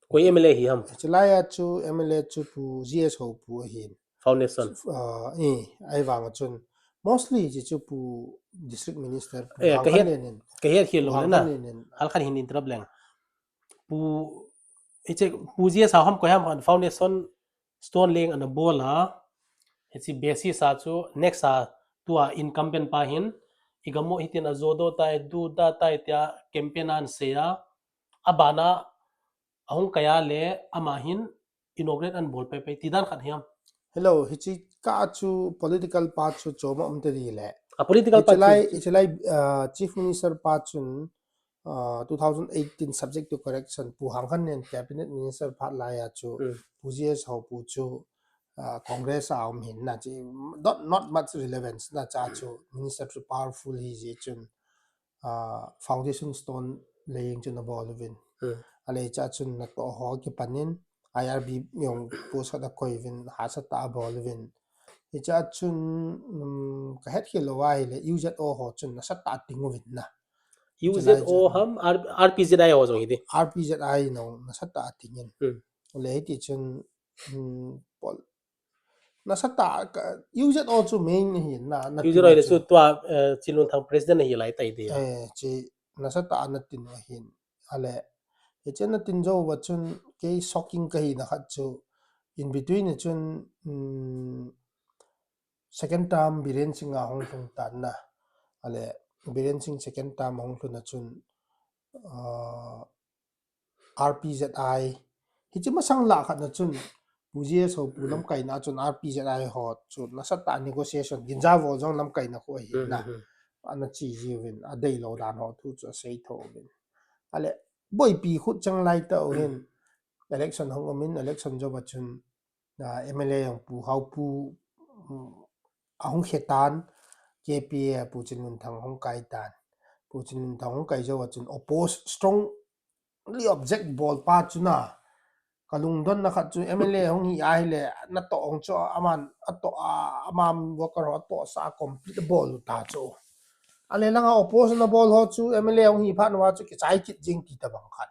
ko MLA hi ham chlaya chu MLA chu pu GS ho pu hin foundation ai wang chun mostly chỉ chụp pu district minister pu cái hàng khăn nên cái hết khi pu lâu hàng nữa khăn na nên hal khan hin intrab leng pu Hiche pu zia sa ham ko ham an foundation stone leng an bol ha Hiche basis sa chu next sa tua incumbent pa hin igamo hitin azodo tai du da tai tia campaign an se ya abana ahung kaya le amahin inaugurate an bol pe tidan khat hiam hello hichi ka chu political part chu choma umteri le a political party it's like chief minister part chun 2018 subject to correction pu hang khan nen cabinet minister phat la ya chu pu gs ho pu chu congress aum hin na chi not much relevance na cha chu minister chu powerful hi ji chun foundation stone laying chun bol win ale cha chun na to ho ki panin irb yong post da koi win ha sa ta bol win cha chun ka het ki lo wai le user o ho chun na sa ta tingu win na UZO ham RPZI ho jong hidi RPZI no na sa ta tingin le ti chun pol na sa ta user o chu main hi na UZO ile chu tua chilun thang president hi lai tai dia chi na sa ta na tin hin ale chen na tin jo wa chun ke shocking ka hi na khat chu in between chun second term biren singa hong thung tan na ale biren sing second term hong thun na chun RPZI hi chi ma sang la khat na chun puje so pulam kai na chun RPZI hot chun na sa ta negotiation ginja wo jong lam kai na ko hi na ana chi ji win a dei lo dan ho thu chu sei tho win ale boy pi khut chang lai ta o hin election hong amin election jo bachun na MLA yang pu hau pu ahong khetan KPA pu chin thang hong kai tan pu chin thang hong kai jo bachun oppose strongly object ball pa chuna kalung don na khat chu MLA hong hi ai le na to ong cho aman ato amam worker ho to sa complete ball ta chu ale langa oppose na ball ho chu MLA hong hi phan wa chu ki chai kit jing ti ta bang khat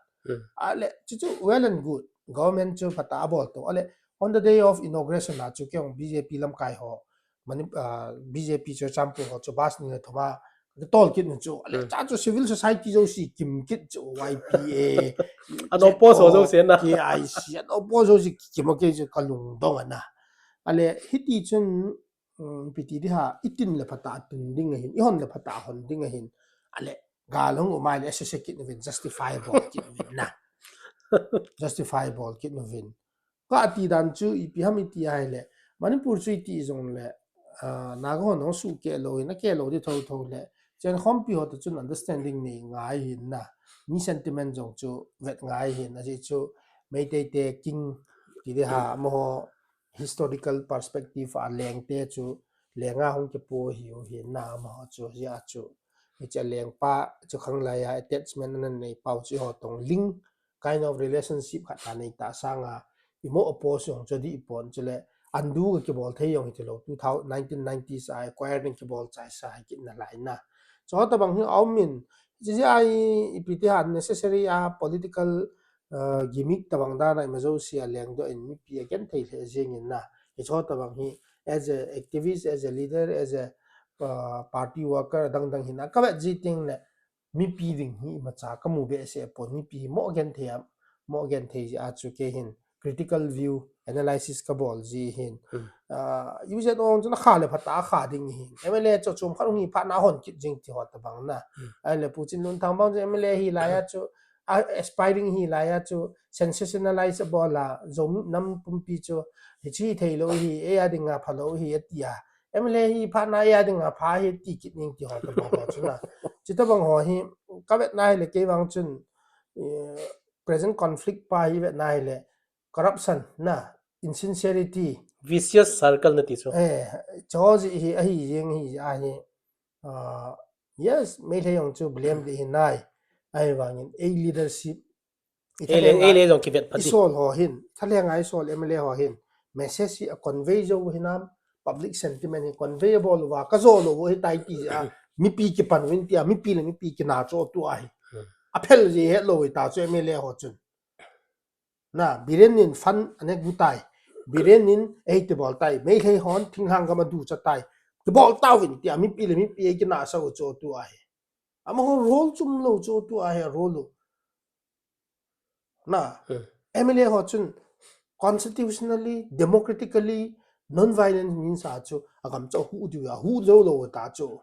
ale chu well and good government chu phata bol to ale on the day of inauguration na chu kyong BJP lam kai ho mani BJP chu champu ho chu bas ni thoma tol kit nu chu ale cha chu civil society jo si kim kit chu YPA an oppose ho jong sen na KIC an oppose jo si kim ke chu kalung dong ana ale hiti chun piti di ha itin le phata tin ding hin ihon le phata hon ding hin ale galong umai le se kit nu justifiable kit nu na justifiable kit nu vin ka ti dan chu ipi ham iti ai le manipur chu iti zong le nago no su ke lo na ke lo di tho tho le chen khom pi ho to chun understanding ni ngai hin na ni sentiment jong chu vet ngai hin na ji chu mei te king ti de ha mo historical perspective a leng te chu lenga hong ke po hi o hi na ma chu ya chu cha leng pa chu khang la ya attachment nan nei pau chu ho tong link kind of relationship khat ta nei ta sanga imo oppose yong chodi ipon chule andu ke bol thei yong chilo 1990s I acquiring ke bol chai sa ki na lai na so ta bang hi aumin ji ai ipiti han necessary a political gimmick ta bang da na mazo sia leng do in mi pi again thei the jing in na so ta bang hi as a activist as a leader as a party worker dang dang hin ka ji ting le mi pi ding hi ma cha ka mu be se pon mi pi mo again thei a chu ke hin critical view analysis ka bol ji hin user on chuna kha le phata kha ding hin MLA cho chum kharung hi pha na hon ki jing ti hot bang na ale puchin lun thang bang MLA hi la ya chu aspiring hi la ya chu sensationalize bola zom nam pum pi chu hi chi thei lo hi e ya ding a phalo hi atia MLA hi pha na ya ding a pha hi ti ki ning ti hot bang ho chuna chita bang ho hi ka vet nai le ke bang chun present conflict pa hi vet nai le corruption na insincerity vicious circle na ti chu George hi a hi yeng hi a hi yes me the yong chu blame the hi nai ai wangin a leadership e le jong ki vet phati isol ho hin thaleng ai sol MLA ho hin message hi a convey jo hinam public sentiment hi conveyable wa ka zo lo hi tai ti a mi pi ki pan win ti a mi pi le mi pi ki na cho tu ai a phel ji he lo ta chu MLA ho chun na birenin fan ane gutai birenin eite bol tai mei thei hon thing hang ga ma du cha tai kibol tao in ti mi pi ki na sa cho tu ai ama ho role chum lo cho tu ai role na MLA ho chun constitutionally democratically non-violent means cho agam cho hu du ya hu zo lo ta cho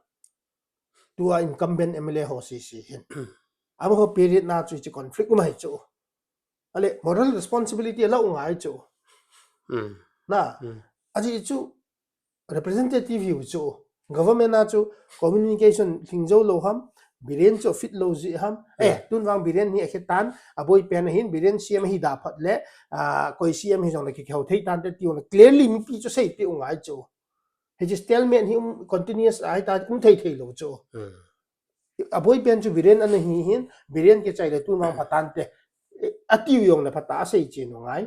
tu a incumbent MLA ho si hin ama ho period na chu chi conflict mai cho ale moral responsibility la ngai cho na aji chu representative yu cho government na chu communication thingzo lo ham biren cho fit lo ji ham tun wang biren ni tan aboi pen hin biren cm hi da phat le koi cm hi jong la ki khau thei tan te tiu clearly mi pi cho sei ti ngai cho he just tell me hi continuous ai ta thei lo cho aboi pen chu biren an hi hin biren ke chai le tun wang phatan te atiu yong la phata sei chi no ngai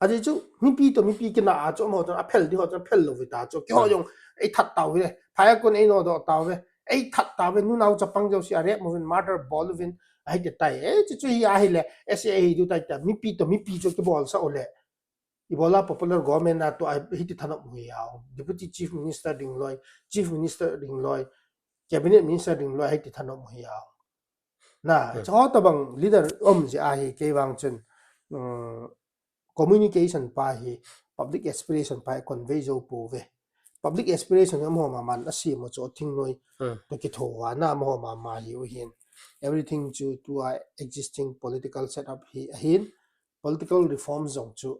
aji chu mi pi ki na cho mo to apel di ho to apel lo ta cho ki ho yong ei that taw we phaya kon ei no do taw we ei that taw we nu nau chapang jo si are mo vin mother ball vin ai de tai chu hi a hi le sa hi du tai ta mi pi cho ki bol sa ole ibola popular government na to ai hi ti thanok mu yaw deputy chief minister ding loi chief minister ding loi cabinet minister ding loi hai ti thanok mu yaw na cho ta bang leader ji a hi ke wang chen communication pa hi public aspiration pa convey zo po ve public aspiration mo ma man asi mo cho thing noi to ki tho wa na mo ma hi o hin everything to existing political setup hi hin political reforms zong chu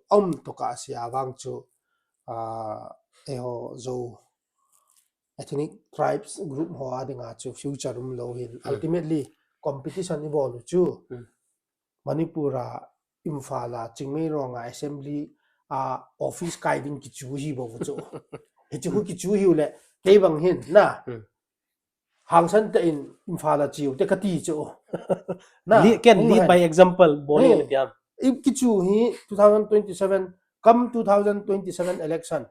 to ka sia wang chu ho zo ethnic tribes group ho adinga chu future lo hin ultimately competition evolve chu manipura imfala chingmei ronga assembly office kaiding ki chu hi bo chu he chu ki chu hi le ke bang hin na hangsan te in imfala chiu te kati chu na can lead by example boli le tiam ki chu hi 2027 come 2027 election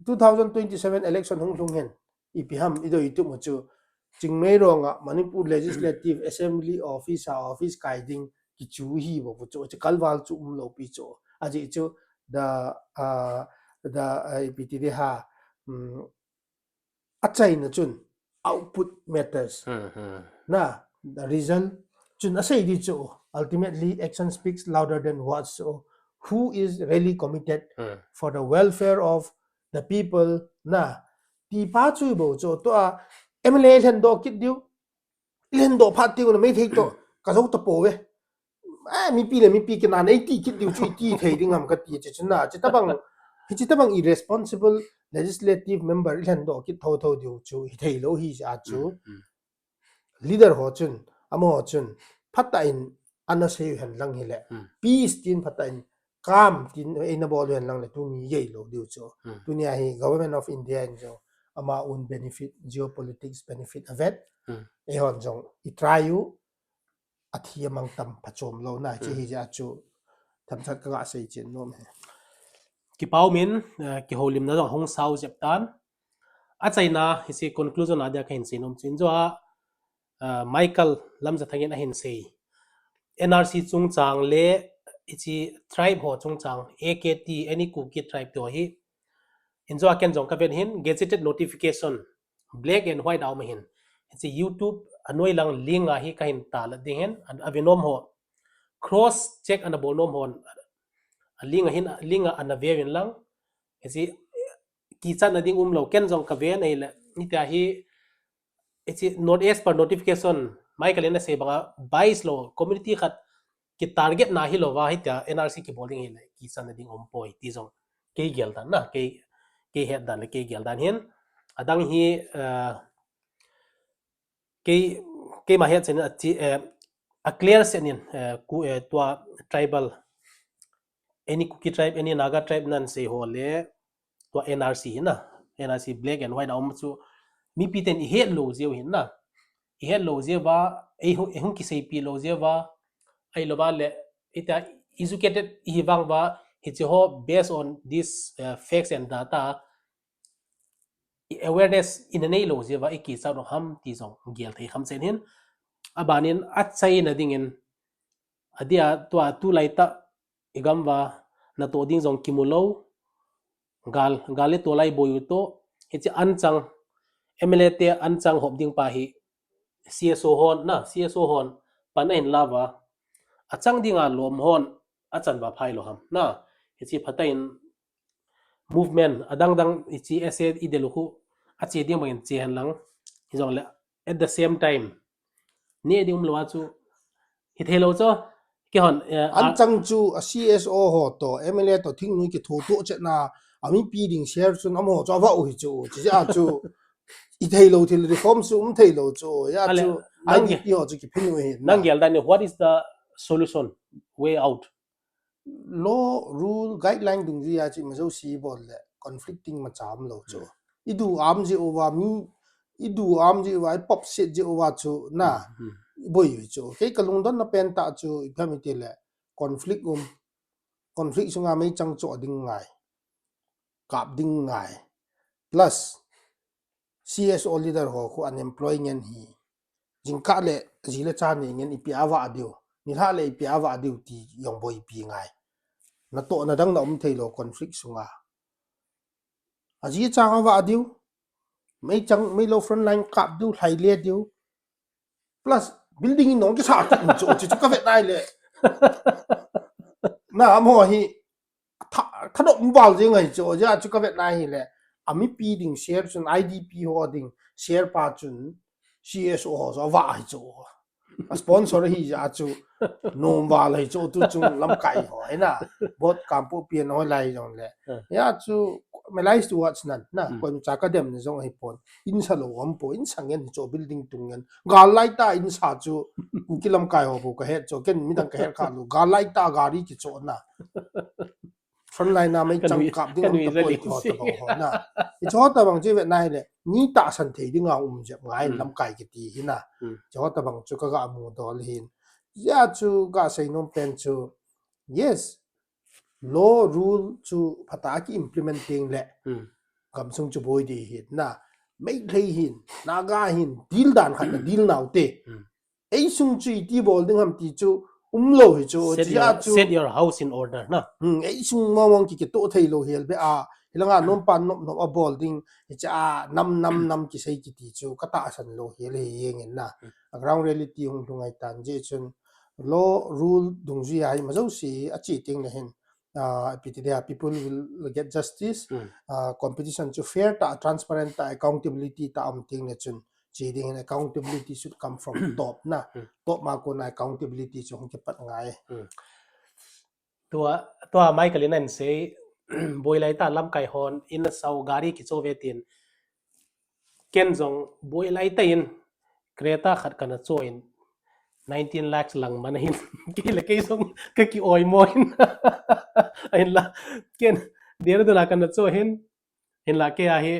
2027 election hung hen ipiham ido itu mo chu chingmei ronga manipur legislative assembly office kaiding ki chu hi bo chu kalwal chu lo pi chu aji chu the ipti de ha achai na chun output matters na the result chun asai di chu ultimately action speaks louder than words so who is really committed for the welfare of the people na ti pa chu bo chu to MLA len do kit diu len do phat ti ko mai thei to ka zo to po we mi pi ke na nei ti kit diu chu ti thei ding ham ka ti che na che tabang irresponsible legislative member len do kit tho diu chu hi thei lo hi a chu leader ho chun amo chun phata in ana se han lang hi le peace tin phata in kam tin ena bol han lang le tu mi ye lo diu chu dunia hi government of India en jo ama un benefit geopolitics benefit avet e hon jong I try you athia mang tam phachom lo na che hi ja chu tham chat ka sei chen nom he ki pau min ki Houlimna jong hong sau jep tan a chaina hi si conclusion adia khain sinom chin jo Michael Lamjathang in ahin sei NRC chung chang le ichi tribe ho chung chang AKT any kuki tribe to hi injo ken jong ka ven hin gazetted notification black and white aw hin ichi YouTube anoi lang link a hi kahin ta la ding hen an avinom ho cross check an abonom hon link an avevin lang ichi ki chan ading lo ken jong ka ven ei la ni ta hi ichi not as per notification Michael ena se banga 22 lo community khat ki target na hi lo wa hi ta NRC ki bowling hi la ki chan ading poi ti jong ke gel dan na ke head dan ke gel dan hin adang hi ke ma head sen a clear senin to tribal any kuki tribe any naga tribe nan se ho le to NRC na NRC black and white am chu mi piten I head lo zeu hin na I head lo zeu ba ei hung ki sei pi lo zeu ba ai lo ba le ita educated I wang ba hi ho based on this facts and data awareness in nei lo zeu ba ki sa no ham ti zong gel thei ham sen hin abanin achai na dingin adia to tu laita igam wa na to ding zong kimulo gal to lai boyu to hichi anchang MLA te anchang hop ding pa hi CSO hon na CSO hon panain lava achang dinga lom hon achan ba phai lo ham na hichi phatain movement adang dang hichi ase ideluhu ache ding bangin che han lang hijong le at the same time ni ding lo chu hi thelo cho ke hon an chang chu a CSO ho to MLA to thing nui ki thu to che na ami pi ding share chun am ho cha wa u hi chu chi a chu I thei lo thil reform su thei lo chu ya ale chu nangge IDP ho chu ki phin we na nangyal dan what is the solution way out law rule guideline dung ji ya chi ma zo si bol le conflicting ma cham lo chu idu am ji over mi idu am ji wa pop set ji over chu na boy yu chu ke kalung don na pen ta chu family le conflict sunga mai chang cho ding ngai kap ding ngai plus CSO leader ho khu unemployed ngen hi jingka le zile cha ni ngen ipi awa dio ni ha le ipi awa dio ti yong boy pi ngai na to na dang na thei lo conflict sunga aji cha awa dio mai lo front line kap dio hai le dio plus building in nong ki sa chu ka vet dai le na mo hi tha do mbal je ngai chu ja chu ka vet nai hi le ami pi ding share chun IDP ho ding share pa chun CSO ho so wa hi chu sponsor hi ja chu nom wa lai chu tu chung lam kai ho na bot kampu pian ho lai jong le ya chu me lai to watch nan na kon cha ka dem ni jong hi pon in sa lo am po in sangen chu building tungen ga lai ta in sa chu ku ki lam kai ho bu ka he chu ken mi dang ka he kha lu ga lai ta gari ki chu na front line na mai chang kap ding am ta poi ko ta ho na I cho ta bang je vet nai le ni ta san thei ding a je ngai lam kai ki ti hi na cho ta bang chu ka ga mu do le hin ya chu ga sei nom pen chu yes law rule chu phata ki implementing le kam sung chu boi di hi na mai thei hin na ga hin deal dan khat na deal naw te ei sung chi ti bol ding ham ti chu lo hi chu set your house in order na ei sung mong ki to thei lo hel be a hilanga nom pan nom a bol ding cha nam ki sei ki ti chu ka ta san lo hel he yeng na ground reality hung dungai tan je chun law rule dung ji ai ma zo si a chi ting na hen people will get justice competition to fair ta transparent ta accountability ta am ting na chun chi ding accountability should come from top na top ma ko na accountability chu hong ke pat ngai tua mai kalinan se boy lai ta lam kai hon in sau gari ki cho vetin ken jong boy lai ta in kreta khat kana cho in 19 lakhs lang man hin ki le ke song ka ki oi moin in la ken der do la kana cho hin in la ke a hi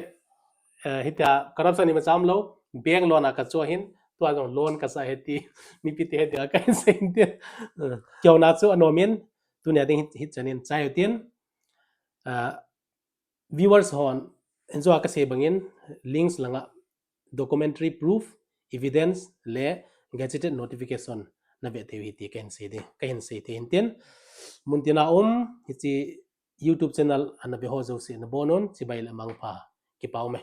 hita corruption ni macham lo bank loan ka cho hin tua jong loan ka sa heti mi pi te he ka se in te kyo na cho anomin tu ne ding hit chanin chai tin viewers hon enjo ka se bangin links langa documentary proof evidence le gazetted notification na be te hi ti ken se de kahin se te hinten muntina hichi YouTube channel ana be ho zo se na bonon chibai la mangpa ki paume